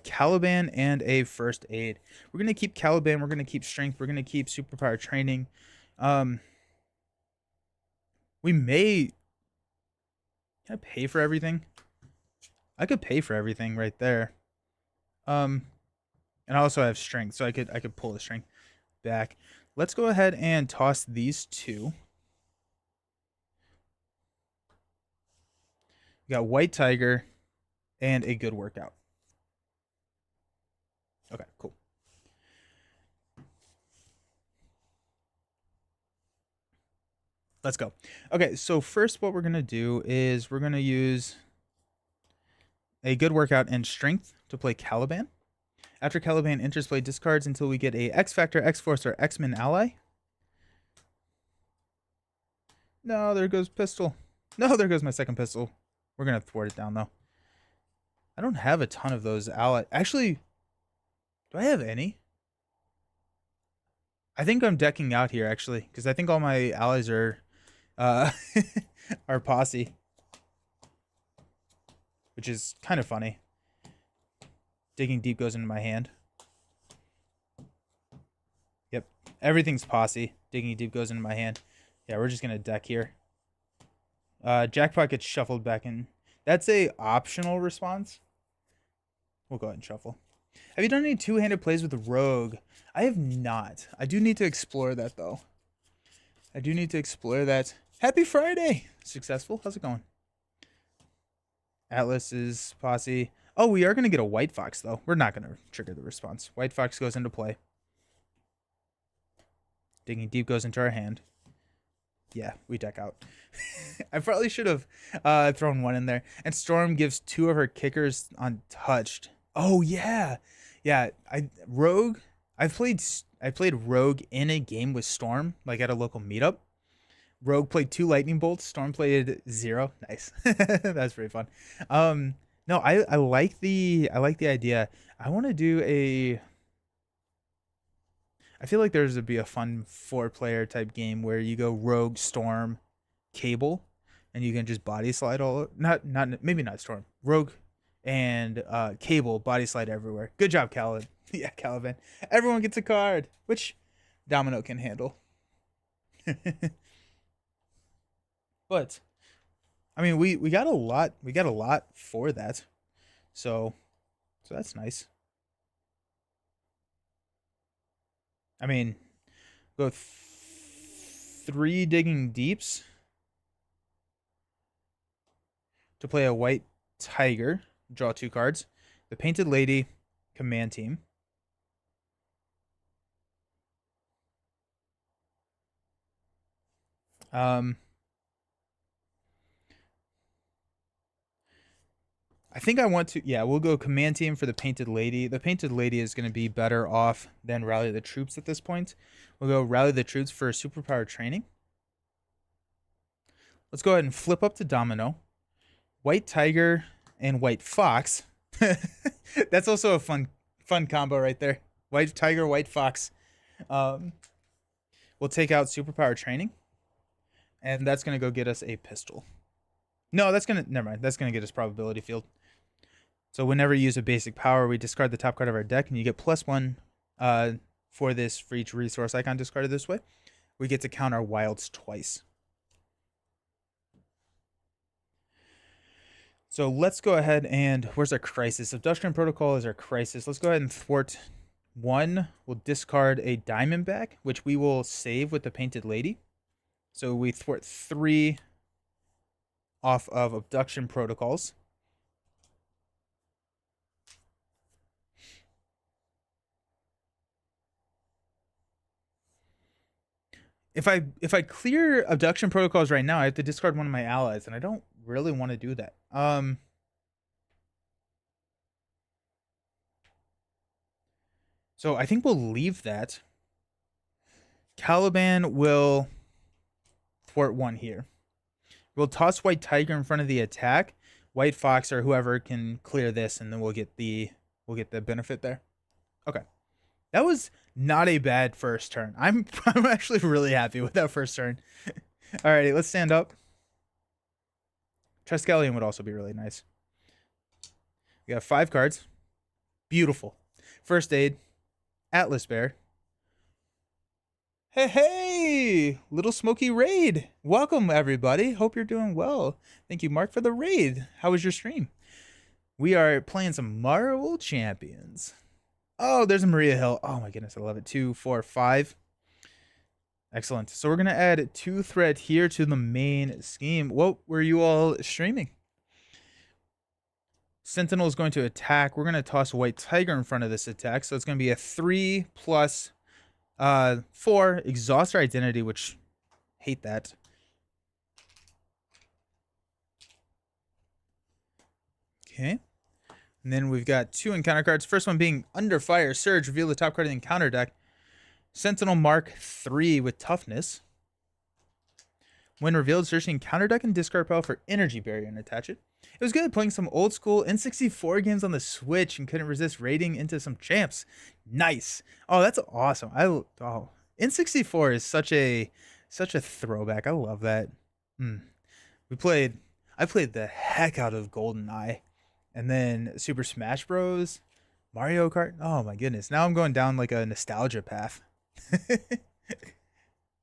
Caliban and a first aid. We're gonna keep Caliban, we're gonna keep strength, we're gonna keep superpower training. We may. Can I pay for everything? I could pay for everything right there. And I also have strength, so I could pull the strength back. Let's go ahead and toss these two. We got White Tiger and a good workout. Okay, cool. Let's go. Okay, so first what we're going to do is we're going to use a good workout and strength to play Caliban. After Caliban enters play, discards until we get a X Factor, X Force, or X-Men ally. No, there goes pistol. No, there goes my second pistol. We're going to thwart it down, though. I don't have a ton of those allies. Actually, do I have any? I think I'm decking out here, actually, because I think all my allies are are posse. Which is kind of funny. Digging deep goes into my hand. Yep. Everything's posse. Digging deep goes into my hand. Yeah, we're just going to deck here. Jackpot gets shuffled back in. That's a optional response. We'll go ahead and shuffle. Have you done any two-handed plays with Rogue? I have not. I do need to explore that, though. I do need to explore that. Happy Friday! Successful? How's it going? Atlas is posse. Oh, we are going to get a White Fox, though. We're not going to trigger the response. White Fox goes into play. Digging deep goes into our hand. Yeah, we deck out. I probably should have thrown one in there. And Storm gives 2 of her kickers untouched. Oh, yeah. Yeah, I played Rogue in a game with Storm, like at a local meetup. Rogue played 2 lightning bolts. Storm played 0. Nice. That's pretty fun. No, I like the idea. I want to do a. I feel like there's to be a fun 4-player type game where you go Rogue, Storm, Cable, and you can just body slide all. Maybe not Storm, Rogue, and Cable body slide everywhere. Good job, Caliban. Yeah, Caliban. Everyone gets a card, which Domino can handle. But I mean, we got a lot. We got a lot for that. So that's nice. I mean, go 3 digging deeps to play a White Tiger. Draw 2 cards. The Painted Lady, command team. I think I want to, yeah, we'll go command team for the Painted Lady. The Painted Lady is going to be better off than Rally the Troops at this point. We'll go Rally the Troops for superpower training. Let's go ahead and flip up to Domino. White Tiger and White Fox. That's also a fun Fun combo right there. White tiger, white fox. Um, we'll take out superpower training, and that's gonna go get us a pistol. No, that's gonna never mind. That's gonna get us probability field. So whenever you use a basic power, we discard the top card of our deck, and you get +1 for this for each resource icon discarded this way. We get to count our wilds twice. So let's go ahead and where's our crisis? Abduction protocol is our crisis. Let's go ahead and thwart 1. We'll discard a diamondback, which we will save with the painted lady. So we thwart 3 off of abduction protocols. If I clear abduction protocols right now, I have to discard one of my allies, and I don't really want to do that. So I think we'll leave that. Caliban will thwart 1 here. We'll toss white tiger in front of the attack. White fox or whoever can clear this, and then we'll get the benefit there. Okay. That was not a bad first turn. I'm actually really happy with that first turn. Alrighty, let's stand up. Triskelion would also be really nice. We got 5 cards. Beautiful. First aid. Atlas Bear. Hey, Little Smoky Raid. Welcome, everybody. Hope you're doing well. Thank you, Mark, for the raid. How was your stream? We are playing some Marvel Champions. Oh, there's a Maria Hill. Oh, my goodness. I love it. 2, 4, 5. Excellent. So we're going to add 2 threat here to the main scheme. What were you all streaming? Sentinel is going to attack. We're going to toss White Tiger in front of this attack. So it's going to be a 3 plus 4. Exhaust our identity, which hate that. Okay. And then we've got 2 encounter cards. First one being Under Fire Surge. Reveal the top card of the encounter deck. Sentinel Mark 3 with toughness. When revealed, search the encounter deck and discard pile for Energy Barrier and attach it. It was good playing some old school N64 games on the Switch and couldn't resist raiding into some champs. Nice. Oh, that's awesome. N64 is such a throwback. I love that. I played the heck out of GoldenEye. And then Super Smash Bros. Mario Kart. Oh my goodness. Now I'm going down like a nostalgia path.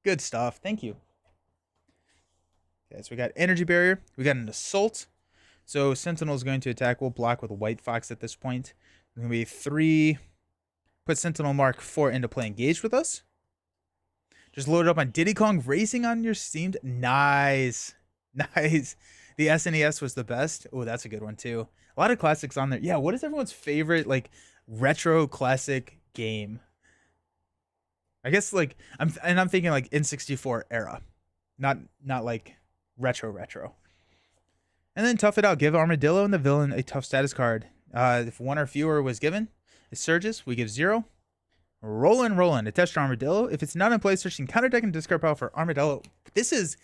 Good stuff. Thank you. Okay, so we got Energy Barrier. We got an Assault. So Sentinel is going to attack. We'll block with White Fox at this point. It's going to be 3. Put Sentinel Mark 4 into play. Engaged with us. Just load it up on Diddy Kong Racing on your Steam. Nice. Nice. The SNES was the best. Oh, that's a good one too. A lot of classics on there. Yeah, what is everyone's favorite like retro classic game? I guess like I'm thinking like N64 era. Not like retro. And then tough it out. Give Armadillo and the villain a tough status card. If 1 or fewer was given, it surges. We give 0. Rollin'. Attach to Armadillo. If it's not in play, search counter deck and discard pile for Armadillo. This is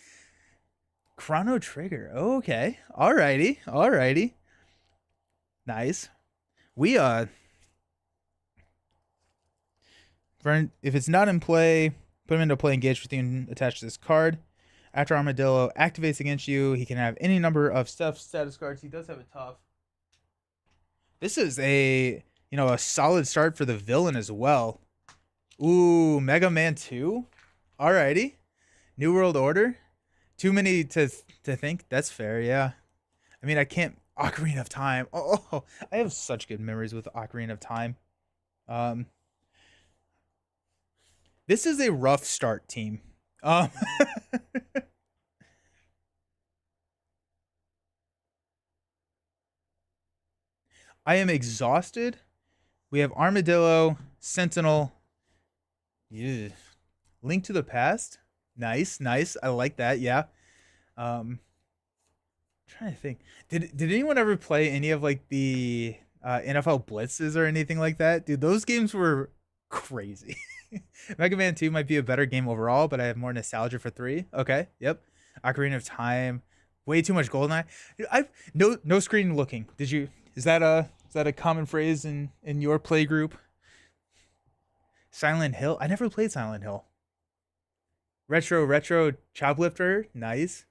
Chrono Trigger. Okay. Alrighty. Nice. We if it's not in play, put him into play, engage with you, and attach to this card. After Armadillo activates against you, he can have any number of stuff status cards. He does have a tough. This is a solid start for the villain as well. Ooh, Mega Man 2. Alrighty. New World Order. Too many to think. That's fair, yeah. I mean, I can't. Ocarina of Time. Oh, I have such good memories with Ocarina of Time. This is a rough start, team. I am exhausted. We have Armadillo, Sentinel. Yeah. Link to the Past. Nice. I like that. Yeah. I'm trying to think. Did anyone ever play any of like the NFL Blitzes or anything like that? Dude, those games were crazy. Mega Man 2 might be a better game overall, but I have more nostalgia for 3. Okay. Yep. Ocarina of Time. Way too much GoldenEye. I've no screen looking. Is that Is that a common phrase in your play group? Silent Hill? I never played Silent Hill. Retro Choplifter, nice.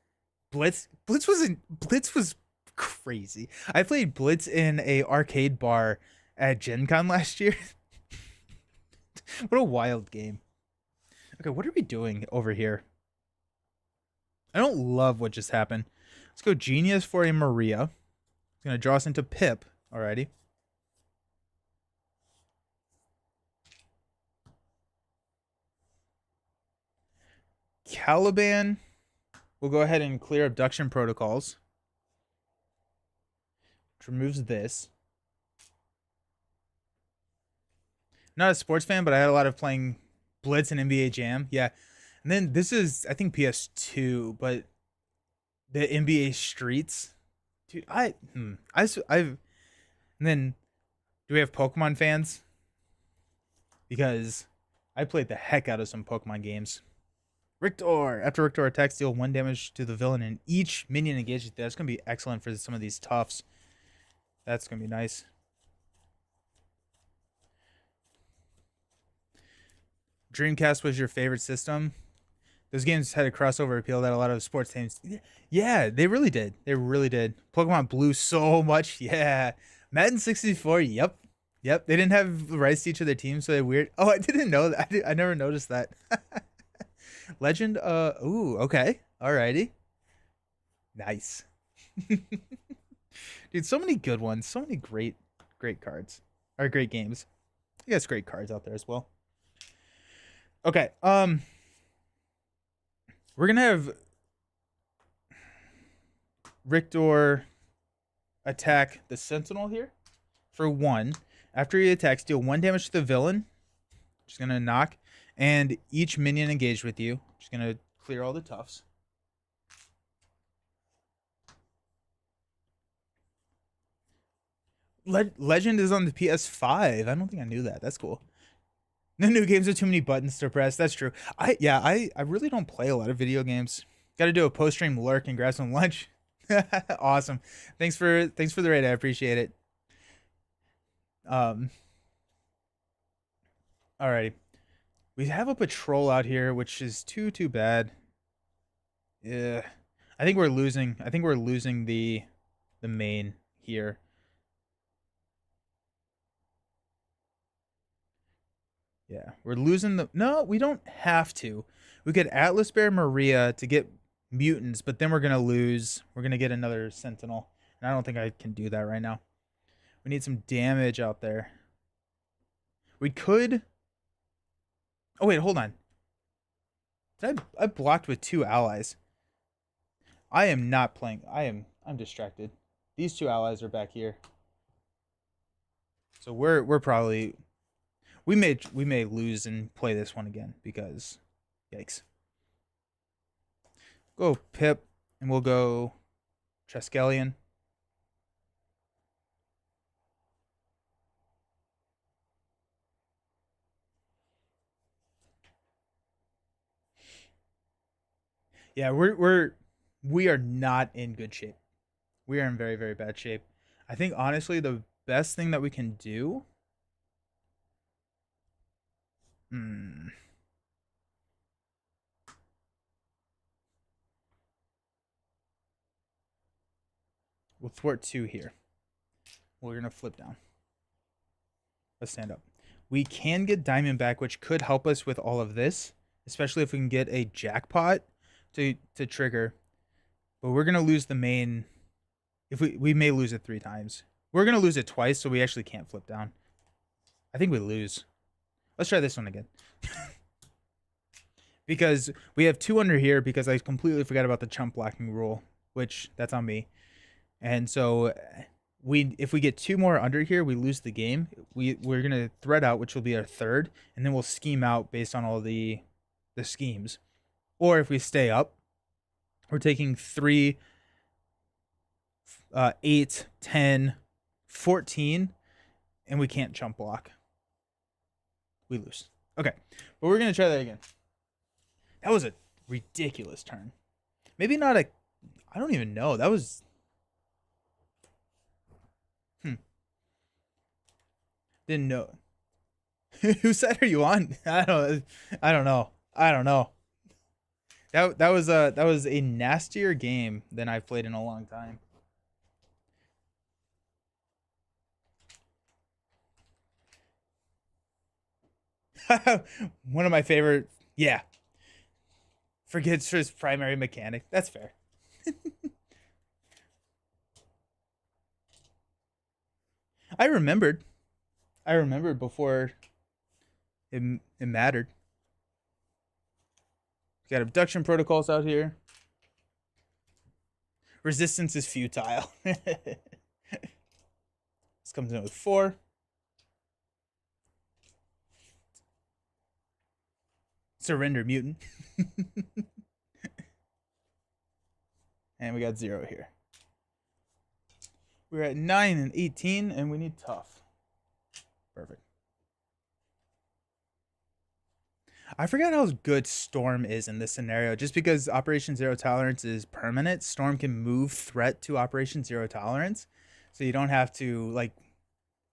Blitz was crazy. I played Blitz in a arcade bar at Gen Con last year. What a wild game. Okay, what are we doing over here? I don't love what just happened. Let's go Genius for a Maria. It's gonna draw us into Pip. Alrighty. Caliban. We'll go ahead and clear abduction protocols, which removes this. Not a sports fan, but I had a lot of playing Blitz and NBA Jam. Yeah. And then this is, I think, PS2, but the NBA Streets. Dude, I've, and then do we have Pokemon fans? Because I played the heck out of some Pokemon games. Rictor. After Rictor attacks, deal 1 damage to the villain, and each minion engaged with that. That's going to be excellent for some of these toughs. That's going to be nice. Dreamcast was your favorite system? Those games had a crossover appeal that a lot of sports teams... Yeah, they really did. They really did. Pokemon Blue so much. Yeah. Madden 64, yep. Yep, they didn't have the rights to each of their teams, so they're weird. Oh, I didn't know that. I never noticed that. Legend, ooh, okay. Alrighty. Nice. Dude, so many good ones. So many great cards. Or great games. I guess great cards out there as well. Okay, we're gonna have Rictor attack the Sentinel here for 1. After he attacks, deal 1 damage to the villain. Just gonna knock. And each minion engaged with you. Just gonna clear all the toughs. Legend is on the PS5. I don't think I knew that. That's cool. The new games have too many buttons to press. That's true. I really don't play a lot of video games. Got to do a post stream lurk and grab some lunch. Awesome. Thanks for the raid. I appreciate it. Alrighty. We have a patrol out here, which is too bad. Yeah. I think we're losing the main here. Yeah, we're losing the... No, we don't have to. We could Atlas Bear Maria to get mutants, but then we're going to lose. We're going to get another Sentinel. And I don't think I can do that right now. We need some damage out there. We could... Oh, wait, hold on. I blocked with 2 allies. I am not playing. I'm distracted. These 2 allies are back here. So we're probably... We may lose and play this one again because, yikes. Go Pip, and we'll go Treskelion. Yeah, we are not in good shape. We are in very bad shape. I think honestly the best thing that we can do. We'll thwart 2 here. We're gonna flip down. Let's stand up. We can get Diamond back, which could help us with all of this, especially if we can get a jackpot to trigger. But we're gonna lose the main. If we may lose it 3 times. We're gonna lose it twice, so we actually can't flip down. I think we lose. Let's try this one again. Because we have 2 under here because I completely forgot about the chump blocking rule, which that's on me. And so if we get 2 more under here, we lose the game. We're gonna thread out, which will be our 3rd, and then we'll scheme out based on all the schemes. Or if we stay up, we're taking 3, 8, 10, 14, and we can't chump block. We lose. Okay, but we're gonna try that again. That was a ridiculous turn. Maybe not a... I don't even know. That was... Didn't know. Whose side are you on? I don't know. I don't know. That was a nastier game than I've played in a long time. One of my favorite. Yeah, forgets his primary mechanic. That's fair. I remembered. I remembered before it mattered. We got abduction protocols out here. Resistance is futile. This comes in with 4. Surrender mutant. And we got 0 here. We're at 9 and 18, and we need tough. Perfect. I forgot how good Storm is in this scenario. Just because Operation Zero Tolerance is permanent, Storm can move threat to Operation Zero Tolerance. So you don't have to like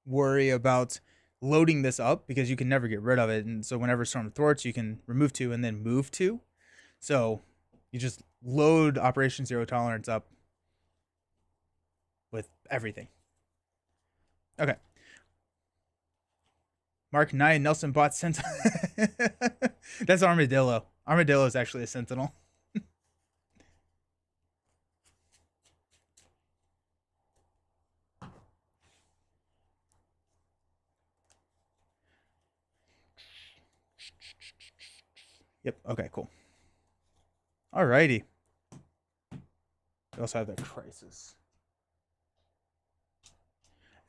worry about loading this up because you can never get rid of it. And so whenever Storm thwarts, you can remove 2 and then move 2. So you just load Operation Zero Tolerance up with everything. Okay. Mark 9, Nelson bought Sentinel. That's Armadillo. Armadillo is actually a Sentinel. Yep, okay, cool. Alrighty. We also have the Crisis.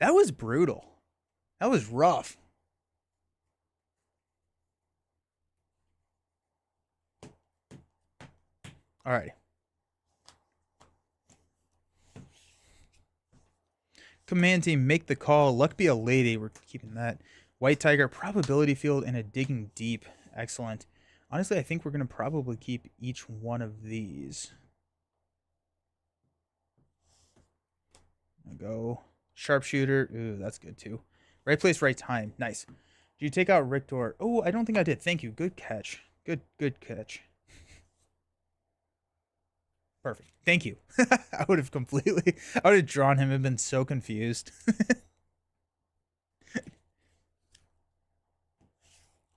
That was brutal. That was rough. Alrighty. Command team, make the call. Luck be a lady. We're keeping that. White Tiger, probability field, and a digging deep. Excellent. Honestly, I think we're going to probably keep each one of these. I'll go sharpshooter. Ooh, that's good too. Right place, right time. Nice. Did you take out Rictor? Oh, I don't think I did. Thank you. Good catch. Good catch. Perfect. Thank you. I would have drawn him and been so confused.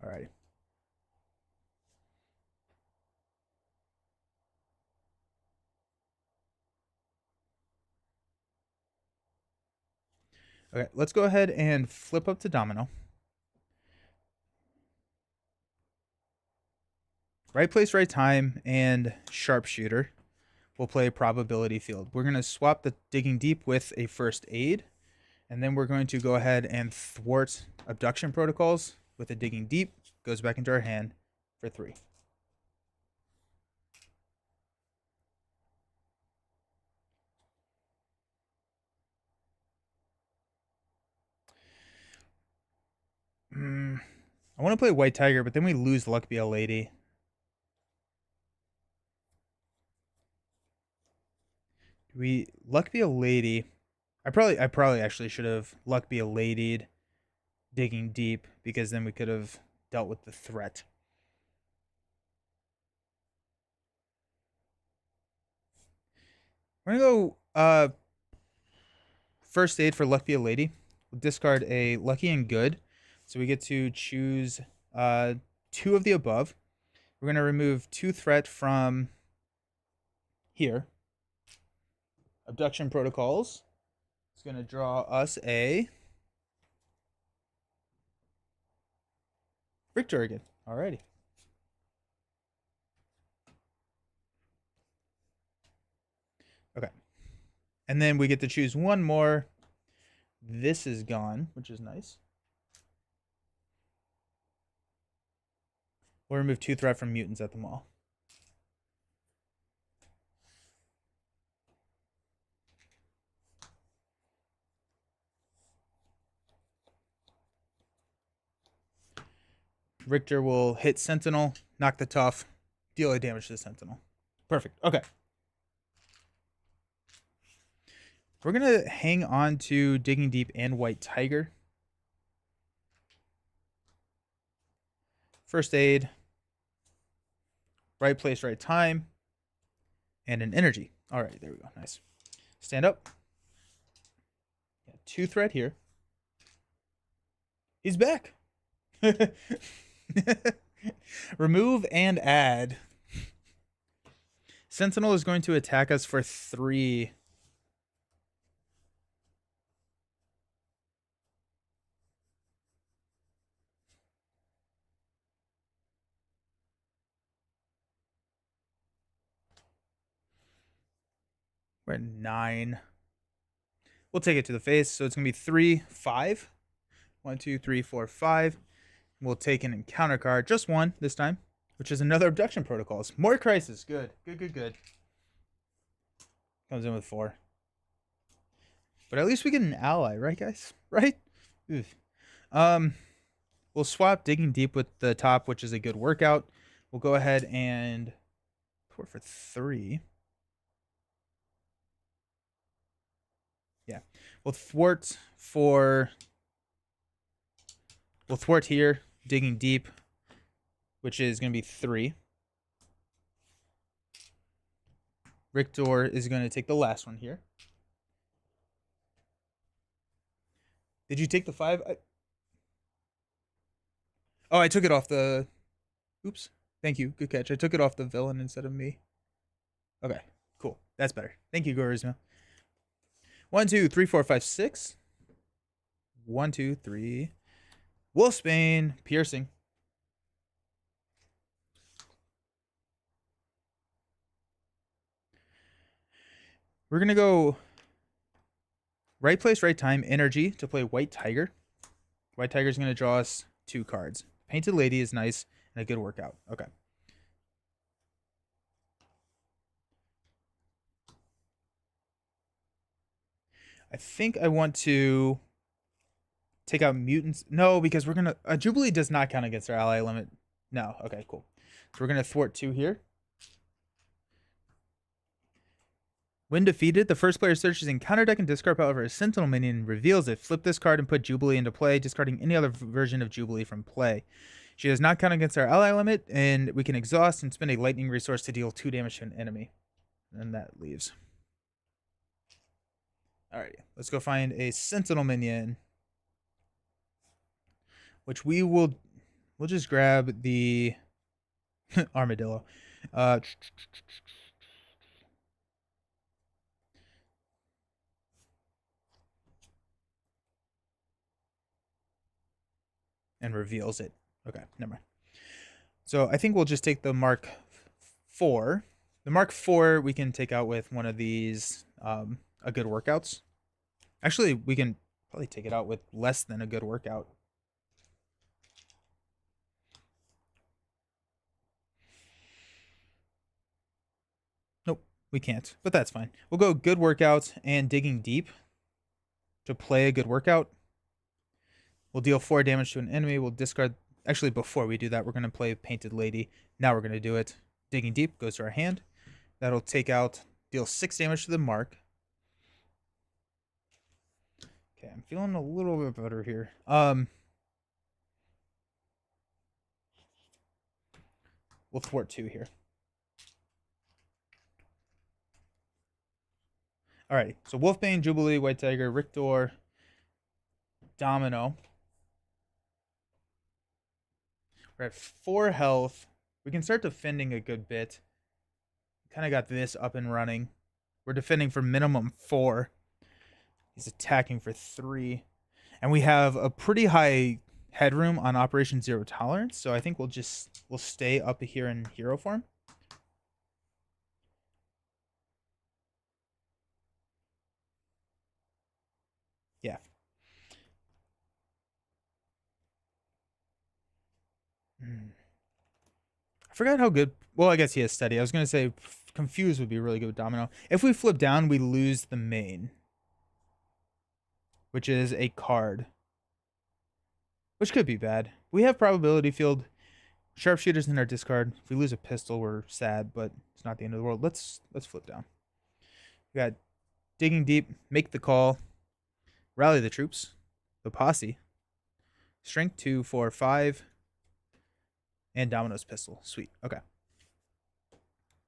All right. Okay, let's go ahead and flip up to Domino. Right place, right time, and sharpshooter. We'll play probability field. We're going to swap the digging deep with a first aid, and then we're going to go ahead and thwart abduction protocols with a digging deep. Goes back into our hand for 3. I want to play White Tiger, but then we lose Luck Be a Lady. Luck Be a Lady? I probably actually should have Luck Be a Ladied digging deep, because then we could have dealt with the threat. We're gonna go first aid for Luck Be a Lady. We'll discard a lucky and good, so we get to choose 2 of the above. We're gonna remove 2 threat from here. Abduction protocols. It's gonna draw us a Victor again. Alrighty. Okay. And then we get to choose 1 more. This is gone, which is nice. We'll remove 2 threat from mutants at the mall. Richter will hit Sentinel, knock the tough, deal a damage to the Sentinel. Perfect. Okay. We're going to hang on to Digging Deep and White Tiger. first aid, right place, right time, and an energy. All right, there we go. Nice. Stand up. 2 threat here. He's back. Remove and add. Sentinel is going to attack us for 3. We're at 9. We'll take it to the face. So it's going to be 3, 5. 1, 2, 3, 4, 5. We'll take an encounter card. Just 1 this time, which is another abduction protocols. More crisis. Good. Good. Comes in with 4. But at least we get an ally, right, guys? Right? Oof. We'll swap digging deep with the top, which is a good workout. We'll go ahead and pour for 3. Yeah. We'll thwart here, digging deep, which is going to be 3. Rictor is going to take the last one here. Did you take the 5? Oh, I took it off the... Oops. Thank you. Good catch. I took it off the villain instead of me. Okay, cool. That's better. Thank you, Gorizma. 1, 2, 3, 4, 5, 6. 1, 2, 3. Wolfsbane, piercing. We're going to go right place, right time, energy to play White Tiger. White Tiger is going to draw us 2 cards. Painted Lady is nice and a good workout. Okay. I think I want to take out mutants. No, because we're going to... Jubilee does not count against our ally limit. No. Okay, cool. So we're going to thwart 2 here. When defeated, the first player searches in counter deck and discard however a Sentinel minion reveals it. Flip this card and put Jubilee into play, discarding any other version of Jubilee from play. She does not count against our ally limit, and we can exhaust and spend a lightning resource to deal 2 damage to an enemy. And that leaves. Alrighty, let's go find a Sentinel minion. Which we'll just grab the Armadillo. And reveals it. Okay, never mind. So I think we'll just take the Mark 4. The Mark 4 we can take out with one of these a good workouts. Actually, we can probably take it out with less than a good workout. Nope, we can't, but that's fine. We'll go good workout and digging deep to play a good workout. We'll deal 4 damage to an enemy. We'll discard... Actually, before we do that, we're going to play Painted Lady. Now we're going to do it. Digging Deep goes to our hand. That'll take out... Deal 6 damage to the Mark. Okay, I'm feeling a little bit better here. We'll thwart 2 here. Alright, so Wolfbane, Jubilee, White Tiger, Rictor, Domino. We're at 4 health. We can start defending a good bit. Kind of got this up and running. We're defending for minimum 4. He's attacking for 3. And we have a pretty high headroom on Operation Zero Tolerance. So I think we'll stay up here in hero form. Yeah. I forgot how good... Well, I guess he has Steady. I was going to say Confuse would be really good with Domino. If we flip down, we lose the main. Which is a card. Which could be bad. We have Probability Field. Sharpshooters in our discard. If we lose a pistol, we're sad, but it's not the end of the world. Let's flip down. We got Digging Deep, Make the Call, Rally the Troops, the Posse, Strength 2, 4, 5, And Domino's pistol. Sweet. Okay.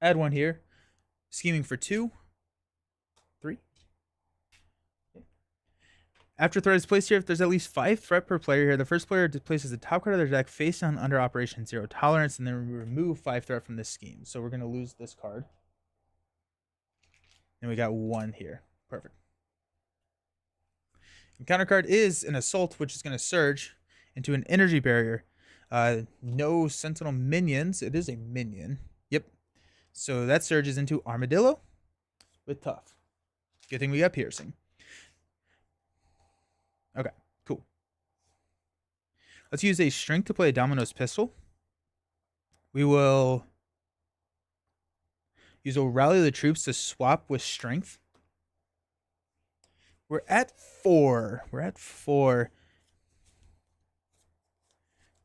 Add one here. Scheming for 2. 3. After threat is placed here, if there's at least 5 threat per player here, the first player places the top card of their deck face down under Operation Zero Tolerance, and then we remove 5 threat from this scheme. So we're going to lose this card. And we got 1 here. Perfect. And counter card is an Assault, which is going to surge into an Energy Barrier. No Sentinel minions. It is a minion. Yep. So that surges into Armadillo with Tough. Good thing we got Piercing. Okay, cool. Let's use a Strength to play a Domino's pistol. We will use a Rally the Troops to swap with Strength. We're at 4. We're at 4.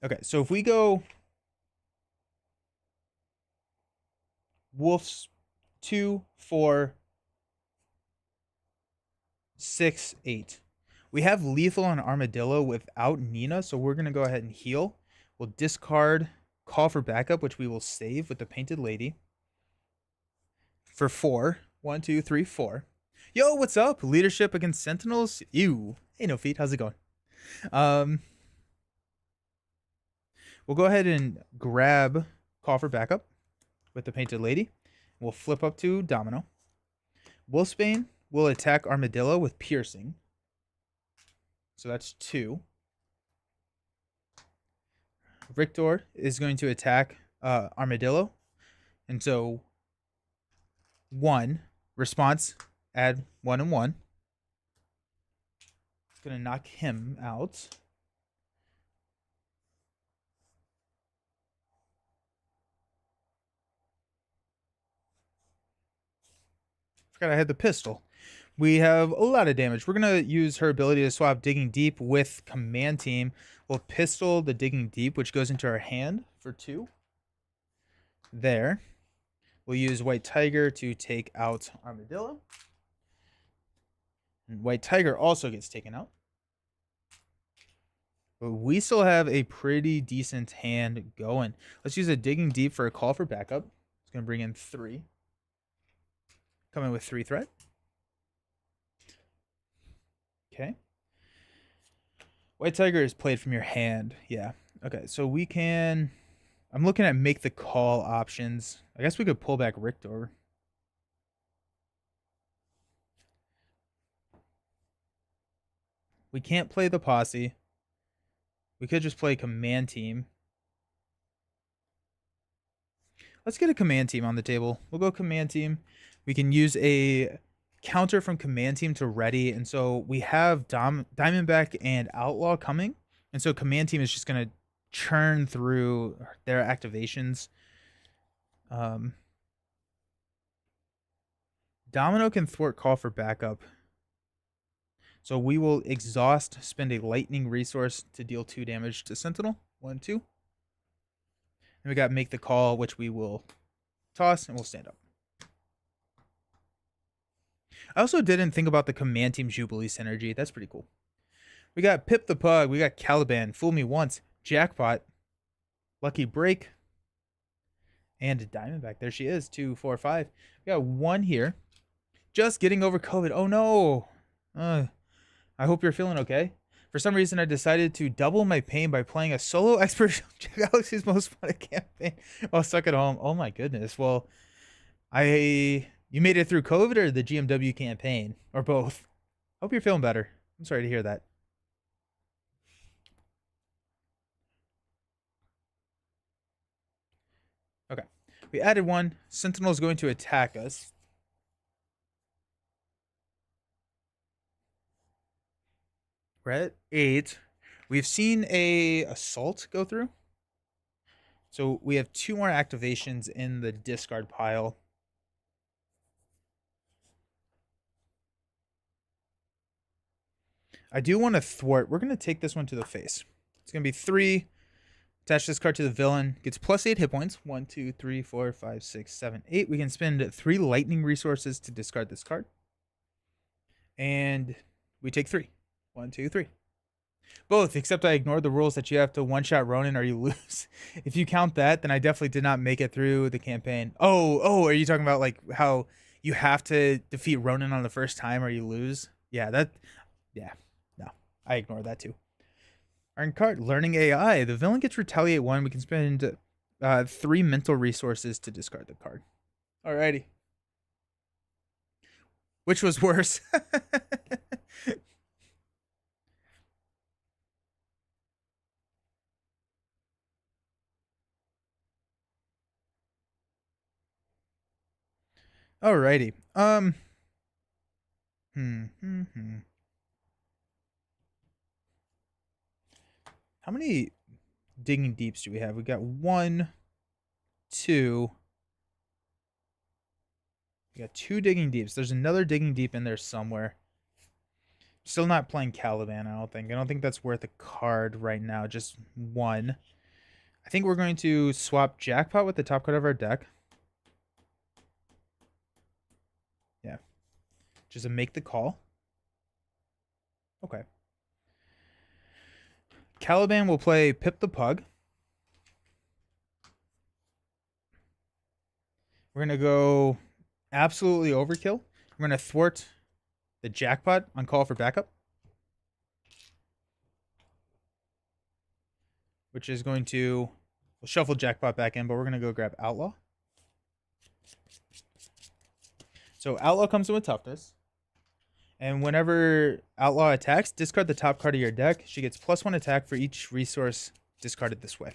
Okay, so if we go Wolves 2, 4, 6, 8. We have Lethal on Armadillo without Nina, so we're going to go ahead and heal. We'll discard Call for Backup, which we will save with the Painted Lady. For 4. 1, 2, 3, 4. Yo, what's up? Leadership against Sentinels? Ew. Hey, No Feet. How's it going? We'll go ahead and grab Call for Backup with the Painted Lady. We'll flip up to Domino. Wolfsbane will attack Armadillo with Piercing. So that's 2. Victor is going to attack Armadillo. And so 1. Response, add 1 and 1. It's going to knock him out. Forgot I had the pistol. We have a lot of damage. We're going to use her ability to swap Digging Deep with Command Team. We'll pistol the Digging Deep, which goes into our hand for 2. There. We'll use White Tiger to take out Armadillo. And White Tiger also gets taken out. But we still have a pretty decent hand going. Let's use a Digging Deep for a Call for Backup. It's going to bring in 3. Come in with 3 threat. Okay. White Tiger is played from your hand. Yeah. Okay, so we can... I'm looking at make the call options. I guess we could pull back Rictor. We can't play the Posse. We could just play Command Team. Let's get a Command Team on the table. We'll go Command Team. We can use a counter from Command Team to ready. And so we have Diamondback and Outlaw coming. And so Command Team is just going to churn through their activations. Domino can thwart Call for Backup. So we will exhaust, spend a lightning resource to deal 2 damage to Sentinel. 1, 2. And we got make the call, which we will toss and we'll stand up. I also didn't think about the Command Team Jubilee synergy. That's pretty cool. We got Pip the Pug. We got Caliban. Fool Me Once. Jackpot. Lucky Break. And Diamondback. There she is. 2, 4, 5. We got 1 here. Just getting over COVID. Oh no. I hope you're feeling okay. For some reason, I decided to double my pain by playing a solo Expedition Galaxy's Most Fun campaign while stuck at home. Oh my goodness. Well, you made it through COVID or the GMW campaign? Or both? Hope you're feeling better. I'm sorry to hear that. Okay. We added 1. Sentinel is going to attack us. We're at 8. We've seen a Assault go through. So we have 2 more activations in the discard pile. I do want to thwart. We're going to take this one to the face. It's going to be 3. Attach this card to the villain. Gets plus 8 hit points. 1, 2, 3, 4, 5, 6, 7, 8. We can spend 3 lightning resources to discard this card. And we take 3. 1, 2, 3. Both, except I ignored the rules that you have to one-shot Ronin or you lose. If you count that, then I definitely did not make it through the campaign. Oh, are you talking about like how you have to defeat Ronin on the first time or you lose? Yeah, no, I ignored that too. Iron card, learning AI. The villain gets retaliate 1. We can spend 3 mental resources to discard the card. Alrighty. Which was worse? Alrighty. How many digging deeps do we have? We got 1, 2. We got 2 digging deeps. There's another digging deep in there somewhere. Still not playing Caliban, I don't think. I don't think that's worth a card right now. Just 1. I think we're going to swap Jackpot with the top card of our deck. Yeah. Just to make the call. Okay. Caliban will play Pip the Pug. We're going to go absolutely overkill. We're going to thwart the Jackpot on call for backup, which is going to we'll shuffle Jackpot back in, but we're going to go grab Outlaw. So Outlaw comes in with toughness. And whenever Outlaw attacks, discard the top card of your deck. She gets +1 attack for each resource discarded this way.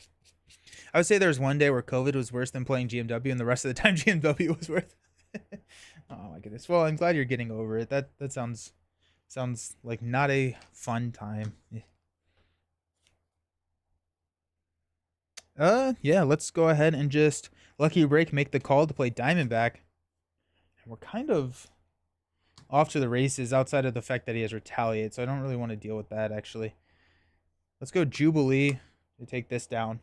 I would say there was one day where COVID was worse than playing GMW, and the rest of the time GMW was worth. Oh my goodness. Well, I'm glad you're getting over it. That sounds like not a fun time. Yeah, let's go ahead and just Lucky Break, make the call to play Diamondback. And we're kind of off to the races outside of the fact that he has Retaliate, so I don't really want to deal with that, actually. Let's go Jubilee to take this down.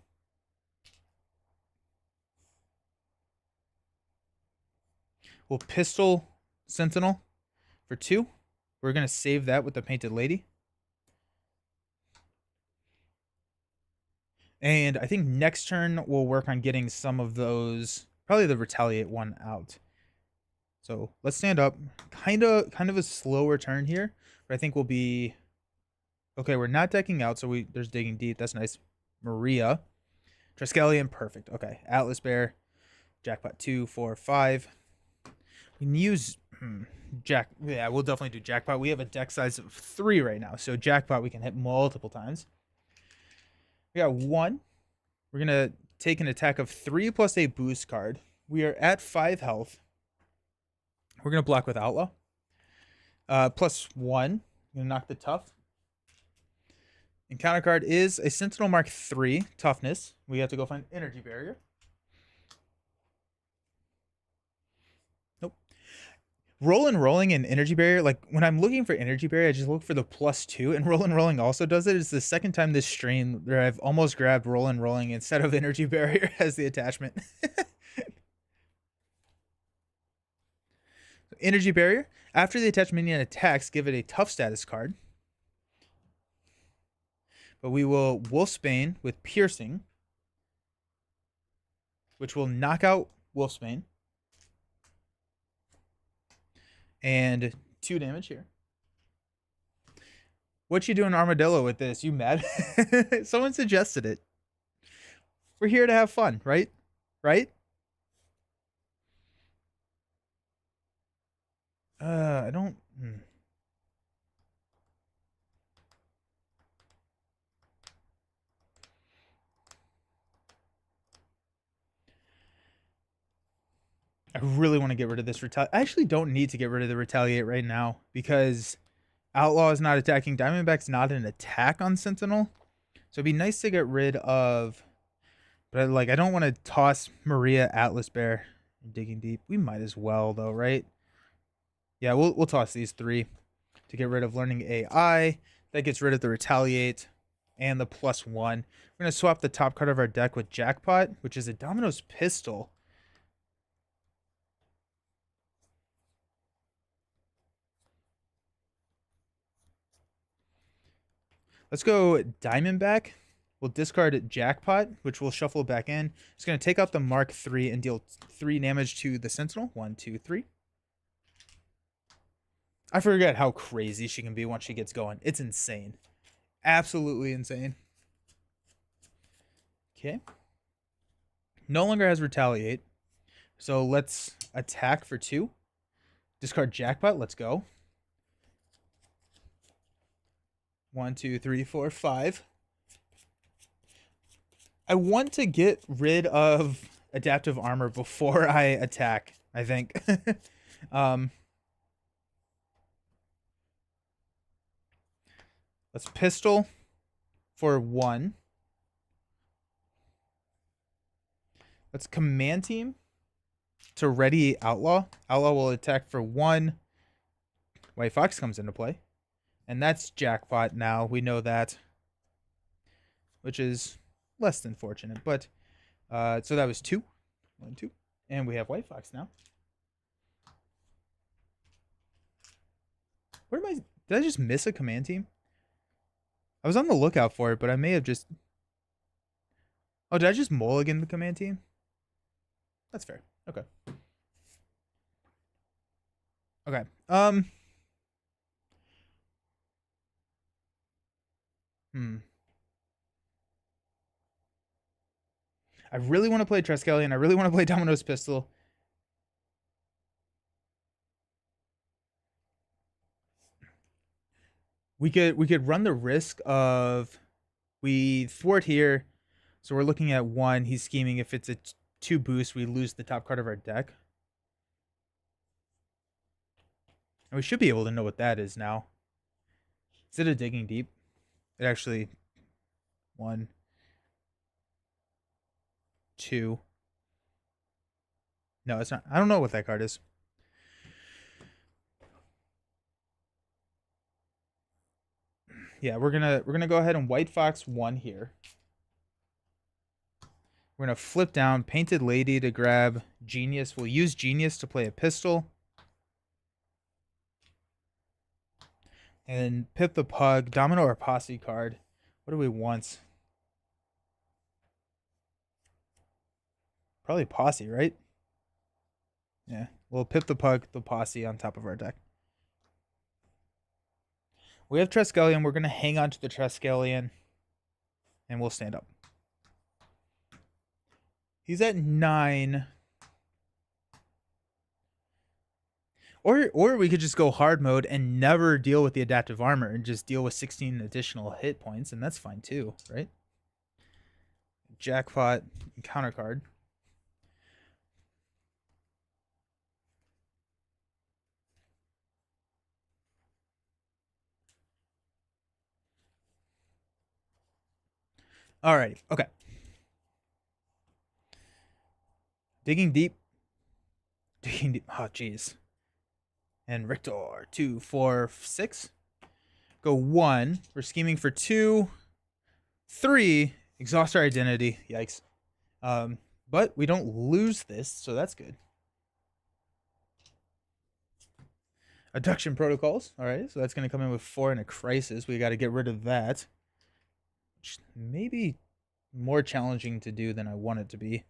We'll Pistol Sentinel for 2. We're going to save that with the Painted Lady. And I think next turn we'll work on getting some of those, probably the Retaliate one out. So let's stand up. Kind of a slower turn here, but I think we'll be okay. We're not decking out, so there's digging deep. That's nice. Maria, Triskelion, perfect. Okay, Atlas Bear, Jackpot 2, 4, 5. We can use Yeah, we'll definitely do Jackpot. We have a deck size of 3 right now, so Jackpot we can hit multiple times. We got 1. We're gonna take an attack of 3 plus a boost card. We are at 5 health. We're going to block with Outlaw. +1. I'm going to knock the tough. And counter card is a Sentinel Mark 3 toughness. We have to go find Energy Barrier. Nope. Rolling and Energy Barrier. Like when I'm looking for Energy Barrier, I just look for the +2. And Rolling also does it. It's the second time this stream where I've almost grabbed Rolling instead of Energy Barrier as the attachment. Energy Barrier. After the attached minion attacks, give it a tough status card. But we will Wolfsbane with Piercing, which will knock out Wolfsbane. And 2 damage here. What you doing, Armadillo, with this? You mad? Someone suggested it. We're here to have fun, right? Right? I don't... I really want to get rid of this Retaliate. I actually don't need to get rid of the Retaliate right now because Outlaw is not attacking. Diamondback's not an attack on Sentinel. So it'd be nice to get rid of... But like, I don't want to toss Maria, Atlas Bear, and Digging Deep. We might as well, though, right? Yeah, we'll toss these 3 to get rid of Learning AI. That gets rid of the Retaliate and the +1. We're going to swap the top card of our deck with Jackpot, which is a Domino's Pistol. Let's go Diamondback. We'll discard Jackpot, which we'll shuffle back in. It's going to take out the Mark III and deal 3 damage to the Sentinel. 1, 2, 3. I forget how crazy she can be once she gets going. It's insane. Absolutely insane. Okay. No longer has Retaliate. So let's attack for 2. Discard Jackpot. Let's go. 1, 2, 3, 4, 5. I want to get rid of adaptive armor before I attack, I think. Let's pistol for 1. Let's command team to ready Outlaw. Outlaw will attack for 1. White Fox comes into play. And that's Jackpot now. We know that. Which is less than fortunate. But, so that was 2. 1, 2. And we have White Fox now. Where am I? Did I just miss a command team? I was on the lookout for it, but I may have just... Oh, did I just mulligan the command team? That's fair. Okay. Okay. I really want to play Triskelion. I really want to play Domino's Pistol. We could run the risk of we thwart here. So we're looking at 1. He's scheming. If it's a 2 boost, we lose the top card of our deck. And we should be able to know what that is now. Is it a Digging Deep? It actually... 1, 2. No, it's not. I don't know what that card is. Yeah, we're gonna go ahead and White Fox 1 here. We're gonna flip down Painted Lady to grab Genius. We'll use Genius to play a pistol. And Pip the Pug, Domino or Posse card. What do we want? Probably Posse, right? Yeah, we'll Pip the Pug, the Posse on top of our deck. We have Triskelion. We're going to hang on to the Triskelion. And we'll stand up. He's at 9. Or we could just go hard mode and never deal with the adaptive armor and just deal with 16 additional hit points, and that's fine too, right? Jackpot, counter card. Alrighty, okay. Digging deep. Digging deep. Oh, jeez. And Richter, 2, 4, 6. Go 1. We're scheming for 2. 3. Exhaust our identity. Yikes. But we don't lose this, so that's good. Abduction protocols. All right, so that's going to come in with 4 in a crisis. We got to get rid of that. Which may be more challenging to do than I want it to be.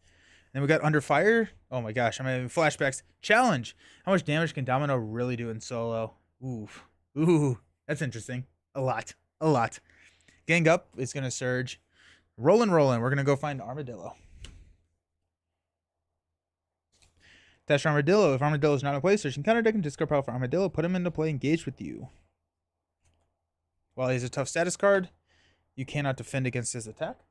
Then we got Under Fire. Oh my gosh, I'm having flashbacks. Challenge. How much damage can Domino really do in solo? Oof. Ooh, that's interesting. A lot. A lot. Gang Up is going to surge. Rollin'. We're going to go find Armadillo. Dash Armadillo. If Armadillo is not in play, search and counter deck and discard power for Armadillo. Put him into play, engage with you. While he's a tough status card, you cannot defend against his attack.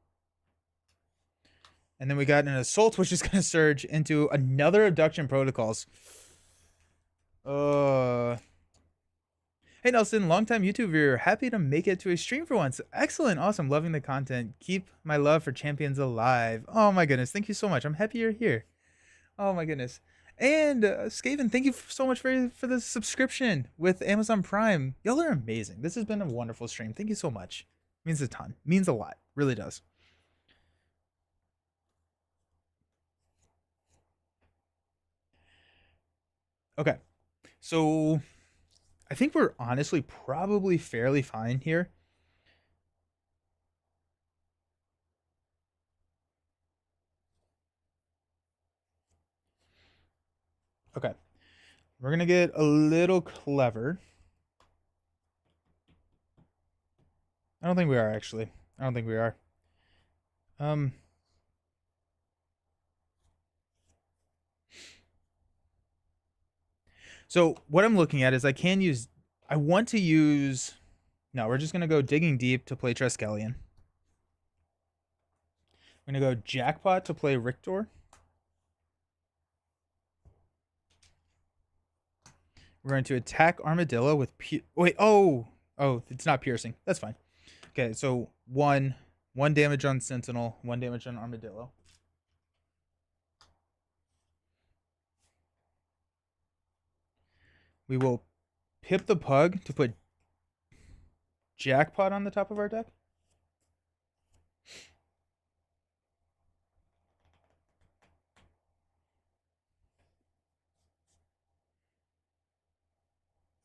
And then we got an Assault, which is going to surge into another Abduction Protocols. Hey, Nelson, longtime YouTube viewer. Happy to make it to a stream for once. Excellent. Awesome. Loving the content. Keep my love for champions alive. Oh, my goodness. Thank you so much. I'm happy you're here. Oh, my goodness. And Skaven, thank you so much for the subscription with Amazon Prime. Y'all are amazing. This has been a wonderful stream. Thank you so much. Means a ton. Means a lot. Really does. Okay. So I think we're honestly probably fairly fine here. Okay. We're going to get a little clever. I don't think we are, actually. I don't think we are. So what I'm looking at is I want to use, no, we're just going to go Digging Deep to play Triskelion. We're going to go Jackpot to play Rictor. We're going to attack Armadillo with, it's not piercing. That's fine. Okay, so one damage on Sentinel, 1 damage on Armadillo. We will Pip the Pug to put Jackpot on the top of our deck.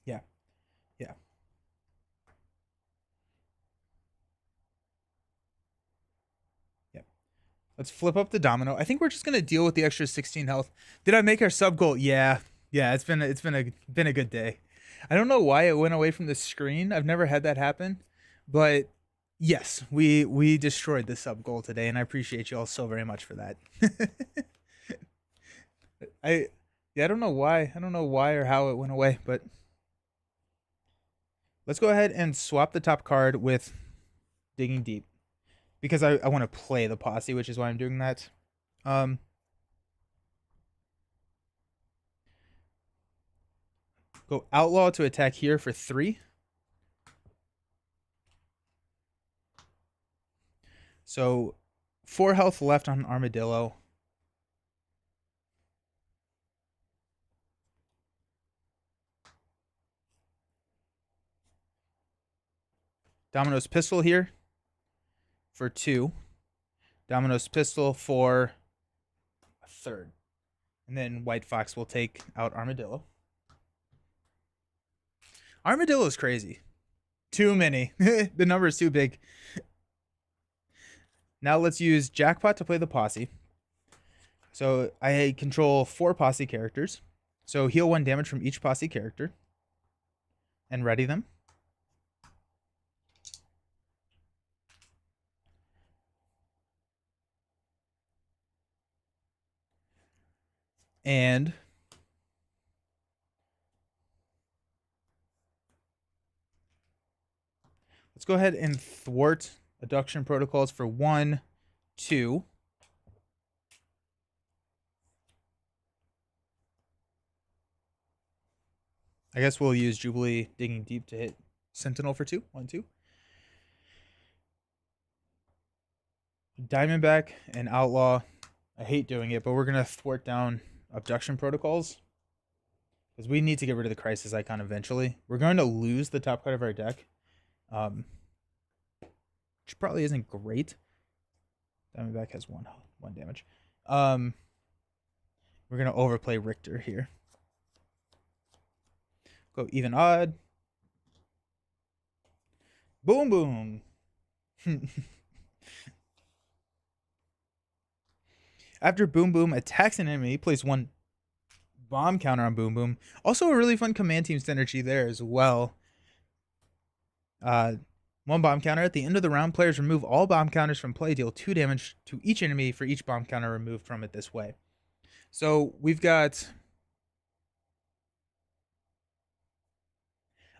Yeah. Yeah. Yeah. Let's flip up the Domino. I think we're just gonna deal with the extra 16 health. Did I make our sub goal? Yeah. Yeah, it's been a good day. I don't know why it went away from the screen. I've never had that happen. But yes, we destroyed the sub goal today, and I appreciate you all so very much for that. I don't know why. I don't know why or how it went away, but let's go ahead and swap the top card with Digging Deep. Because I want to play the posse, which is why I'm doing that. Go Outlaw to attack here for 3. So 4 health left on Armadillo. Domino's Pistol here for 2. Domino's Pistol for a 3rd. And then White Fox will take out Armadillo. Armadillo is crazy. Too many. The number is too big. Now let's use Jackpot to play the posse. So I control 4 posse characters. So heal 1 damage from each posse character. And ready them. And let's go ahead and thwart abduction protocols for 1, 2. I guess we'll use Jubilee Digging Deep to hit Sentinel for 2. 1, 2. Diamondback and Outlaw. I hate doing it, but we're going to thwart down abduction protocols. Because we need to get rid of the Crisis Icon eventually. We're going to lose the top card of our deck. Which probably isn't great. Diamondback has 1 damage. We're going to overplay Richter here. Go even odd. Boom, boom. After Boom Boom attacks an enemy, place 1 bomb counter on Boom Boom. Also a really fun command team synergy there as well. 1 bomb counter. At the end of the round, players remove all bomb counters from play, deal 2 damage to each enemy for each bomb counter removed from it this way. So we've got...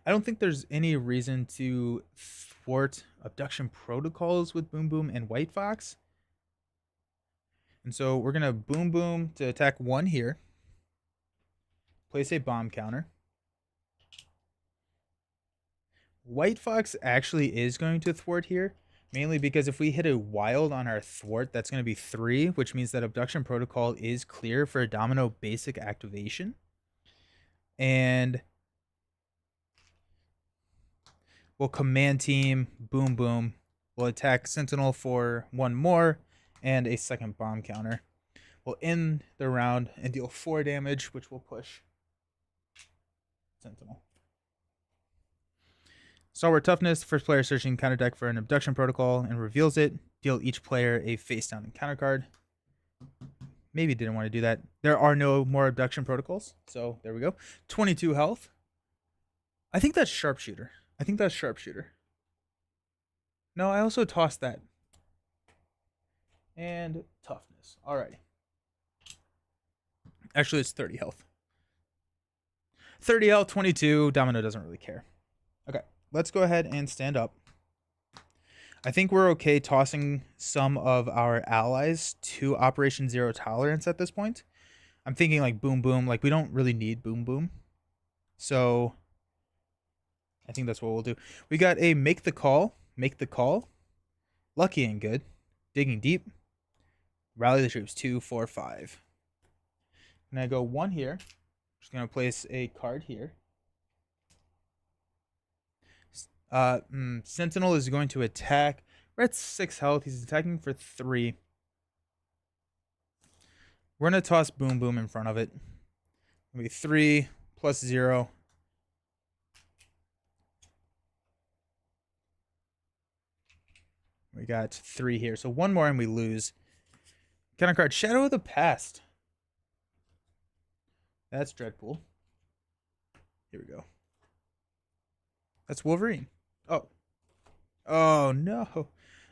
I don't think there's any reason to thwart abduction protocols with Boom Boom and White Fox. And so we're going to Boom Boom to attack 1 here. Place a bomb counter. White Fox actually is going to thwart here. Mainly because if we hit a wild on our thwart, that's going to be 3. Which means that abduction protocol is clear for a Domino basic activation. And... we'll command team Boom Boom. We'll attack Sentinel for 1 more and a 2nd bomb counter. We'll end the round and deal 4 damage, which will push Sentinel. Stalwart Toughness. First player searching counter deck for an abduction protocol and reveals it. Deal each player a face down encounter card. Maybe didn't want to do that. There are no more abduction protocols. So there we go. 22 health. I think that's sharpshooter. I think that's sharpshooter. No, I also tossed that. And toughness. Alrighty. Actually, it's 30 health. 30 health, 22. Domino doesn't really care. Okay, let's go ahead and stand up. I think we're okay tossing some of our allies to Operation Zero Tolerance at this point. I'm thinking like Boom Boom. Like, we don't really need Boom Boom. So I think that's what we'll do. We got a Make the Call. Make the Call. Lucky and good. Digging Deep. Rally the Troops. 2, 4, 5. And I go 1 here. Just going to place a card here. Sentinel is going to attack. We're at 6 health. He's attacking for 3. We're going to toss Boom Boom in front of it. It'll be 3 plus 0. We got 3 here. So 1 more and we lose. Kind of card. Shadow of the Past. That's Dreadpool. Here we go. That's Wolverine. Oh. Oh, no.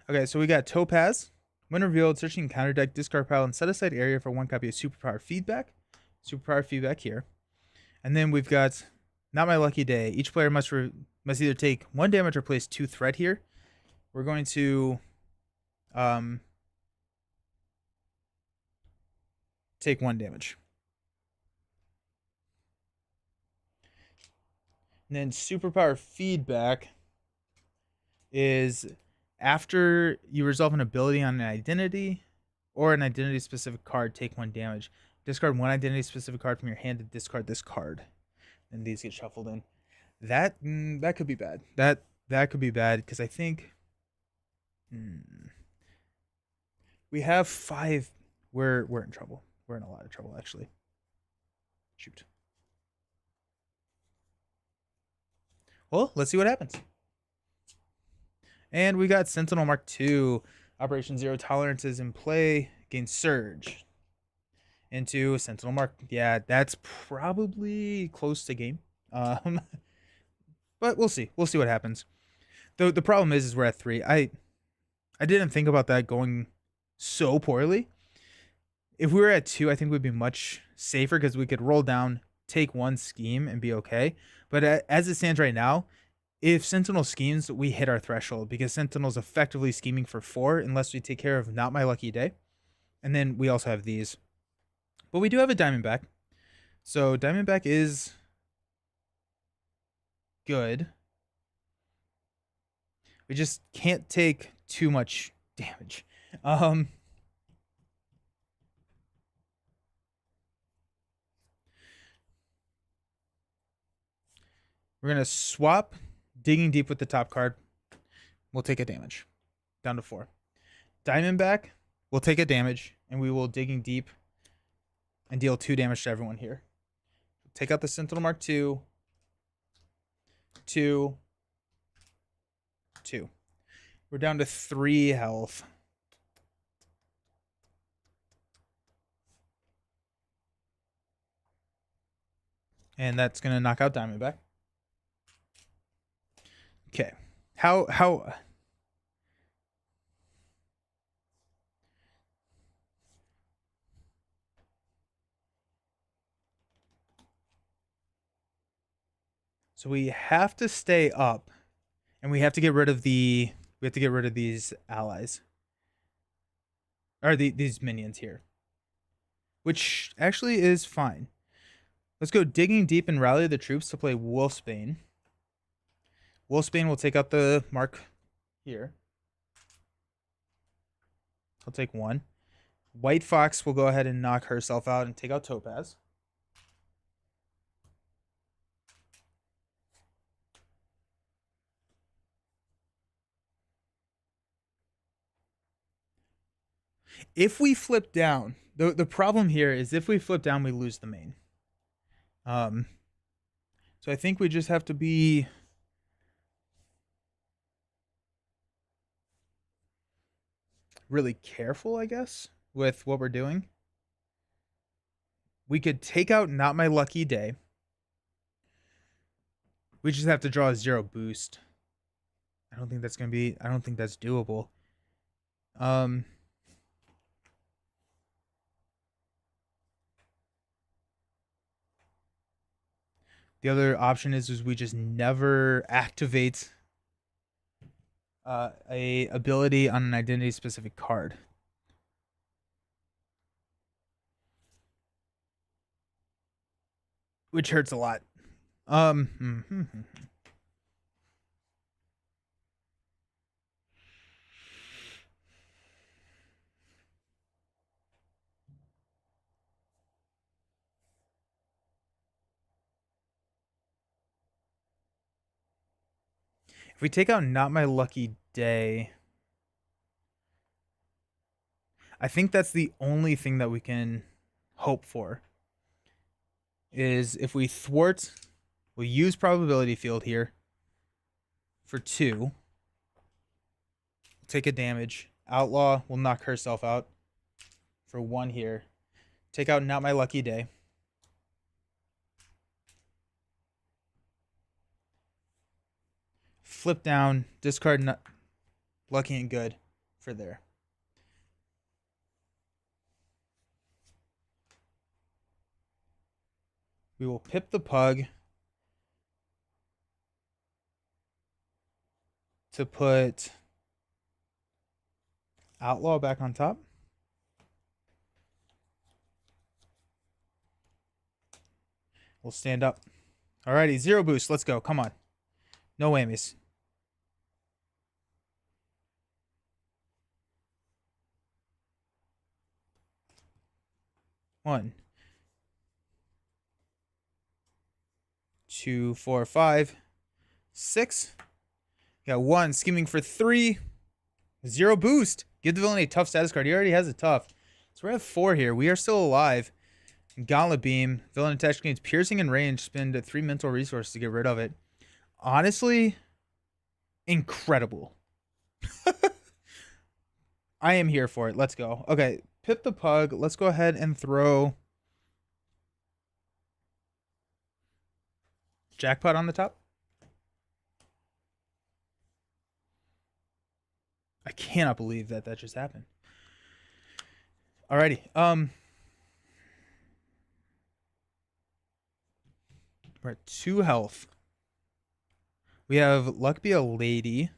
Okay, so we got Topaz. When revealed, searching counter deck, discard pile, and set aside area for 1 copy of Superpower Feedback. Superpower Feedback here. And then we've got Not My Lucky Day. Each player must either take 1 damage or place 2 threat here. We're going to take 1 damage. And then Superpower Feedback is after you resolve an ability on an identity or an identity specific card, take 1 damage. Discard 1 identity specific card from your hand to discard this card. And these get shuffled in. That could be bad. That could be bad because I think we have 5. We're in trouble. We're in a lot of trouble actually. Shoot. Well, let's see what happens. And we got Sentinel Mark II. Operation Zero Tolerance is in play. Gain Surge. Into Sentinel Mark. Yeah, that's probably close to game. But we'll see. We'll see what happens. The problem is we're at 3. I didn't think about that going so poorly. If we were at 2, I think we'd be much safer because we could roll down, take 1 scheme, and be okay. But as it stands right now, if Sentinel schemes, we hit our threshold because Sentinel's effectively scheming for 4 unless we take care of Not My Lucky Day. And then we also have these. But we do have a Diamondback. So Diamondback is good. We just can't take too much damage. We're going to swap Digging Deep with the top card. We'll take a damage. Down to 4. Diamondback will take a damage, and we will Digging Deep and deal 2 damage to everyone here. Take out the Sentinel Mark II. 2. 2. We're down to 3 health. And that's going to knock out Diamondback. Okay. How So we have to stay up and we have to get rid of these allies. Or these minions here. Which actually is fine. Let's go Digging Deep and rally the troops to play Wolfsbane. Wolfsbane will take out the mark here. I'll take 1. White Fox will go ahead and knock herself out and take out Topaz. If we flip down, the problem here is if we flip down, we lose the main. So I think we just have to be really careful, I guess, with what we're doing. We could take out Not My Lucky Day. We just have to draw a 0 boost. I don't think that's doable. The other option is we just never activate a ability on an identity specific card. Which hurts a lot. If we take out Not My Lucky Day, I think that's the only thing that we can hope for. Is if we thwart, we'll use Probability Field here for 2. Take a damage. Outlaw will knock herself out for 1 here. Take out Not My Lucky Day. Flip down, discard not Lucky and Good for there. We will pip the Pug to put Outlaw back on top. We'll stand up. Alrighty, 0 boost. Let's go. Come on. No whammies. One, 2, 4, 5, 6. Got 1. Scheming for 3. 0 boost. Give the villain a tough status card. He already has a tough. So we have 4 here. We are still alive. Gauntlet Beam. Villain attached gains piercing and range. Spend 3 mental resources to get rid of it. Honestly, incredible. I am here for it. Let's go. Okay, pip the Pug. Let's go ahead and throw Jackpot on the top. I cannot believe that just happened. Alrighty. We're at 2 health. We have Luck Be a Lady. I'm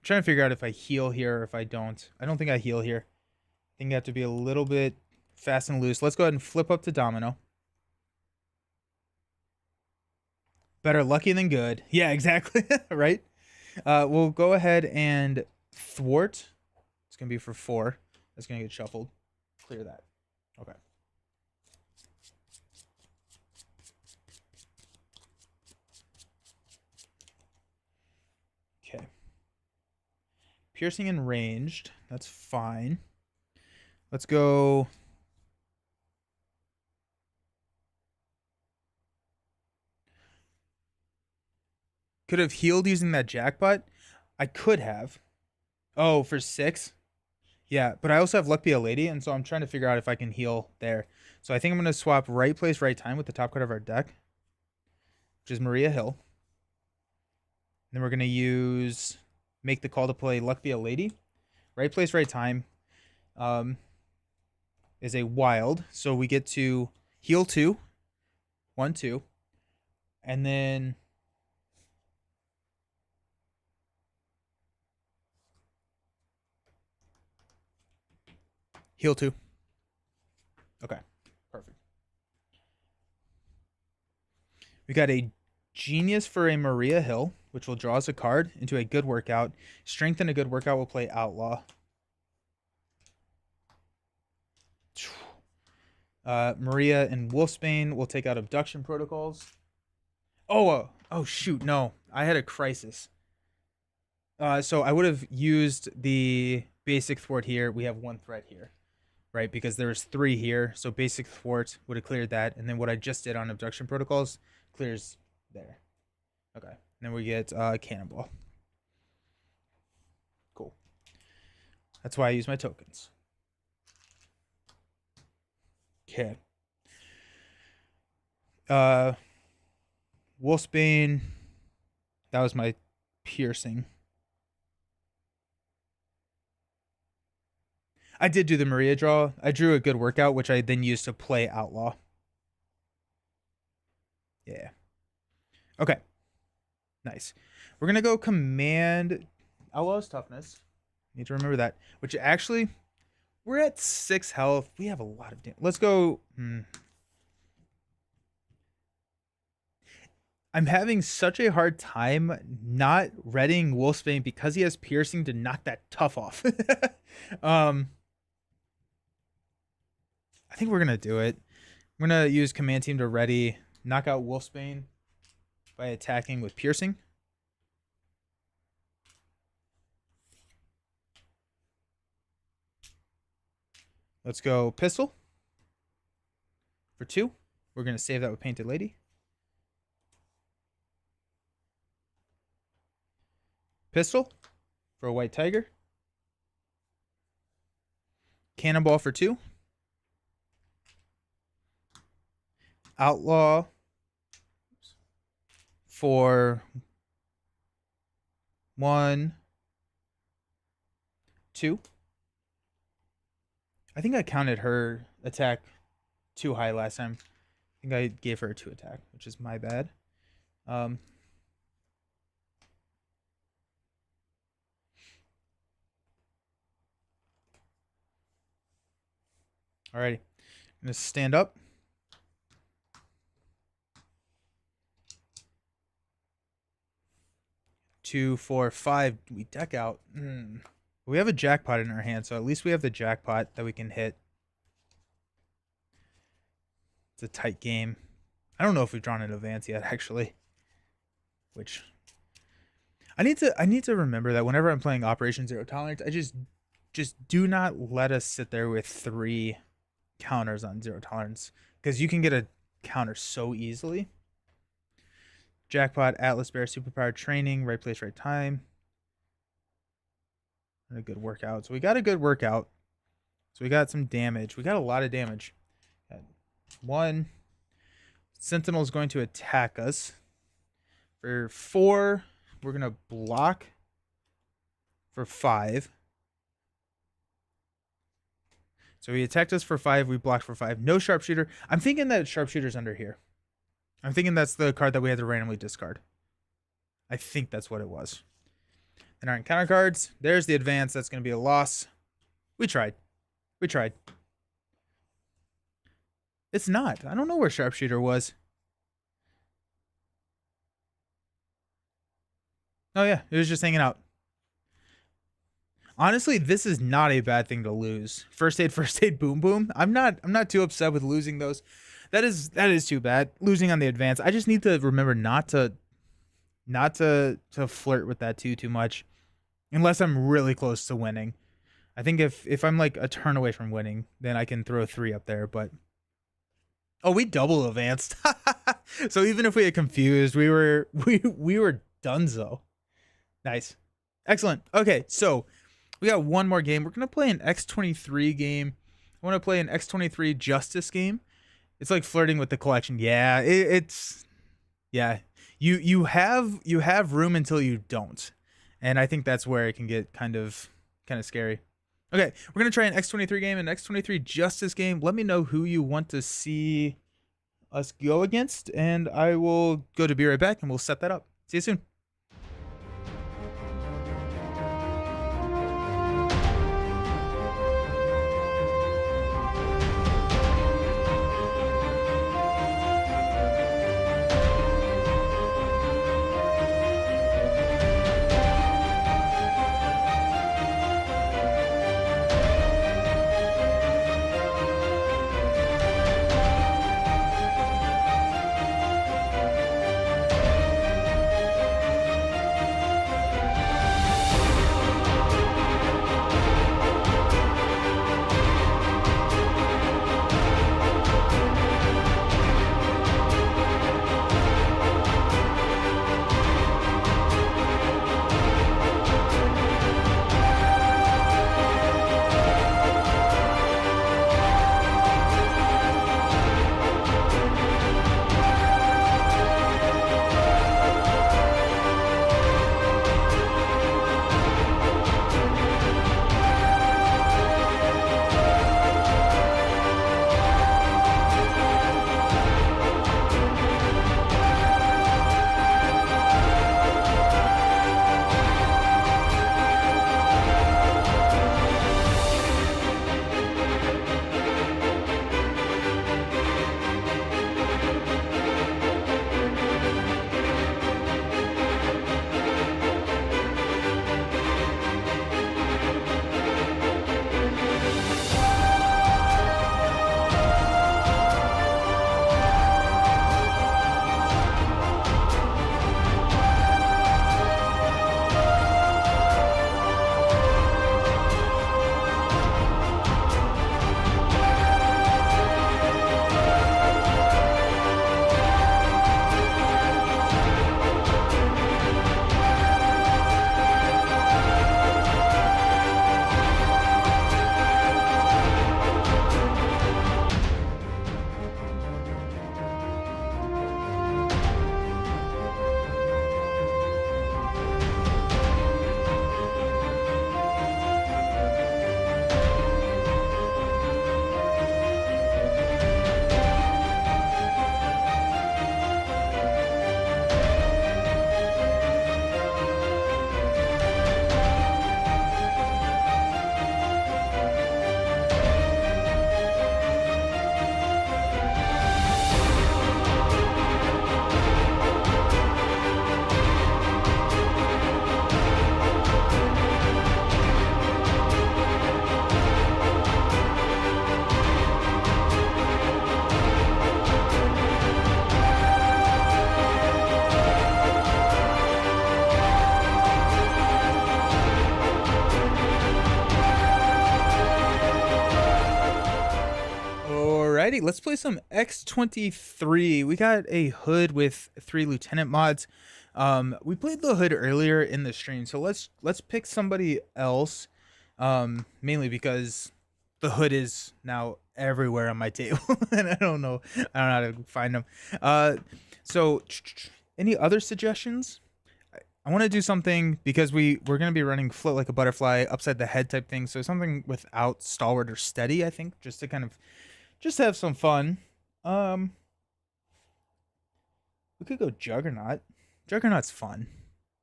trying to figure out if I heal here or if I don't. I don't think I heal here. I think I have to be a little bit fast and loose. Let's go ahead and flip up to Domino. Better lucky than good. Yeah, exactly. Right? We'll go ahead and thwart. It's going to be for 4. That's going to get shuffled. Clear that. Okay. Okay. Piercing and ranged. That's fine. Let's go. Could have healed using that jackpot. I could have. Oh, for 6? Yeah, but I also have Luck Be a Lady, and so I'm trying to figure out if I can heal there. So I think I'm going to swap Right Place, Right Time with the top card of our deck, which is Maria Hill. Then we're going to use Make the Call to play Luck Be a Lady. Right Place, Right Time is a wild, so we get to heal 2. 1, 2. And then heal 2. Okay, perfect. We got a Genius for a Maria Hill, which will draw us a card into a good workout. Strength in a good workout will play Outlaw. Maria and Wolfsbane will take out Abduction Protocols. Oh shoot, no. I had a crisis. So I would have used the basic thwart here. We have 1 threat here, right? Because there's 3 here. So basic thwart would have cleared that. And then what I just did on Abduction Protocols clears there. Okay. And then we get Cannonball. Cool. That's why I use my tokens. Okay. Uh, Wolfsbane. That was my piercing. I did do the Maria draw. I drew a good workout, which I then used to play Outlaw. Yeah. Okay. Nice. We're going to go Command Outlaw's Toughness. Need to remember that. Which actually, we're at 6 health. We have a lot of damage. Let's go. I'm having such a hard time not readying Wolfsbane because he has piercing to knock that tough off. I think we're going to do it. We're going to use Command Team to ready, knock out Wolfsbane by attacking with piercing. Let's go Pistol for 2. We're going to save that with Painted Lady. Pistol for a White Tiger. Cannonball for 2. Outlaw for 1, 2. I think I counted her attack too high last time. I think I gave her a 2 attack, which is my bad. Alrighty. I'm going to stand up. Two, 4, 5. We deck out. We have a jackpot in our hand, so at least we have the jackpot that we can hit. It's a tight game. I don't know if we've drawn an advance yet, actually. Which I need to remember that whenever I'm playing Operation Zero Tolerance, I just do not let us sit there with 3 counters on Zero Tolerance, because you can get a counter so easily. Jackpot, Atlas Bear, Superpower Training, right place, right time. And a good workout. So we got a good workout. So we got some damage. We got a lot of damage. 1. Sentinel is going to attack us. For 4, we're going to block for 5. So he attacked us for 5. We blocked for 5. No Sharpshooter. I'm thinking that Sharpshooter's under here. I'm thinking that's the card that we had to randomly discard. I think that's what it was. And our encounter cards. There's the advance. That's going to be a loss. We tried. We tried. It's not. I don't know where Sharpshooter was. Oh yeah, it was just hanging out. Honestly, this is not a bad thing to lose. First aid, boom, boom. I'm not too upset with losing those. That is too bad. Losing on the advance. I just need to remember not to flirt with that too much, unless I'm really close to winning. I think if I'm like a turn away from winning, then I can throw 3 up there. But oh, we double advanced. So even if we had confused, we were donezo. Nice, excellent. Okay, so we got one more game. We're gonna play an X23 game. I want to play an X23 Justice game. It's like flirting with the collection. Yeah, it's yeah. You have room until you don't, and I think that's where it can get kind of scary. Okay, we're gonna try an X23 game, an X23 Justice game. Let me know who you want to see us go against, and I will go to be right back, and we'll set that up. See you soon. Alrighty, let's play some X23. We got a hood with 3 lieutenant mods. We played the hood earlier in the stream, so let's pick somebody else. Mainly because the hood is now everywhere on my table, and I don't know how to find them. So any other suggestions? I want to do something because we're gonna be running float like a butterfly, upside the head type thing. So something without stalwart or steady, I think, just to kind of just have some fun. We could go Juggernaut. Juggernaut's fun.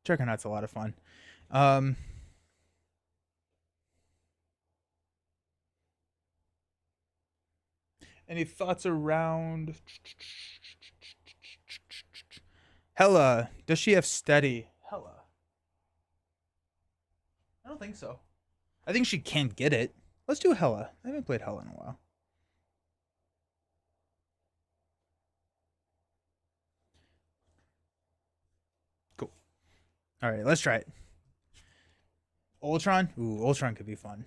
Juggernaut's a lot of fun. Any thoughts around Hela? Does she have steady? Hela. I don't think so. I think she can't get it. Let's do Hela. I haven't played Hela in a while. Cool. All right, let's try it. Ultron? Ooh, Ultron could be fun.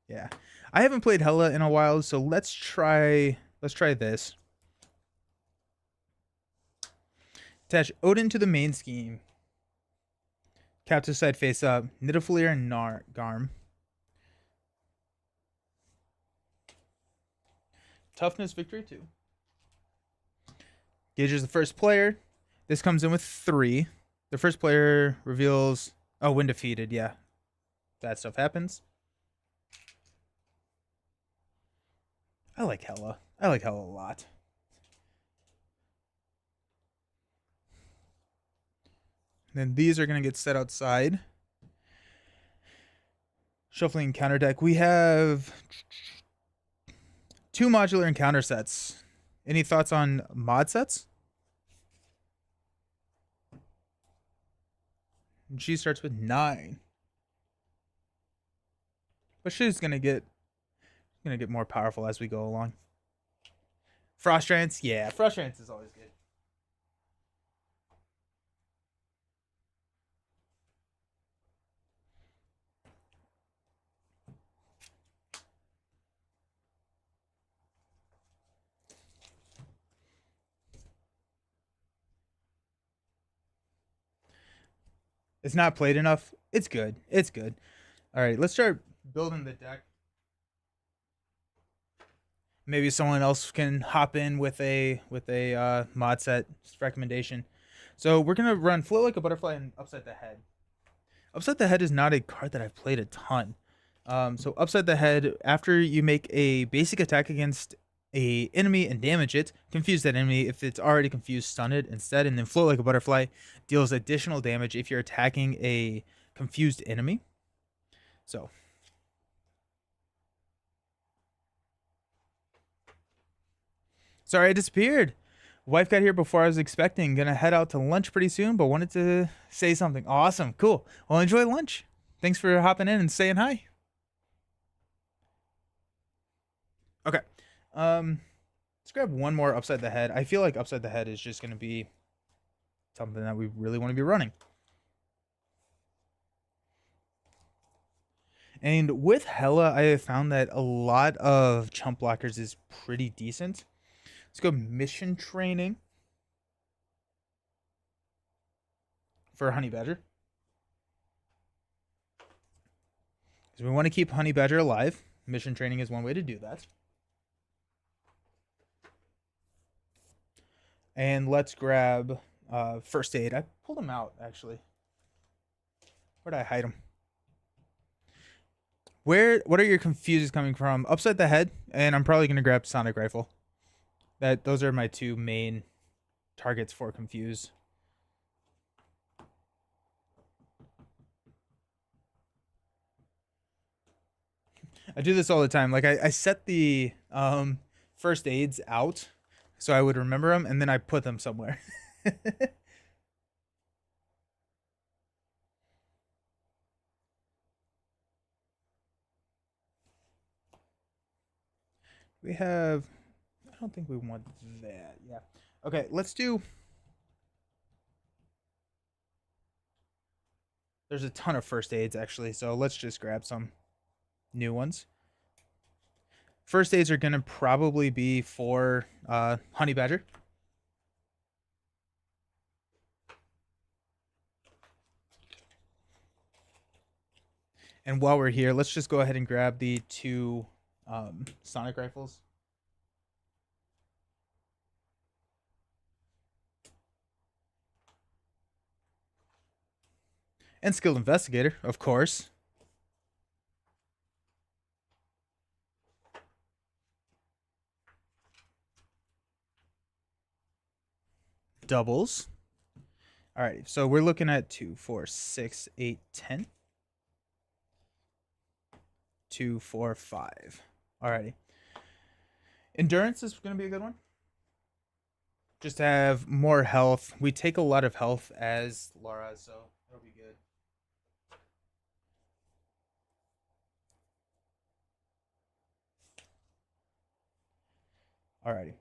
Yeah. I haven't played Hela in a while, so let's try this. Attach Odin to the main scheme. Captive side face up. Nidavellir and Garm. Toughness victory 2. Gauges the first player. This comes in with 3. The first player reveals... Oh, when defeated, yeah. That stuff happens. I like Hela. I like Hela a lot. Then these are going to get set outside. Shuffling counter deck. We have 2 modular encounter sets. Any thoughts on mod sets? And she starts with 9. But she's going to get more powerful as we go along. Frost Trance? Yeah, Frost Trance is always good. It's not played enough. It's good. It's good. All right, let's start building the deck. Maybe someone else can hop in with a mod set recommendation. So we're gonna run Float Like a Butterfly and Upside the Head. Upside the Head is not a card that I've played a ton. So Upside the Head, after you make a basic attack against a enemy and damage it, confuse that enemy. If it's already confused, stun it instead, and then Float Like a Butterfly deals additional damage if you're attacking a confused enemy. So sorry I disappeared. Wife got here before I was expecting. Gonna head out to lunch pretty soon, but wanted to say something. Awesome, cool. Well, enjoy lunch. Thanks for hopping in and saying hi. Okay. Let's grab one more Upside the Head. I feel like Upside the Head is just gonna be something that we really want to be running. And with Hela, I have found that a lot of chump blockers is pretty decent. Let's go Mission Training for Honey Badger. Because we want to keep Honey Badger alive. Mission Training is one way to do that. And let's grab First Aid. I pulled them out, actually. Where did I hide them? What are your confuses coming from? Upside the Head, and I'm probably going to grab Sonic Rifle. Those are my 2 main targets for confuse. I do this all the time. Like I set the first aids out so I would remember them, and then I put them somewhere. We have... I don't think we want that. Yeah. Okay, let's do... There's a ton of first aids, actually, so let's just grab some new ones. First aids are going to probably be for Honey Badger. And while we're here, let's just go ahead and grab the 2 sonic rifles. And skilled investigator, of course. Doubles. All right, so we're looking at 2, 4, 6, 8, 10. 2, 4, 5. Alrighty. Endurance is going to be a good one. Just to have more health. We take a lot of health as Laura, so that'll be good. Alrighty.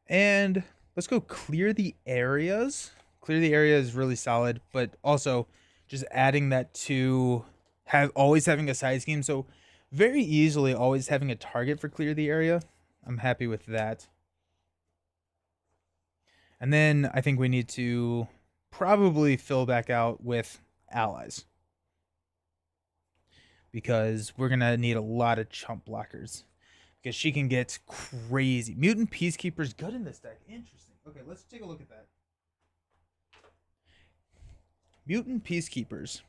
And let's go clear the areas. Clear the area is really solid, but also just adding that to always having a side scheme. So very easily always having a target for clear the area. I'm happy with that. And then I think we need to probably fill back out with allies. Because we're going to need a lot of chump blockers. Because she can get crazy. Mutant Peacekeeper's good in this deck. Interesting. Okay, let's take a look at that. Mutant Peacekeepers.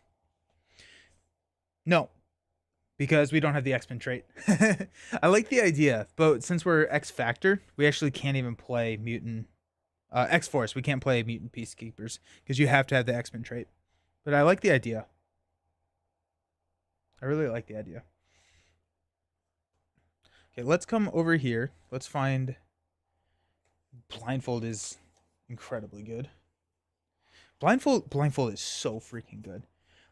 No. Because we don't have the X-Men trait. I like the idea, but since we're X-Factor, we actually can't even play Mutant... X-Force, we can't play Mutant Peacekeepers. Because you have to have the X-Men trait. But I like the idea. I really like the idea. Okay, let's come over here. Let's find... Blindfold is incredibly good. Blindfold is so freaking good.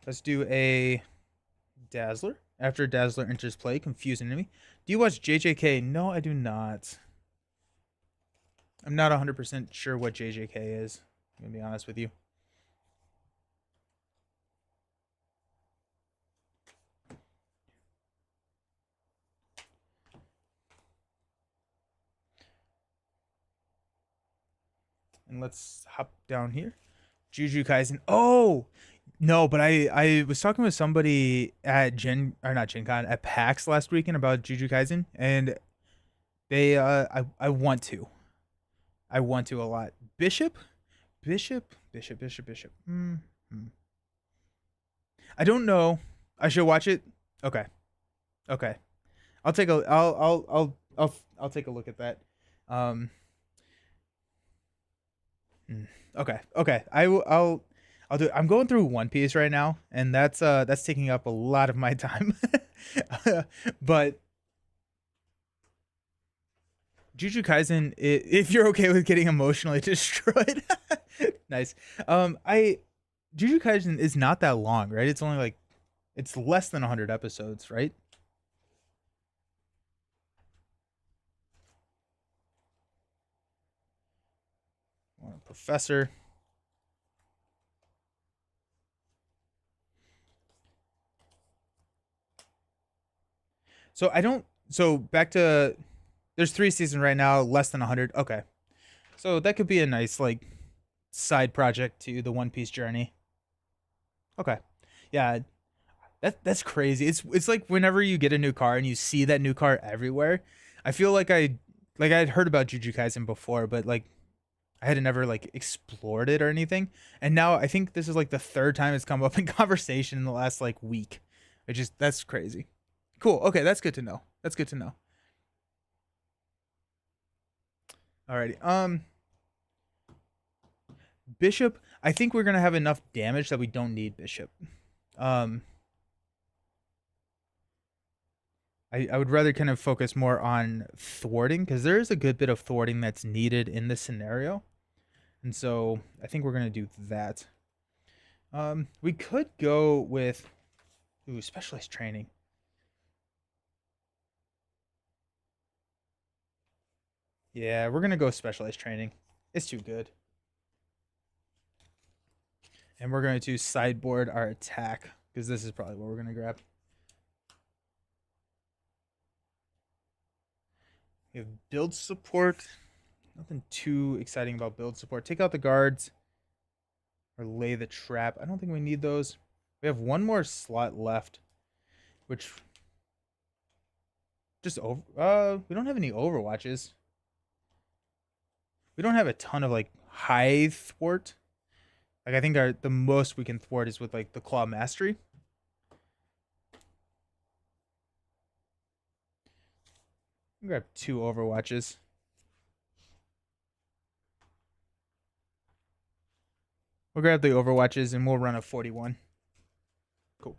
Let's do a Dazzler. After Dazzler enters play, confuse an enemy. Do you watch JJK? No, I do not. I'm not 100% sure what JJK is. I'm going to be honest with you. And let's hop down here. Jujutsu Kaisen. Oh! No, but I was talking with somebody at not Gen Con, at PAX last weekend about Jujutsu Kaisen, and they I want to. I want to a lot. Bishop. Mm-hmm. I don't know. I should watch it. Okay. Okay. I'll take a I'll take a look at that. Okay. Okay. I'll do it. I'm going through One Piece right now, and that's taking up a lot of my time. But Jujutsu Kaisen, if you're okay with getting emotionally destroyed, nice. Jujutsu Kaisen is not that long, right? It's only like it's less than 100 episodes, right? Professor. So I don't. So back to there's 3 seasons right now, less than 100. Okay, so that could be a nice like side project to the One Piece journey. Okay, yeah, that's crazy. It's like whenever you get a new car and you see that new car everywhere. I feel like I'd heard about Jujutsu Kaisen before, but like I had never like explored it or anything. And now I think this is like the 3rd time it's come up in conversation in the last like week. That's crazy. Cool. Okay, that's good to know. That's good to know. Alrighty. Bishop. I think we're gonna have enough damage that we don't need Bishop. Um, I would rather kind of focus more on thwarting because there is a good bit of thwarting that's needed in this scenario, and so I think we're gonna do that. We could go with specialized training. Yeah, we're gonna go specialized training. It's too good. And we're going to sideboard our attack because this is probably what we're going to grab. We have build support. Nothing too exciting about build support. Take out the guards or lay the trap. I don't think we need those. We have one more slot left, which just over. We don't have any overwatches. We don't have a ton of like high thwart. Like I think the most we can thwart is with like the claw mastery. I'll grab 2 overwatches. We'll grab the overwatches and we'll run a 41. Cool.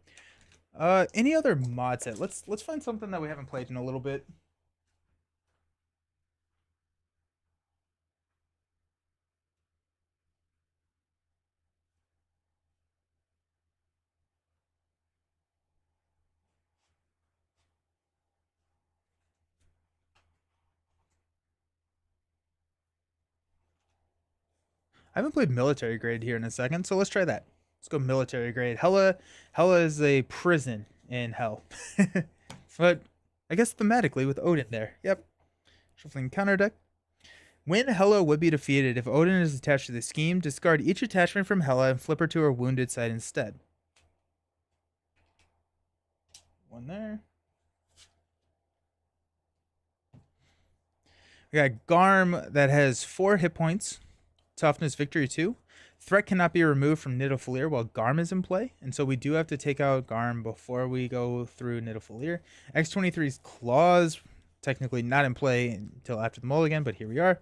Any other mod set? Let's find something that we haven't played in a little bit. I haven't played military grade here in a second, so let's try that. Let's go military grade. Hela is a prison in hell. But I guess thematically with Odin there. Yep. Shuffling counter deck. When Hela would be defeated, if Odin is attached to the scheme, discard each attachment from Hela and flip her to her wounded side instead. One there. We got Garm that has 4 hit points. Toughness victory 2. Threat cannot be removed from Nidavellir while Garm is in play, and so we do have to take out Garm before we go through Nidavellir. X23's Claws, technically not in play until after the mulligan, but here we are.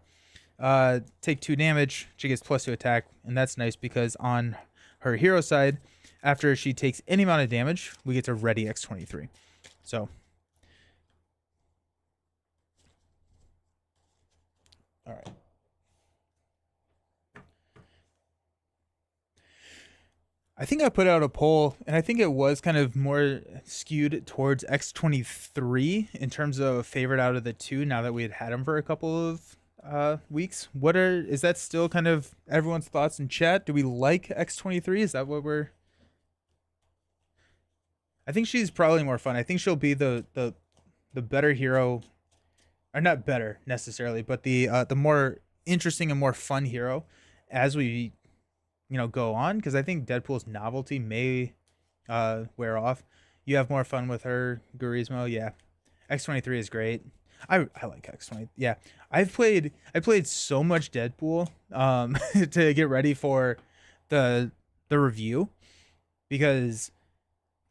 Take 2 damage. She gets +2 attack, and that's nice because on her hero side, after she takes any amount of damage, we get to ready X23. So, all right. I think I put out a poll, and I think it was kind of more skewed towards X23 in terms of favorite out of the 2. Now that we had him for a couple of weeks, is that still kind of everyone's thoughts in chat? Do we like X23? Is that what we're? I think she's probably more fun. I think she'll be the better hero, or not better necessarily, but the more interesting and more fun hero as we go on, because I think Deadpool's novelty may wear off. You have more fun with her, Gurismo. Yeah, X23 is great. I like X20. Yeah, I played so much Deadpool to get ready for the review, because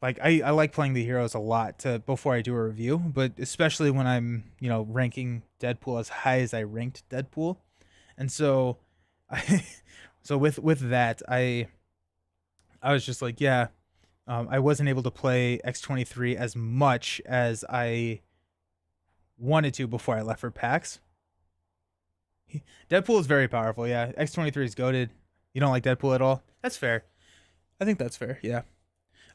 like I like playing the heroes a lot before I do a review, but especially when I'm ranking Deadpool as high as I ranked Deadpool, and so I so with that I was just like, yeah, I wasn't able to play X23 as much as I wanted to before I left for PAX. Deadpool is very powerful. Yeah, X23 is goated. You don't like Deadpool at all? That's fair. I think that's fair. Yeah.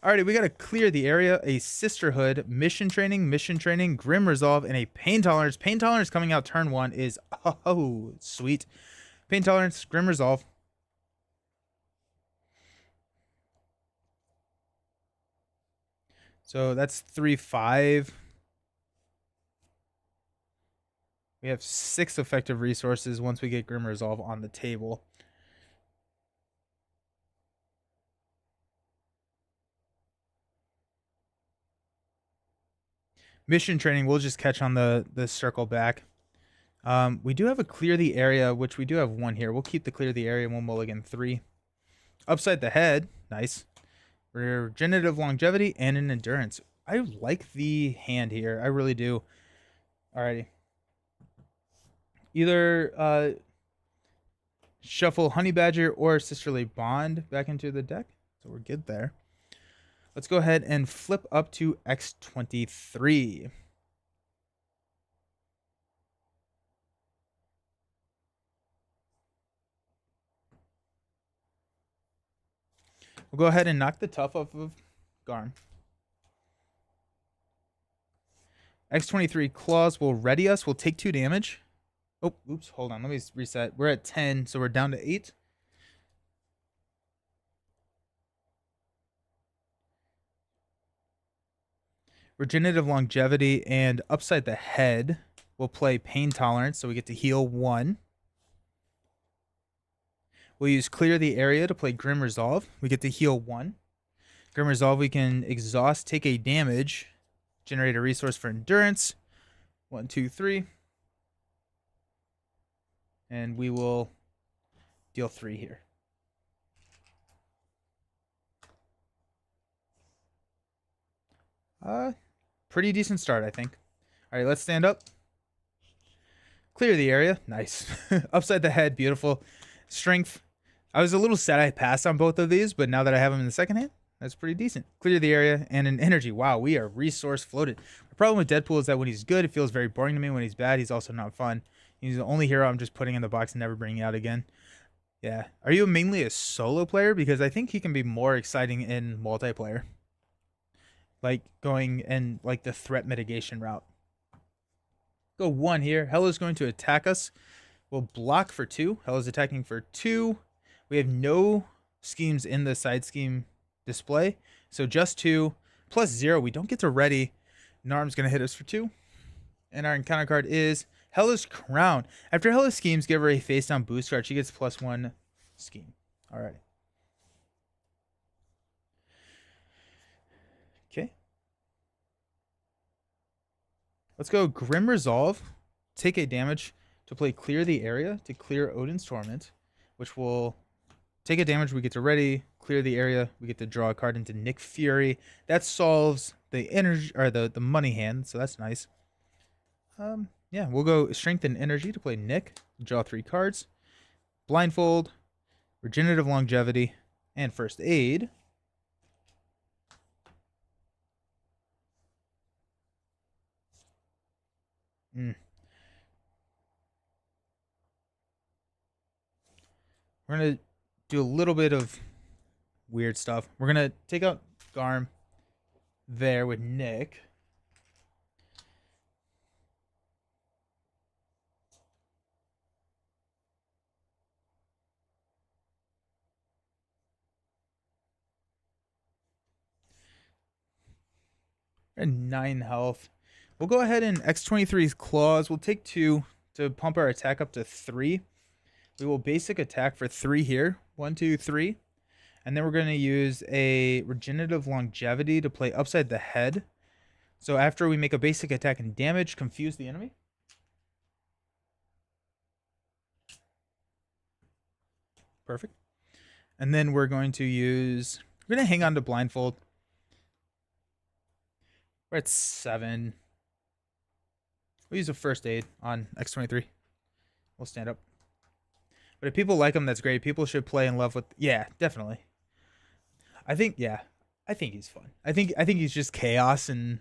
Alrighty, we gotta clear the area. A Sisterhood, mission training, Grim Resolve, and a Pain Tolerance. Pain Tolerance coming out turn 1 is sweet. Pain Tolerance, Grim Resolve. So that's 3/5. We have 6 effective resources once we get Grim Resolve on the table. Mission training, we'll just catch on the circle back. We do have a clear the area, which we do have 1 here. We'll keep the clear the area and we'll mulligan 3. Upside the head, nice. Regenerative longevity and an endurance. I like the hand here. I really do. Alrighty. Either shuffle Honey Badger or Sisterly Bond back into the deck. So we're good there. Let's go ahead and flip up to X23. We'll go ahead and knock the tough off of Garm. X23 Claws will ready us. We'll take 2 damage. Oh, oops, hold on. Let me reset. We're at 10, so we're down to 8. Regenerative longevity and upside the head. we'll play Pain Tolerance, so we get to heal 1. We'll use Clear the Area to play Grim Resolve. We get to heal 1. Grim Resolve, we can exhaust, take a damage, generate a resource for endurance. 1, 2, 3. And we will deal 3 here. Pretty decent start, I think. All right, let's stand up. Clear the area. Nice. Upside the head. Beautiful. Strength. I was a little sad I passed on both of these, but now that I have them in the second hand, that's pretty decent. Clear the area and an energy. Wow, we are resource floated. The problem with Deadpool is that when he's good, it feels very boring to me. When he's bad, he's also not fun. He's the only hero I'm just putting in the box and never bringing out again. Yeah. Are you mainly a solo player? Because I think he can be more exciting in multiplayer. Like going and like the threat mitigation route. Go 1 here. Hela's going to attack us. We'll block for 2. Hela's attacking for 2. We have no schemes in the side scheme display. So just 2 plus 0. We don't get to ready. Narm's going to hit us for 2. And our encounter card is Hela's Crown. After Hela's schemes, give her a face down boost card. She gets +1 scheme. Alright. Okay. Let's go Grim Resolve. Take a damage to play Clear the Area to clear Odin's Torment, which will take a damage. We get to ready, clear the area. We get to draw a card into Nick Fury. That solves the energy or the money hand, so that's nice. Yeah, we'll go Strength and Energy to play Nick. Draw 3 cards. Blindfold, Regenerative Longevity, and First Aid. We're going to do a little bit of weird stuff. We're going to take out Garm there with Nick. And 9 health. We'll go ahead and X23's Claws. We'll take 2 to pump our attack up to 3. We will basic attack for 3 here. 1, 2, 3. And then we're going to use a Regenerative Longevity to play Upside the Head. So after we make a basic attack and damage, confuse the enemy. Perfect. And then we're going to hang on to Blindfold. We're at 7. We'll use a First Aid on X23. We'll stand up. But if people like him, that's great. People should play in love with... Yeah, definitely. I think he's fun. I think he's just chaos, and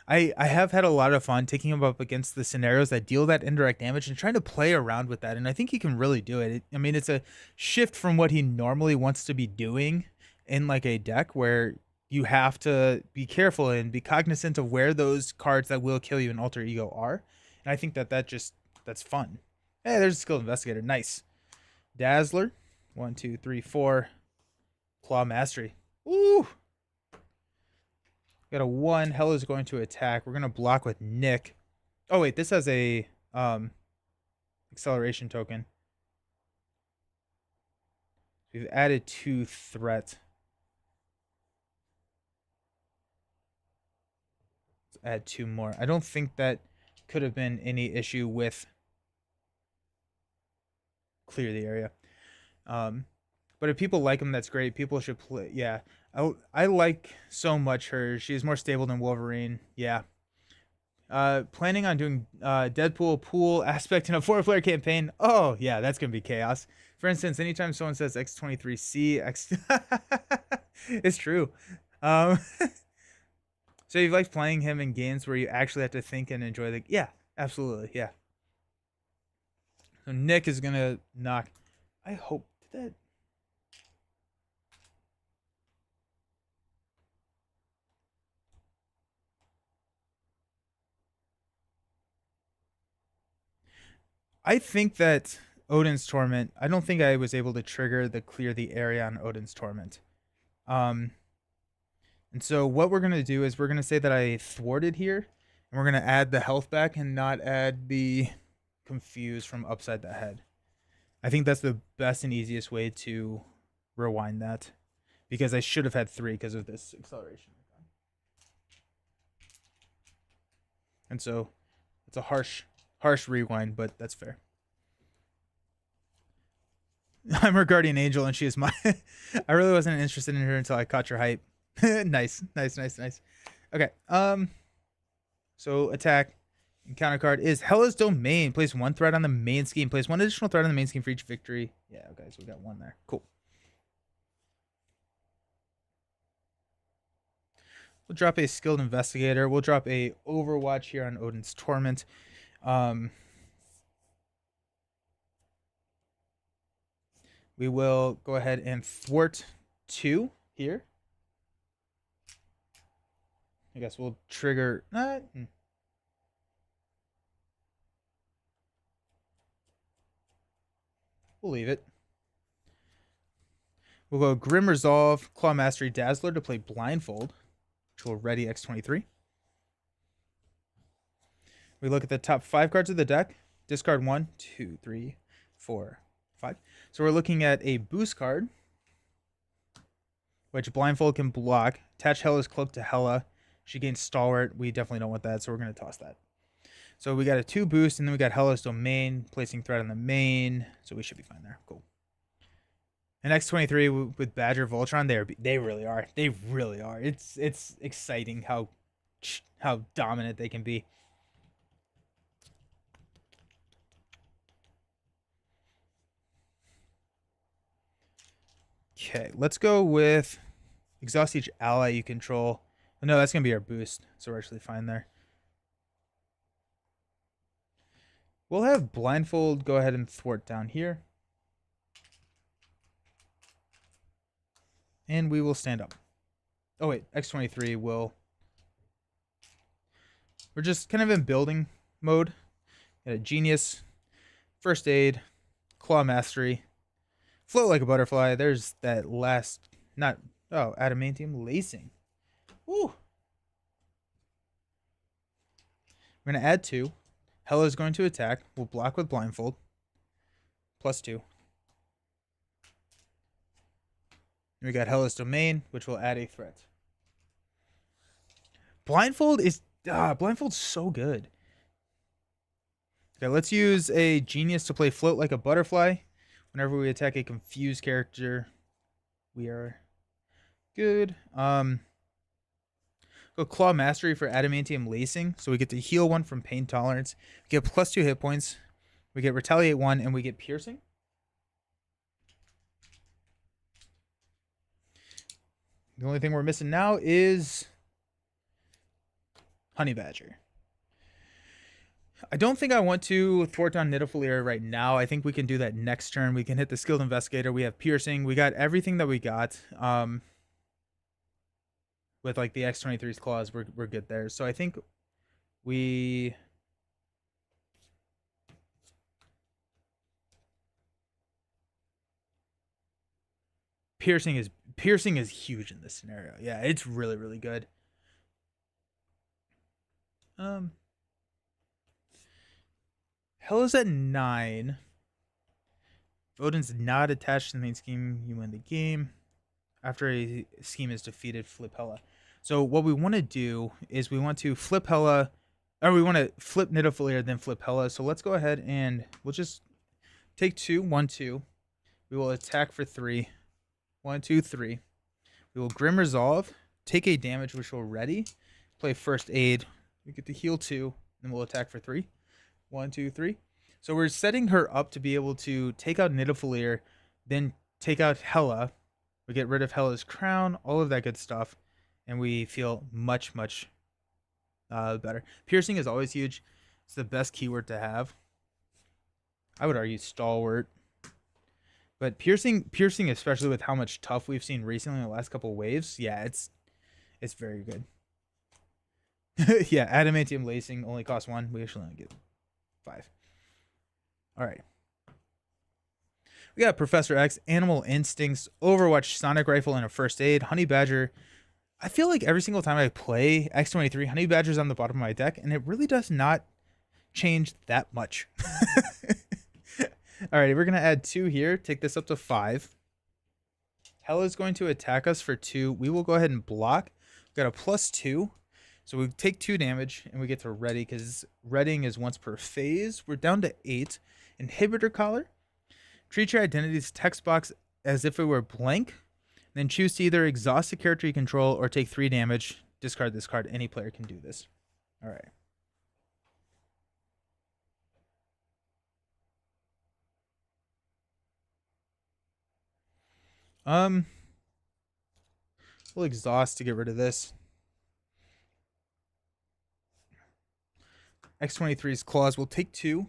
I have had a lot of fun taking him up against the scenarios that deal that indirect damage and trying to play around with that, and I think he can really do it. I mean, it's a shift from what he normally wants to be doing in like a deck where you have to be careful and be cognizant of where those cards that will kill you in Alter Ego are. And I think that's fun. Hey, there's a Skilled Investigator. Nice. Dazzler. 1, 2, 3, 4. Claw Mastery. Ooh. Got a 1. Hela's going to attack. We're going to block with Nick. Oh, wait. This has a acceleration token. We've added 2 threat. Add 2 more. I don't think that could have been any issue with clear the area. But if people like him, that's great. People should play. Yeah. I like so much her. She's more stable than Wolverine. Yeah. Planning on doing Deadpool pool aspect in a 4-player campaign. Oh, yeah, that's going to be chaos. For instance, anytime someone says X23C, X... It's true. So you like playing him in games where you actually have to think and enjoy the... Yeah, absolutely, yeah. So Nick is going to knock... I hope that... I think that Odin's Torment... I don't think I was able to trigger the clear the area on Odin's Torment. And so what we're going to do is we're going to say that I thwarted here. And we're going to add the health back and not add the confuse from upside the head. I think that's the best and easiest way to rewind that, because I should have had 3 because of this acceleration. And so it's a harsh rewind, but that's fair. I'm her guardian angel and she is my I really wasn't interested in her until I caught your hype. Nice. Okay. So attack and counter card is Hela's Domain. Place 1 threat on the main scheme. Place 1 additional threat on the main scheme for each victory. Yeah, okay, so we got 1 there. Cool. We'll drop a Skilled Investigator. We'll drop a Overwatch here on Odin's Torment. We will go ahead and thwart 2 here. I guess we'll trigger... We'll leave it. We'll go Grim Resolve, Claw Mastery, Dazzler to play Blindfold, which will ready X23. We look at the top 5 cards of the deck. Discard 1, 2, 3, 4, 5. So we're looking at a boost card, which Blindfold can block. Attach Hela's Cloak to Hela. She gains Stalwart. We definitely don't want that, so we're going to toss that. So we got a 2 boost, and then we got Hela's Domain, placing threat on the main. So we should be fine there. Cool. And X23 with Badger Voltron, they really are. They really are. It's exciting how dominant they can be. Okay, let's go with exhaust each ally you control. Oh, no, that's going to be our boost, so we're actually fine there. We'll have Blindfold go ahead and thwart down here. And we will stand up. Oh, wait, X23 will... We're just kind of in building mode. Got a Genius, First Aid, Claw Mastery, Float Like a Butterfly. There's that last... Adamantium Lacing. Woo! We're going to add 2. Hela is going to attack. We'll block with Blindfold. +2. We got Hela's Domain, which will add a threat. Blindfold's so good. Okay, let's use a Genius to play Float Like a Butterfly. Whenever we attack a confused character, we are good. Go Claw Mastery for Adamantium Lacing, so we get to heal 1 from Pain Tolerance. We get +2 hit points. We get Retaliate 1, and we get Piercing. The only thing we're missing now is Honey Badger. I don't think I want to thwart on Nidavellir right now. I think we can do that next turn. We can hit the Skilled Investigator. We have Piercing. We got everything that we got. With like the X23's claws, we're good there. So I think we... Piercing is huge in this scenario. Yeah, it's really, really good. Hela's at 9. If Odin's not attached to the main scheme, you win the game. After a scheme is defeated, flip Hela. So what we want to do is we want to flip Hela, or we want to flip Nidavellir, then flip Hela. So let's go ahead and we'll just take 2, 1, 2. We will attack for 3. 1, 2, 3. We will Grim Resolve, take a damage which will ready, play First Aid. We get to heal 2, and we'll attack for 3. 1, 2, 3. So we're setting her up to be able to take out Nidavellir, then take out Hela. We get rid of Hela's crown, all of that good stuff, and we feel much, much better. Piercing is always huge. It's the best keyword to have. I would argue Stalwart. But piercing, especially with how much tough we've seen recently in the last couple waves, yeah, it's very good. Yeah, Adamantium Lacing only costs 1. We actually only get 5. All right. We got Professor X, Animal Instincts, Overwatch, Sonic Rifle, and a First Aid. Honey Badger I feel like every single time I play X23, Honey Badger's on the bottom of my deck, and it really does not change that much. Alrighty, we're going to add 2 here, take this up to 5. Hela is going to attack us for 2. We will go ahead and block. We've got a +2. So we take 2 damage, and we get to ready, because readying is once per phase. We're down to 8. Inhibitor Collar. Treat your identity's text box as if it were blank. Then choose to either exhaust the character you control or take 3 damage. Discard this card. Any player can do this. All right. We'll exhaust to get rid of this. X23's claws will take 2.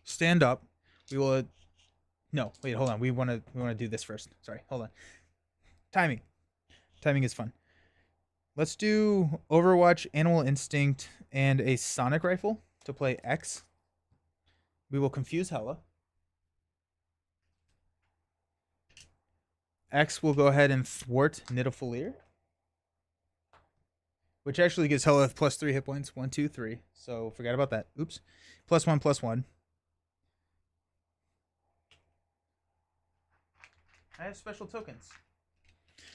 Stand up. We will. No, wait, hold on. We want to do this first. Sorry, hold on. Timing. Timing is fun. Let's do Overwatch, Animal Instinct, and a Sonic Rifle to play X. We will confuse Hela. X will go ahead and thwart Nidavellir, which actually gives Hela +3 hit points. 1, 2, 3. So forget about that. Oops. +1, +1. I have special tokens.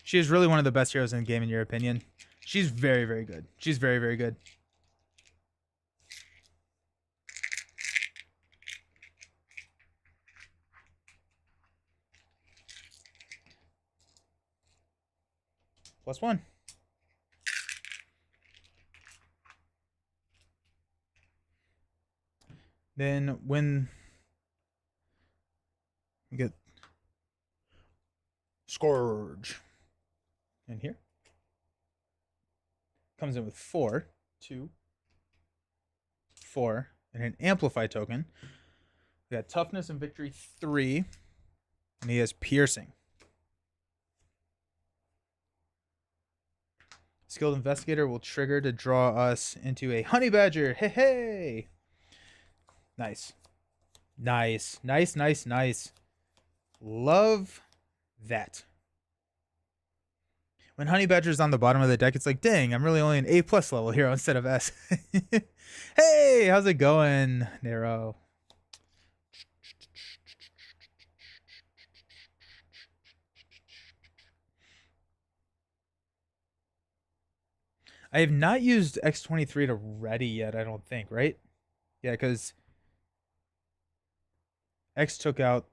She is really one of the best heroes in the game, in your opinion. She's very, very good. She's very, very good. +1. Then when we get Scourge in here, comes in with 4, 2, 4, and an Amplify token. We got Toughness and Victory 3, and he has Piercing. Skilled Investigator will trigger to draw us into a Honey Badger. Hey, hey! Nice. Nice. Nice, nice, nice. Love that. When Honey Badger's on the bottom of the deck, it's like, dang, I'm really only an A+ level hero instead of S. Hey, how's it going, Nero? I have not used X23 to ready yet, I don't think, right? Yeah, because X took out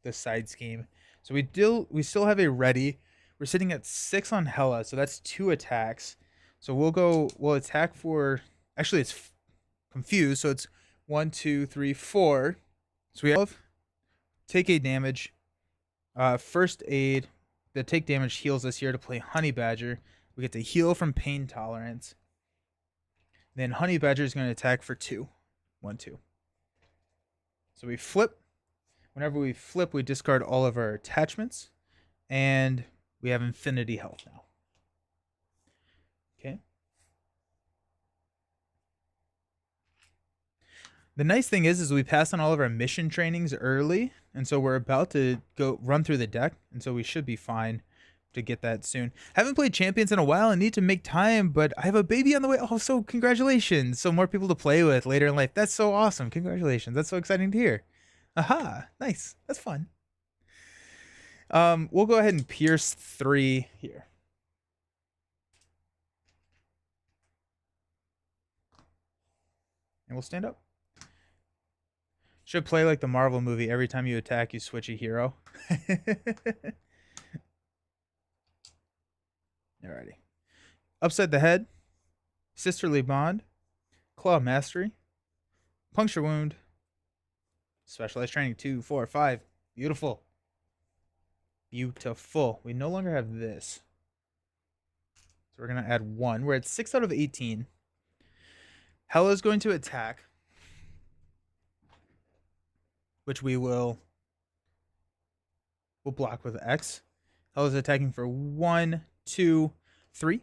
the side scheme. So we still have a ready. We're sitting at 6 on Hela, so that's 2 attacks. So we'll attack for, actually it's confused, so it's 1, 2, 3, 4. So we have take a damage. First aid. The take damage heals us here to play Honey Badger. We get to heal from pain tolerance. Then Honey Badger is going to attack for 2. 1, 2. So we flip. Whenever we flip, we discard all of our attachments. And we have infinity health now. Okay. The nice thing is we passed on all of our mission trainings early. And so we're about to go run through the deck. And so we should be fine to get that soon. Haven't played Champions in a while and need to make time, but I have a baby on the way. Oh, so congratulations. So more people to play with later in life. That's so awesome. Congratulations. That's so exciting to hear. Aha. Nice. That's fun. We'll go ahead and pierce 3 here. And we'll stand up. Should play like the Marvel movie. Every time you attack, you switch a hero. Alrighty. Upside the Head. Sisterly Bond. Claw Mastery. Puncture Wound. Specialized Training 2, 4, 5. Beautiful. Beautiful. We no longer have this. So we're going to add 1. We're at 6 out of 18. Hela is going to attack, which we'll block with X. Hela's attacking for 1, 2, 3.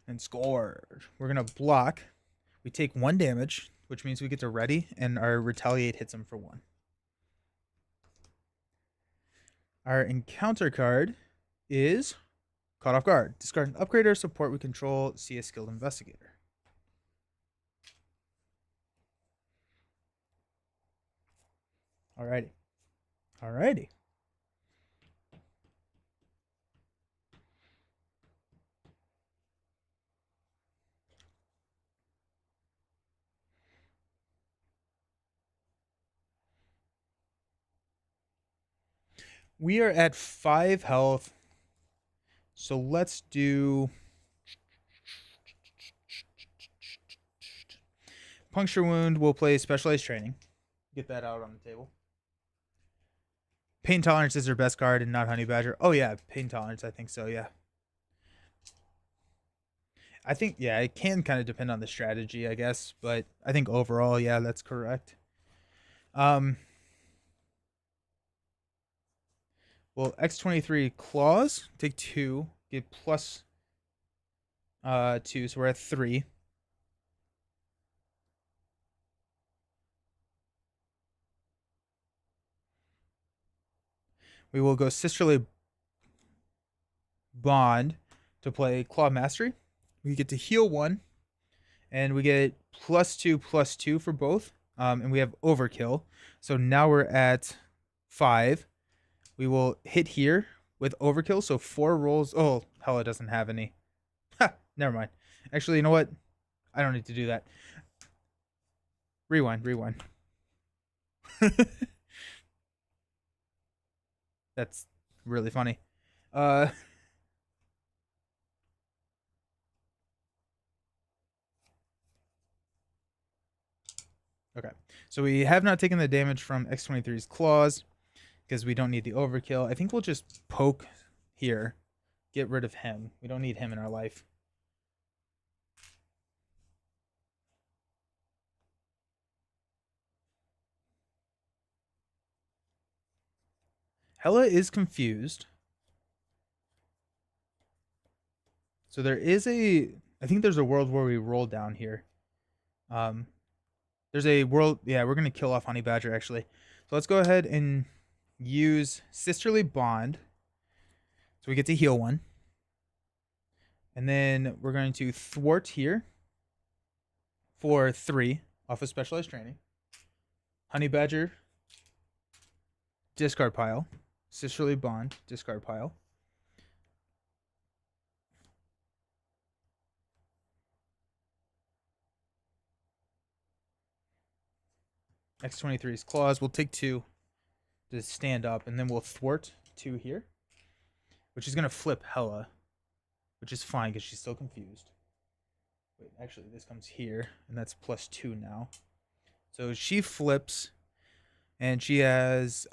And Scourge. We're going to block. We take 1 damage, which means we get to ready, and our Retaliate hits him for 1. Our encounter card is caught off guard. Discard an upgrade or support we control. See a skilled investigator. Alrighty. Alrighty. We are at 5 health. So let's do puncture wound. We'll play specialized training. Get that out on the table. Pain tolerance is her best card and not honey badger. Oh yeah, pain tolerance. I think so. Yeah. I think yeah, it can kind of depend on the strategy, I guess, but I think overall, yeah, that's correct. Well, X23 claws take 2, get plus 2, so we're at 3. We will go Sisterly Bond to play Claw Mastery. We get to heal 1, and we get +2/+2 for both. And we have Overkill. So now we're at 5. We will hit here with Overkill, so 4 rolls. Oh, Hela doesn't have any. Ha, never mind. Actually, you know what? I don't need to do that. Rewind. That's really funny. Okay, so we have not taken the damage from X23's claws because we don't need the overkill. I think we'll just poke here, get rid of him. We don't need him in our life. Hela is confused. So there is I think there's a world where we roll down here. There's a world, yeah, we're going to kill off Honey Badger actually. So let's go ahead and use Sisterly Bond. So we get to heal 1. And then we're going to thwart here for 3 off of specialized training. Honey Badger, discard pile. Sisterly Bond, discard pile. X23's claws. We'll take 2 to stand up, and then we'll thwart 2 here, which is going to flip Hela, which is fine because she's still confused. Wait, actually, this comes here, and that's +2 now. So she flips, and she has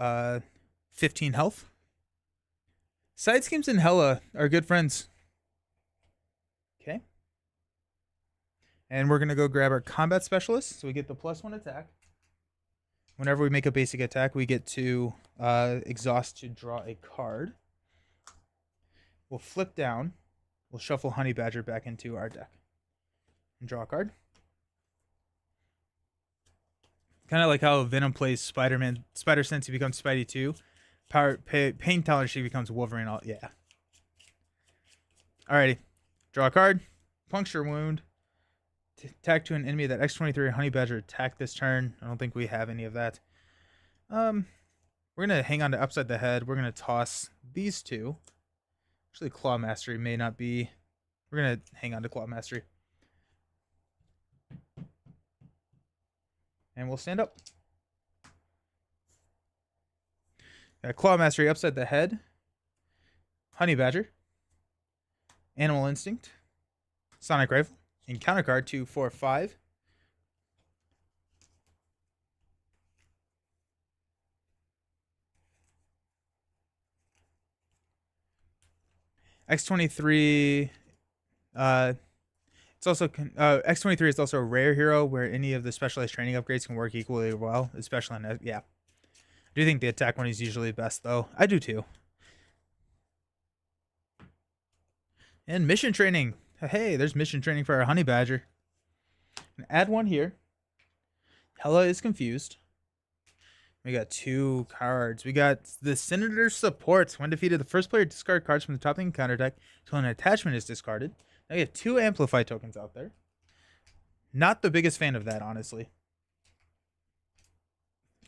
15 health. Side schemes and Hela are good friends. Okay. And we're going to go grab our combat specialist, so we get the +1 attack. Whenever we make a basic attack, we get to exhaust to draw a card. We'll flip down. We'll shuffle Honey Badger back into our deck. And draw a card. Kind of like how Venom plays Spider-Man. Spider Sense, he becomes Spidey 2. Pain Tolerance, she becomes Wolverine. Yeah. Alrighty. Draw a card. Puncture Wound. Attack to an enemy that X23 Honey Badger attack this turn. I don't think we have any of that. We're going to hang on to Upside the Head. We're going to toss these 2. Actually, Claw Mastery may not be. We're going to hang on to Claw Mastery. And we'll stand up. Claw Mastery, Upside the Head. Honey Badger. Animal Instinct. Sonic Rifle. Encounter card 2, 4, 5. X23. It's also X23 is also a rare hero where any of the specialized training upgrades can work equally well, especially on yeah. I do think the attack one is usually best though. I do too. And mission training. Hey, there's mission training for our Honey Badger. And add 1 here. Hela is confused. We got 2 cards. We got the Senator supports. When defeated, the first player discard cards from the top of the encounter deck until an attachment is discarded. Now we have 2 Amplify tokens out there. Not the biggest fan of that, honestly.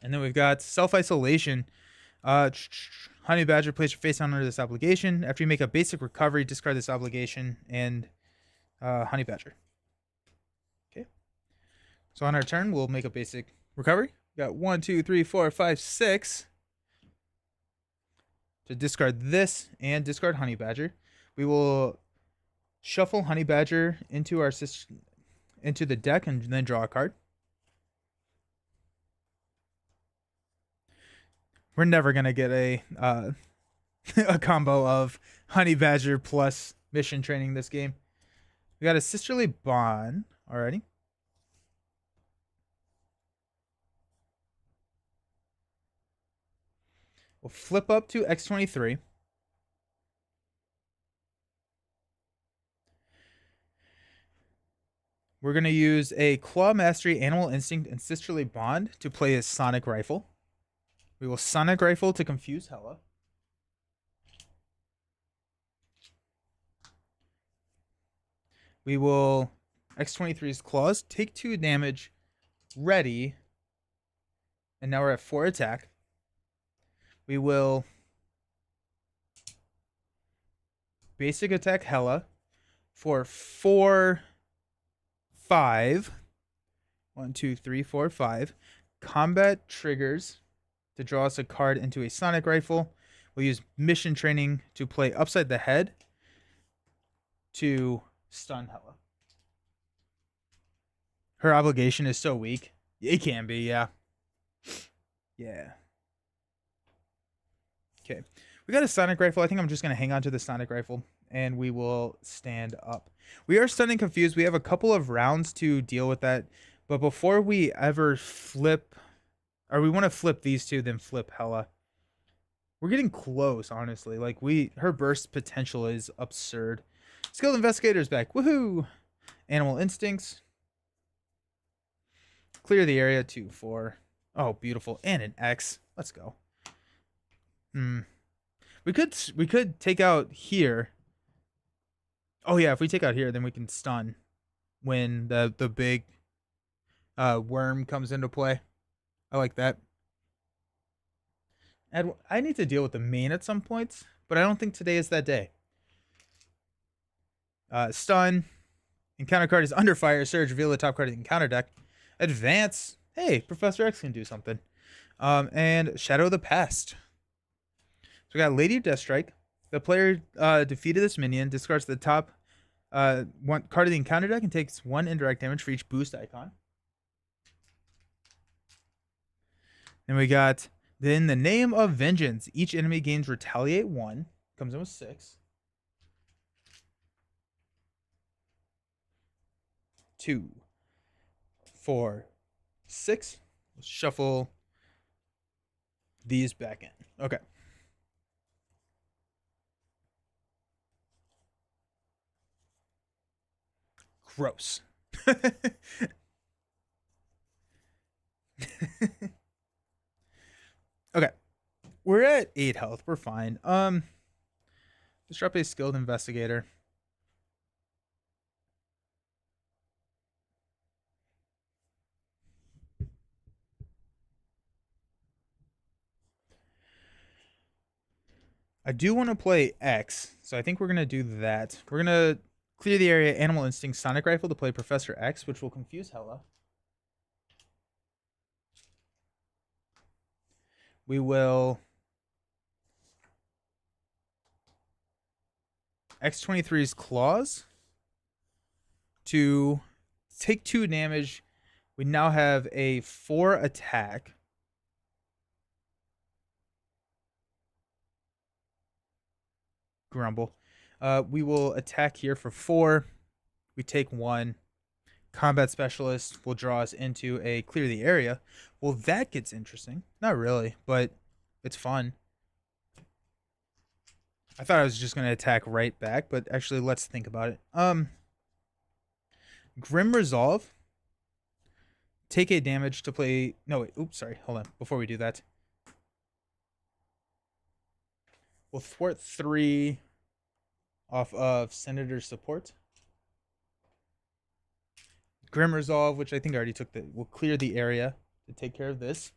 And then we've got Self-Isolation. Honey Badger, place your face down under this obligation. After you make a basic recovery, discard this obligation and Honey Badger. Okay. So on our turn, we'll make a basic recovery. We got 1, 2, 3, 4, 5, 6 to discard this and discard Honey Badger. We will shuffle Honey Badger into the deck and then draw a card. We're never gonna get a a combo of Honey Badger plus mission training this game. We got a Sisterly Bond already. We'll flip up to X23. We're going to use a Claw Mastery, Animal Instinct, and Sisterly Bond to play a Sonic Rifle. We will Sonic Rifle to confuse Hela. We will X23's Claws, take 2 damage, ready, and now we're at 4 attack. We will basic attack Hela for 4, 5. 1, 2, 3, 4, 5. Combat triggers to draw us a card into a Sonic Rifle. We'll use mission training to play upside the head to stun Hela. Her obligation is so weak. It can be, yeah. Yeah. Okay. We got a Sonic Rifle. I think I'm just going to hang on to the Sonic Rifle, and we will stand up. We are stunning confused. We have a couple of rounds to deal with that, but before we ever flip, or we want to flip these 2, then flip Hela. We're getting close, honestly. Like, her burst potential is absurd. Skilled Investigator's back. Woohoo! Animal Instincts. Clear the area. 2, 4. Oh, beautiful. And an X. Let's go. We could take out here. Oh yeah, if we take out here, then we can stun when the big worm comes into play. I like that. And I need to deal with the main at some points, but I don't think today is that day. Stun. Encounter card is under fire. Surge. Reveal the top card of the encounter deck. Advance. Hey, Professor X can do something. And Shadow of the Past. So we got Lady of Deathstrike. The player defeated this minion, discards the top 1 card of the encounter deck, and takes 1 indirect damage for each boost icon. And we got, in the name of vengeance, each enemy gains retaliate 1. Comes in with 6. 2, 4, 6. Let's shuffle these back in. Okay. Gross. Okay. We're at 8 health. We're fine. Let's drop a Skilled Investigator. I do want to play X, so I think we're going to do that. We're going to clear the area, Animal Instinct, Sonic Rifle to play Professor X, which will confuse Hela. We will X23's Claws to take 2 damage. We now have a 4 attack. Grumble. We will attack here for 4. We take 1. Combat Specialist will draw us into a clear the area. Well, that gets interesting. Not really, but it's fun. I thought I was just going to attack right back, but actually, let's think about it. Grim Resolve take a damage to play. No, wait. Oops, sorry. Hold on. Before we do that, we'll thwart 3 off of Senator's support. Grim Resolve, which I think I already took we'll clear the area to take care of this.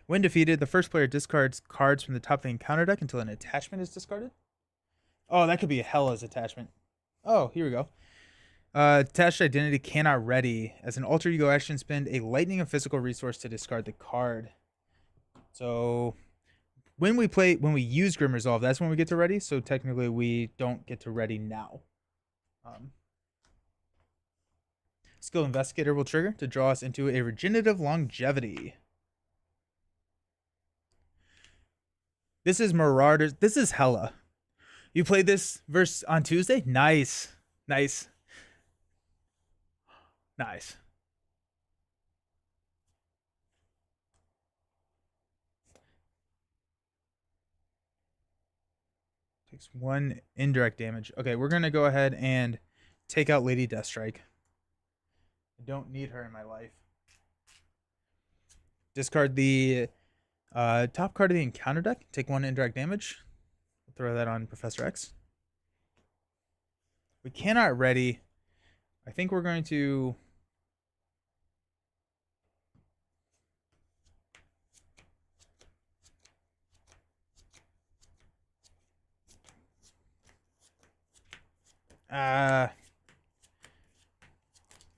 When defeated, the first player discards cards from the top of the encounter deck until an attachment is discarded. Oh, that could be a Hela's attachment. Oh, here we go. Attached identity cannot ready. As an alter ego action, spend a lightning and physical resource to discard the card. So when we use Grim Resolve, that's when we get to ready. So technically we don't get to ready now. Skill Investigator will trigger to draw us into a Regenerative Longevity. This is Marauders. This is Hela. You played this verse on Tuesday? Nice. Nice. Nice. Takes 1 indirect damage. Okay, we're going to go ahead and take out Lady Deathstrike. I don't need her in my life. Discard the top card of the encounter deck. Take 1 indirect damage. We'll throw that on Professor X. We cannot ready. I think we're going to...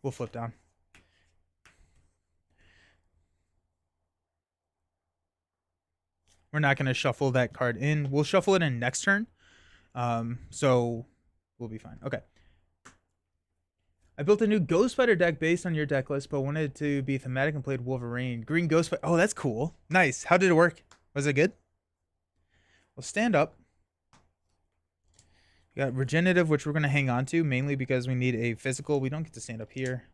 we'll flip down. We're not going to shuffle that card in. We'll shuffle it in next turn. So we'll be fine. Okay. I built a new Ghost Fighter deck based on your deck list, but wanted it to be thematic and played Wolverine. Green Ghost Fighter. Oh, that's cool. Nice. How did it work? Was it good? We'll stand up. We got Regenerative, which we're going to hang on to, mainly because we need a physical. We don't get to stand up here.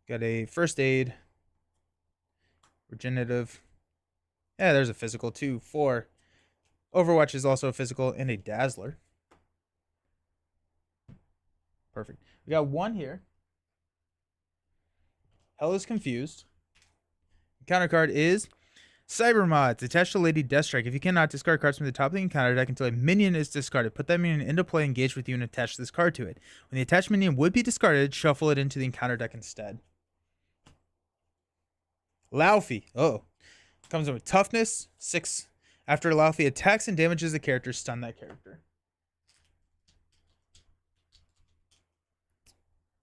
Got a First Aid. Regenerative. Yeah, there's a physical. 2, 4. Overwatch is also a physical and a Dazzler. Perfect. We got 1 here. Hela's Confused. Counter card is Cyber Mods. Attached to Lady Deathstrike. If you cannot discard cards from the top of the encounter deck until a minion is discarded, put that minion into play, engage with you, and attach this card to it. When the attached minion would be discarded, shuffle it into the encounter deck instead. Laufey. Oh. Comes in with toughness, 6. After Laufey attacks and damages the character, stun that character.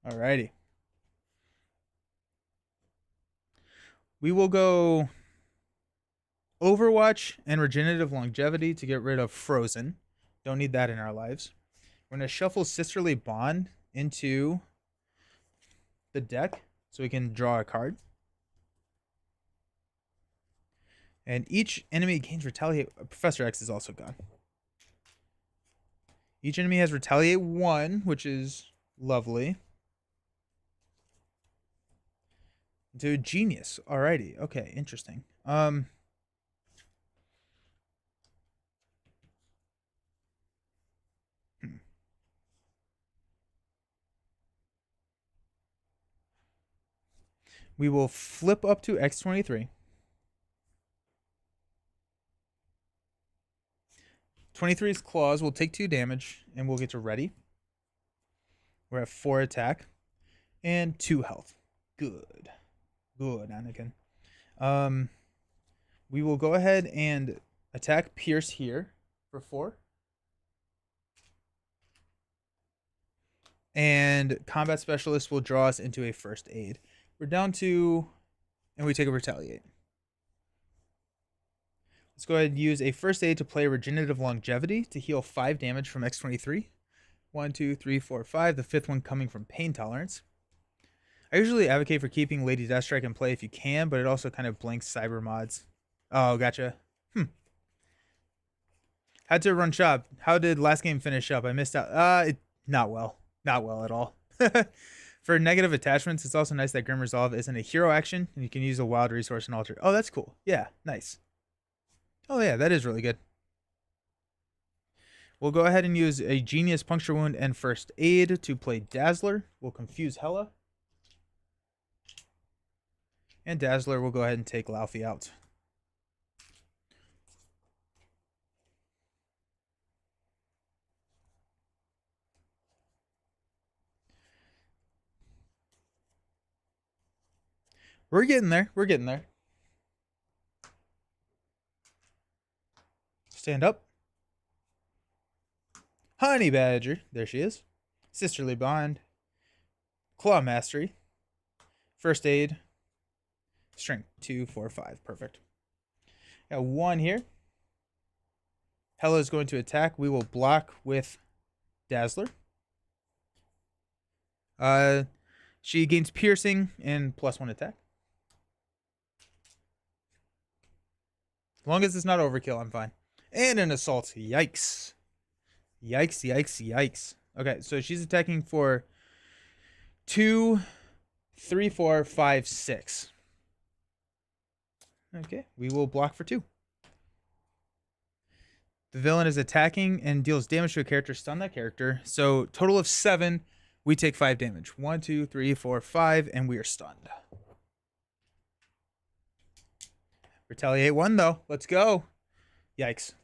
Alrighty. We will go Overwatch and Regenerative Longevity to get rid of Frozen. Don't need that in our lives. We're going to shuffle Sisterly Bond into the deck so we can draw a card. And each enemy gains Retaliate. Professor X is also gone. Each enemy has Retaliate 1, which is lovely. To Genius. Alrighty. Okay, interesting. We will flip up to X23. 23's Claws will take 2 damage, and we'll get to ready. We're at 4 attack and 2 health. Good. Good, Anakin. We will go ahead and attack Pierce here for 4. And Combat Specialist will draw us into a First Aid. We're down to... and we take a Retaliate. Let's go ahead and use a First Aid to play Regenerative Longevity to heal 5 damage from X23. 1, 2, 3, 4, 5. The 5th one coming from Pain Tolerance. I usually advocate for keeping Lady Deathstrike in play if you can, but it also kind of blanks Cyber Mods. Oh, gotcha. Had to run shop. How did last game finish up? I missed out. Not well. Not well at all. For negative attachments, it's also nice that Grim Resolve isn't a hero action, and you can use a wild resource and alter. Oh, that's cool. Yeah, nice. Oh, yeah, that is really good. We'll go ahead and use a Genius Puncture Wound and First Aid to play Dazzler. We'll confuse Hela. And Dazzler will go ahead and take Laufey out. We're getting there. We're getting there. Stand up. Honey Badger. There she is. Sisterly Bond. Claw Mastery. First Aid. Strength 2, 4, 5. Perfect. Got 1 here. Hela is going to attack. We will block with Dazzler. She gains piercing and +1 attack. As long as it's not overkill, I'm fine. And an assault. Yikes. Yikes, yikes, yikes. Okay, so she's attacking for 2, 3, 4, 5, 6. Okay, we will block for 2. The villain is attacking and deals damage to a character, stun that character. So total of 7, we take 5 damage. 1, 2, 3, 4, 5, and we are stunned. Retaliate 1 though. Let's go. Yikes.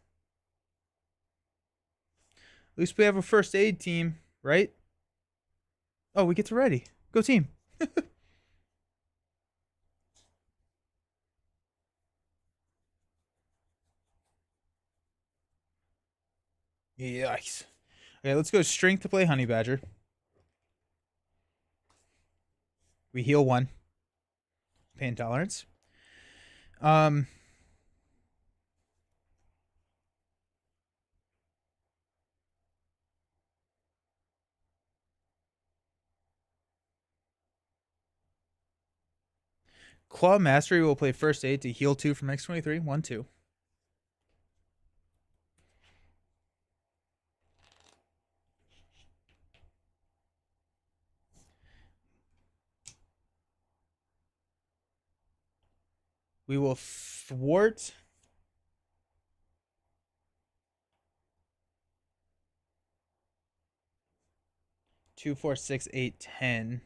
At least we have a first aid team, right? Oh, we get to ready. Go team. Yikes. Okay, let's go strength to play Honey Badger. We heal 1. Pain tolerance. Claw Mastery will play first aid to heal 2 from X23. 1, 2. We will thwart. Two, 4, 6, 8, 10.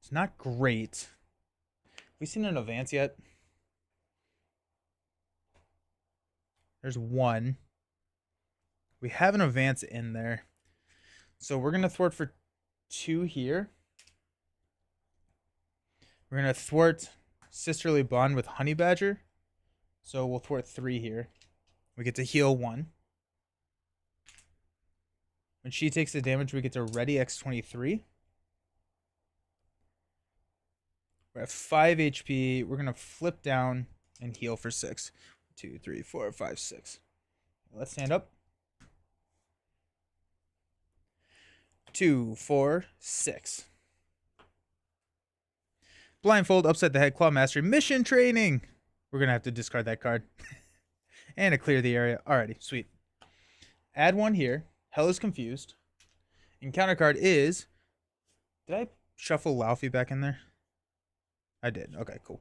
It's not great. We seen an advance yet? There's 1. We have an advance in there. So we're gonna thwart for 2 here. We're gonna thwart Sisterly Bond with Honey Badger. So we'll thwart 3 here. We get to heal 1. When she takes the damage, we get to ready X23. We're at 5 HP. We're going to flip down and heal for 6. 2, 3, 4, 5, 6. Let's stand up. 2, 4, 6. Blindfold, upside the head, claw mastery, mission training. We're going to have to discard that card. And to clear the area. Alrighty, sweet. Add 1 here. Hela's confused. Encounter card is... Did I shuffle Laufey back in there? I did. Okay, cool.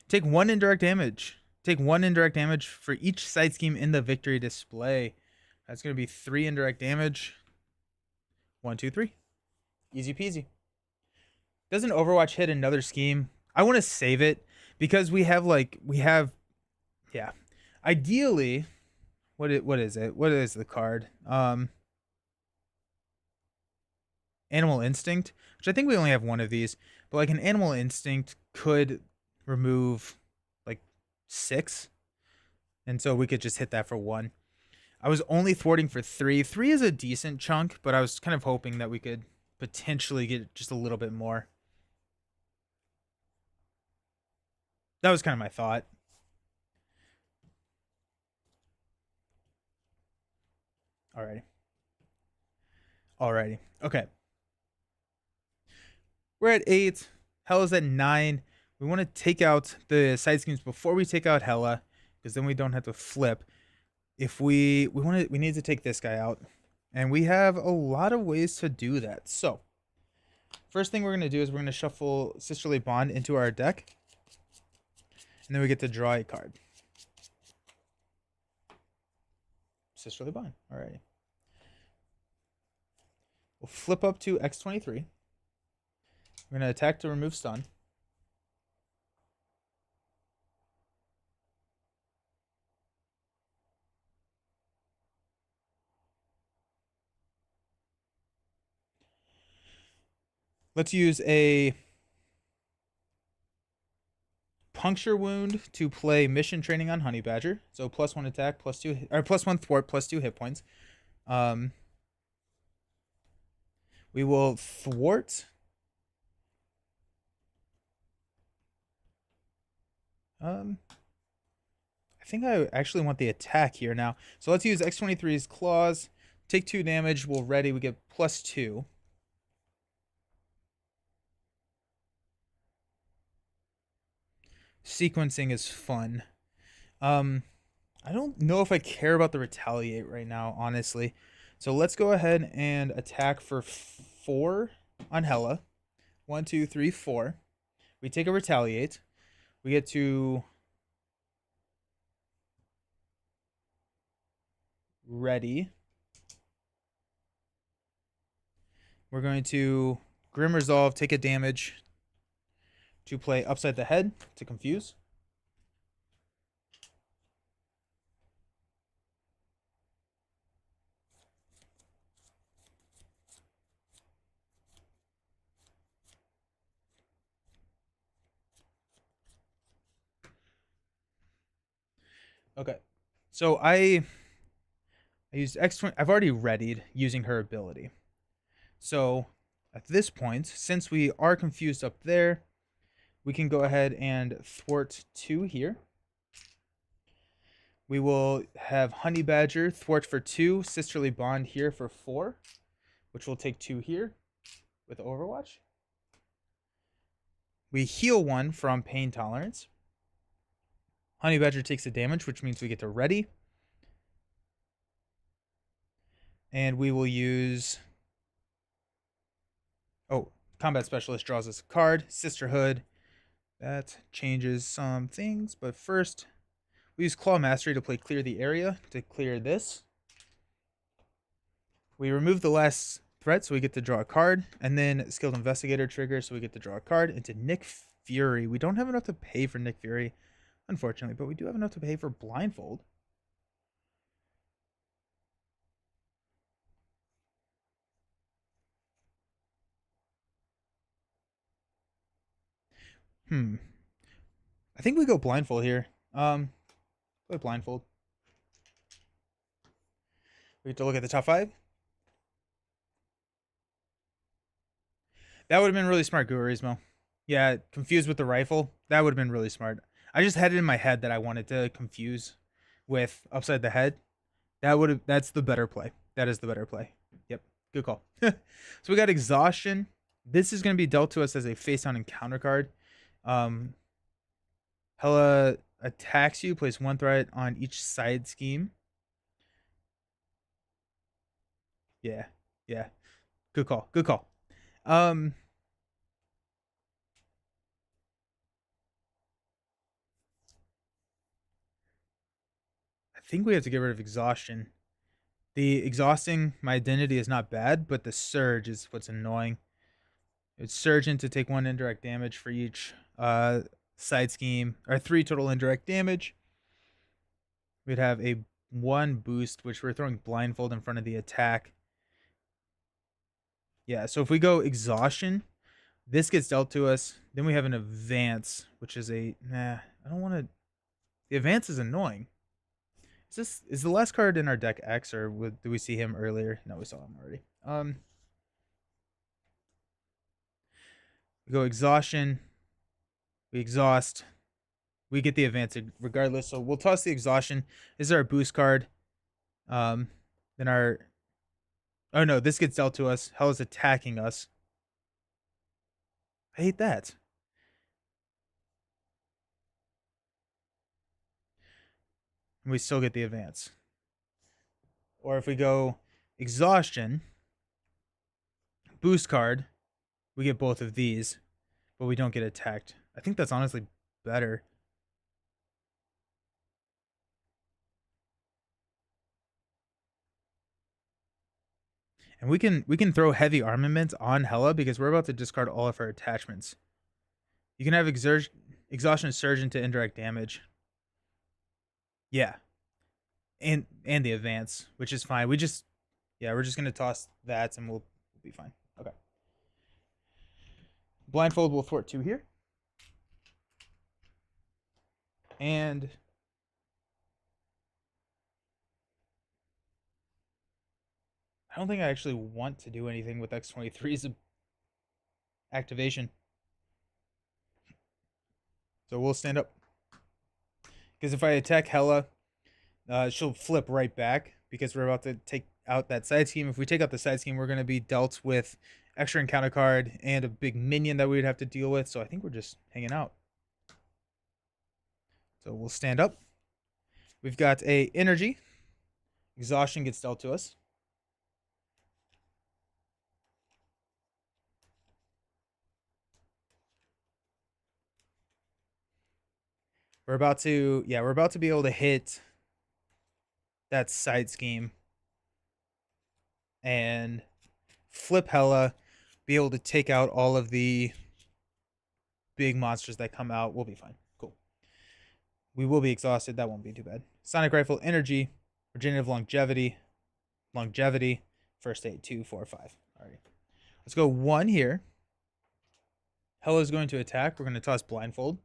Take 1 indirect damage. Take 1 indirect damage for each side scheme in the victory display. That's going to be 3 indirect damage. 1, 2, 3. Easy peasy. Doesn't Overwatch hit another scheme? I want to save it because we have yeah. Ideally, what is it? What is the card? Animal Instinct, which I think we only have 1 of these, but like an Animal Instinct could remove like 6, and so we could just hit that for 1. I was only thwarting for 3. 3 is a decent chunk, but I was kind of hoping that we could potentially get just a little bit more. That was kind of my thought. Alrighty. Okay. We're at 8. Hela's at 9. We want to take out the side schemes before we take out Hela, because then we don't have to flip. If we need to take this guy out, and we have a lot of ways to do that. So, first thing we're going to do is we're going to shuffle Sisterly Bond into our deck, and then we get to draw a card. Sisterly Bond. Alrighty. We'll flip up to X23. We're going to attack to remove stun. Let's use a puncture wound to play mission training on Honey Badger. So +1 attack, +2, or +1 thwart, +2 hit points. We will thwart. I think I actually want the attack here now. So let's use X23's claws. Take 2 damage. We'll ready. We get +2. Sequencing is fun. I don't know if I care about the retaliate right now, honestly. So let's go ahead and attack for 4 on Hela. 1, 2, 3, 4. We take a retaliate. We get to ready. We're going to Grim Resolve, take a damage to play upside the head to confuse. Okay. So I used X20. I've already readied using her ability. So at this point, since we are confused up there, we can go ahead and thwart 2 here. We will have Honey Badger thwart for 2, Sisterly Bond here for 4, which will take 2 here with Overwatch. We heal 1 from Pain Tolerance. Honey Badger takes the damage, which means we get to ready. And we will use... Oh, Combat Specialist draws us a card. Sisterhood. That changes some things. But first, we use Claw Mastery to play Clear the Area to clear this. We remove the last threat, so we get to draw a card. And then Skilled Investigator trigger, so we get to draw a card. Into Nick Fury. We don't have enough to pay for Nick Fury, unfortunately, but we do have enough to pay for Blindfold. I think we go Blindfold here. Play Blindfold. We get to look at the top 5. That would have been really smart, Guarismo. Yeah, confused with the rifle. That would have been really smart. I just had it in my head that I wanted to confuse with upside the head. That's the better play. That is the better play. Yep. Good call. So we got Exhaustion. This is going to be dealt to us as a face-down encounter card. Hela attacks you, plays 1 threat on each side scheme. Yeah. Yeah. Good call. Good call. I think we have to get rid of Exhaustion. The exhausting my identity is not bad, but the surge is what's annoying. It's surgeon to take 1 indirect damage for each side scheme, or 3 total indirect damage. We'd have a 1 boost, which we're throwing Blindfold in front of the attack. Yeah, so if we go Exhaustion, this gets dealt to us. Then we have an Advance, which is a... Nah, I don't want to... The Advance is annoying. Is the last card in our deck X, or did we see him earlier? No, we saw him already. We go Exhaustion. We exhaust. We get the Advance regardless. So we'll toss the Exhaustion. This is our boost card. Then our... Oh no, this gets dealt to us. Hela's attacking us. I hate that. And we still get the Advance. Or if we go Exhaustion, boost card, we get both of these, but we don't get attacked. I think that's honestly better. And we can throw heavy armaments on Hela because we're about to discard all of her attachments. You can have exhaustion surge into indirect damage. Yeah. And the advance, which is fine. We're just gonna toss that and we'll be fine. Okay. Blindfold will thwart 2 here. And I don't think I actually want to do anything with X23's activation. So we'll stand up. Because if I attack Hela, she'll flip right back because we're about to take out that side scheme. If we take out the side scheme, we're going to be dealt with extra encounter card and a big minion that we would have to deal with. So I think we're just hanging out. So we'll stand up. We've got a energy. Exhaustion gets dealt to us. We're about to be able to hit that side scheme and flip Hela, be able to take out all of the big monsters that come out. We'll be fine. Cool. We will be exhausted. That won't be too bad. Sonic Rifle, Energy, Regenerative Longevity, First Aid, 2, 4, 5. All right. Let's go 1 here. Hela's going to attack. We're going to toss Blindfold.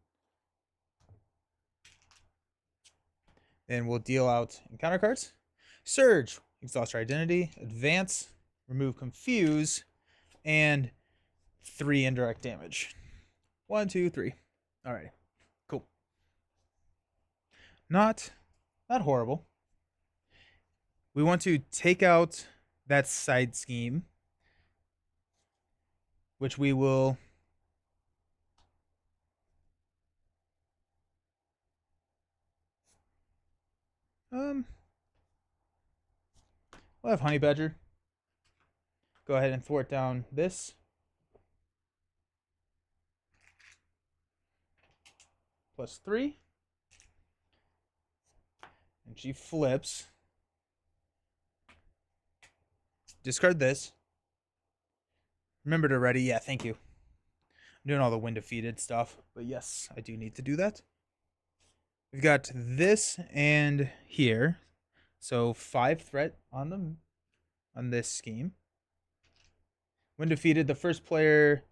Then we'll deal out encounter cards. Surge, exhaust our identity. Advance, remove Confuse, and 3 indirect damage. 1, 2, 3. All right, cool. Not horrible. We want to take out that side scheme, which we will. We'll have Honey Badger. Go ahead and thwart down this. +3. And she flips. Discard this. Remember to ready. Yeah, thank you. I'm doing all the wind defeated stuff. But yes, I do need to do that. We've got this and here. So 5 threat on them on this scheme. When defeated, the first player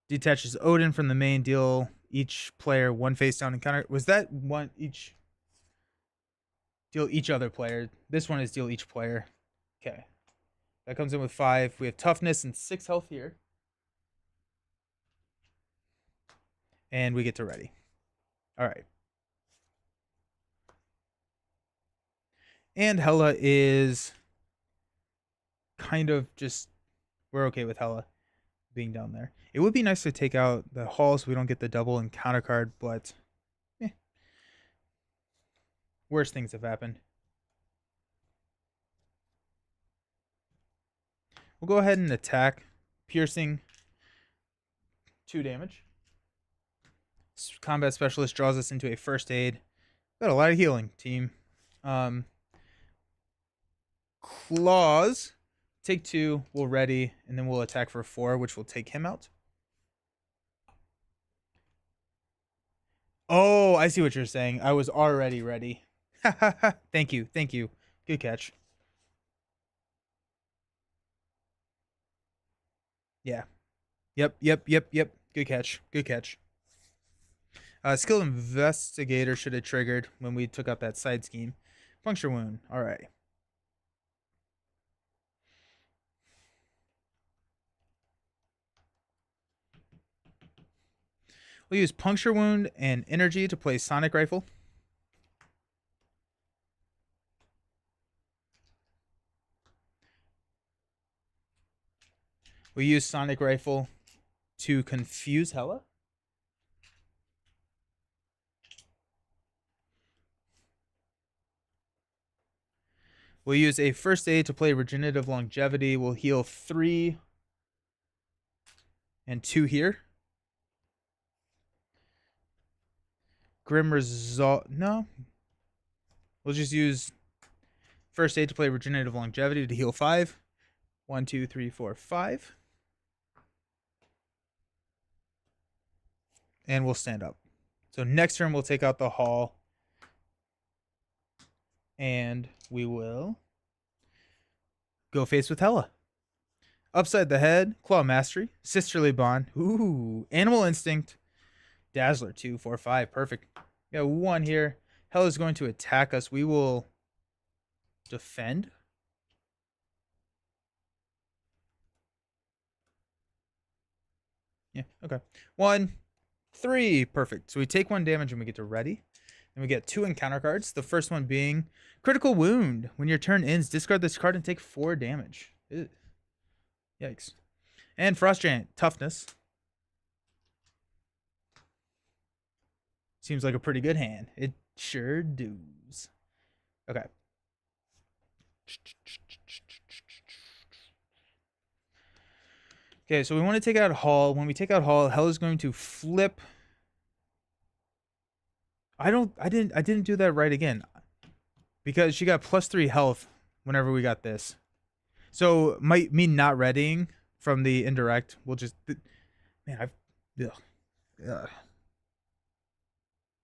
detaches Odin from the main, deal each player 1 face down encounter. Was that one each? Deal each other player. This one is deal each player. Okay. That comes in with 5. We have toughness and 6 health here. And we get to ready. All right. And Hela is kind of just, we're okay with Hela being down there. It would be nice to take out the hall so we don't get the double encounter card, but worse things have happened. We'll go ahead and attack. Piercing, 2 damage. Combat Specialist draws us into a first aid. Got a lot of healing, team. Claws, take 2, we'll ready, and then we'll attack for 4, which will take him out. Oh, I see what you're saying. I was already ready. Thank you. Good catch. Yeah. Yep. Good catch. Skilled Investigator should have triggered when we took out that side scheme. Puncture Wound. All right. We'll use Puncture Wound and Energy to play Sonic Rifle. We use Sonic Rifle to confuse Hela. We'll use a first aid to play Regenerative Longevity. We'll heal 3 and 2 here. Grim Resolve. No. We'll just use First aid to play Regenerative Longevity to heal 5. 1, 2, 3, 4, 5. And we'll stand up. So next turn, we'll take out the Hall. And we will go face with Hela. Upside the head, Claw Mastery, Sisterly Bond. Ooh, Animal Instinct. Dazzler, 2, 4, 5. Perfect. Got 1 here. Hela's going to attack us. We will defend. Yeah, okay. 1, 3. Perfect. So we take 1 damage and we get to ready. And we get 2 encounter cards. The first one being Critical Wound. When your turn ends, discard this card and take 4 damage. Ew. Yikes. And Frost Giant, Toughness. Seems like a pretty good hand. It sure does. Okay. Okay, so we want to take out Hall. When we take out Hall, Hela's going to flip. I didn't do that right again. Because she got +3 health whenever we got this. So me not readying from the indirect will just, man, ugh.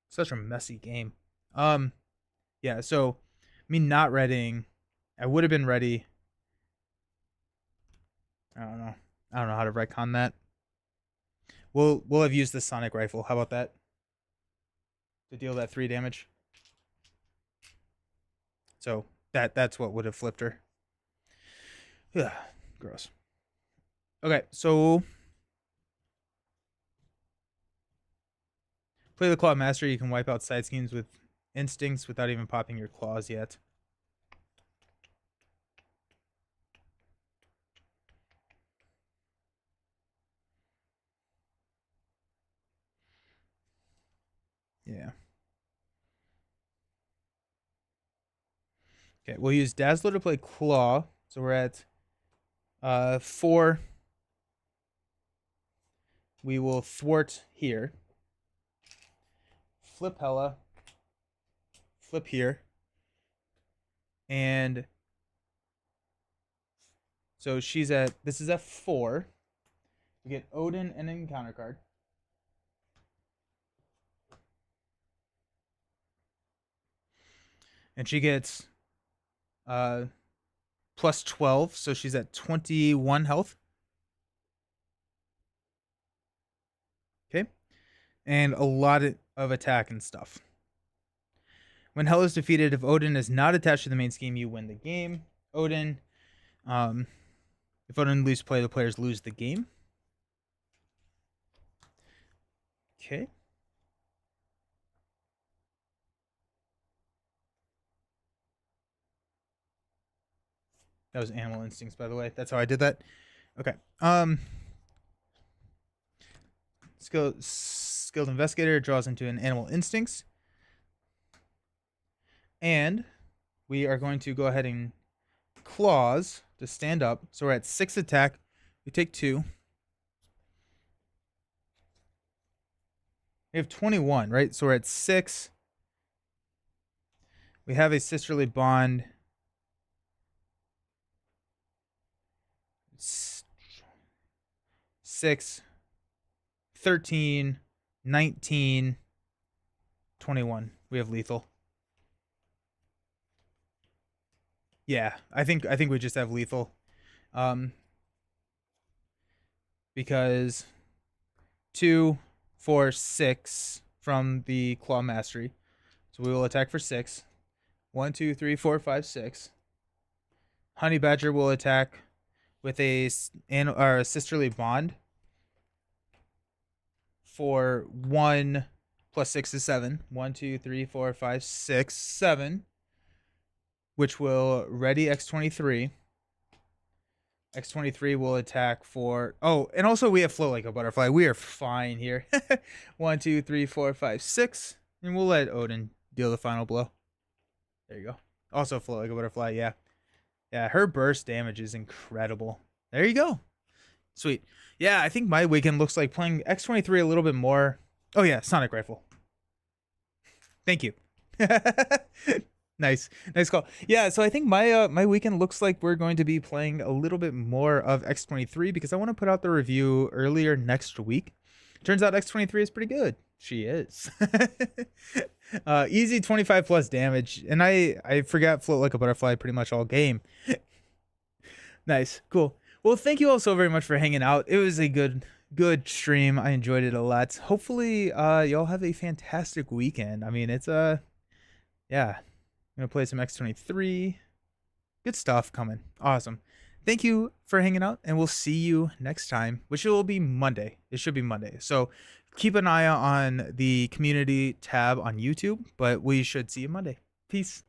Such a messy game. Yeah, so me not readying, I would have been ready. I don't know how to retcon that. We'll have used the Sonic Rifle. How about that? To deal that 3 damage. So that's what would have flipped her. Ugh, gross. Okay, so play the Claw Master. You can wipe out side schemes with instincts without even popping your claws yet. Yeah. Okay, we'll use Dazzler to play Claw. So we're at 4. We will thwart here. Flip Hela. Flip here. And so she's at, this is at 4. We get Odin and an encounter card. And she gets +12, so she's at 21 health. Okay. And a lot of attack and stuff. When Hela is defeated, if Odin is not attached to the main scheme, you win the game. Odin, if Odin leaves play, the players lose the game. Okay. That was Animal Instincts, by the way. That's how I did that. Okay. Skilled Investigator draws into an Animal Instincts. And we are going to go ahead and Claws to stand up. So we're at 6 attack. We take 2. We have 21, right? So we're at 6. We have a Sisterly Bond. 6, 13, 19, 21. We have lethal. Yeah, I think we just have lethal. Because 2, 4, 6 from the Claw Mastery. So we will attack for 6. 1, 2, 3, 4, 5, 6. Honey Badger will attack with a Sisterly Bond for 1 plus 6 is 7. 1, 2, 3, 4, 5, 6, 7. Which will ready X23. X23 will attack for... Oh, and also we have Float Like a Butterfly. We are fine here. 1, 2, 3, 4, 5, 6. And we'll let Odin deal the final blow. There you go. Also Float Like a Butterfly, yeah. Yeah, her burst damage is incredible. There you go. Sweet. Yeah, I think my weekend looks like playing X23 a little bit more. Oh, yeah, Sonic Rifle. Thank you. Nice call. Yeah, so I think my weekend looks like we're going to be playing a little bit more of X23 because I want to put out the review earlier next week. Turns out X23 is pretty good. She is. Easy 25 plus damage, and I forgot float like a butterfly pretty much all game. Nice, cool. Well, thank you all so very much for hanging out. It was a good stream. I enjoyed it a lot. Hopefully, y'all have a fantastic weekend. I mean, it's yeah. I'm gonna play some X23. Good stuff coming. Awesome. Thank you for hanging out, and we'll see you next time, which will be Monday. It should be Monday. So keep an eye on the community tab on YouTube, but we should see you Monday. Peace.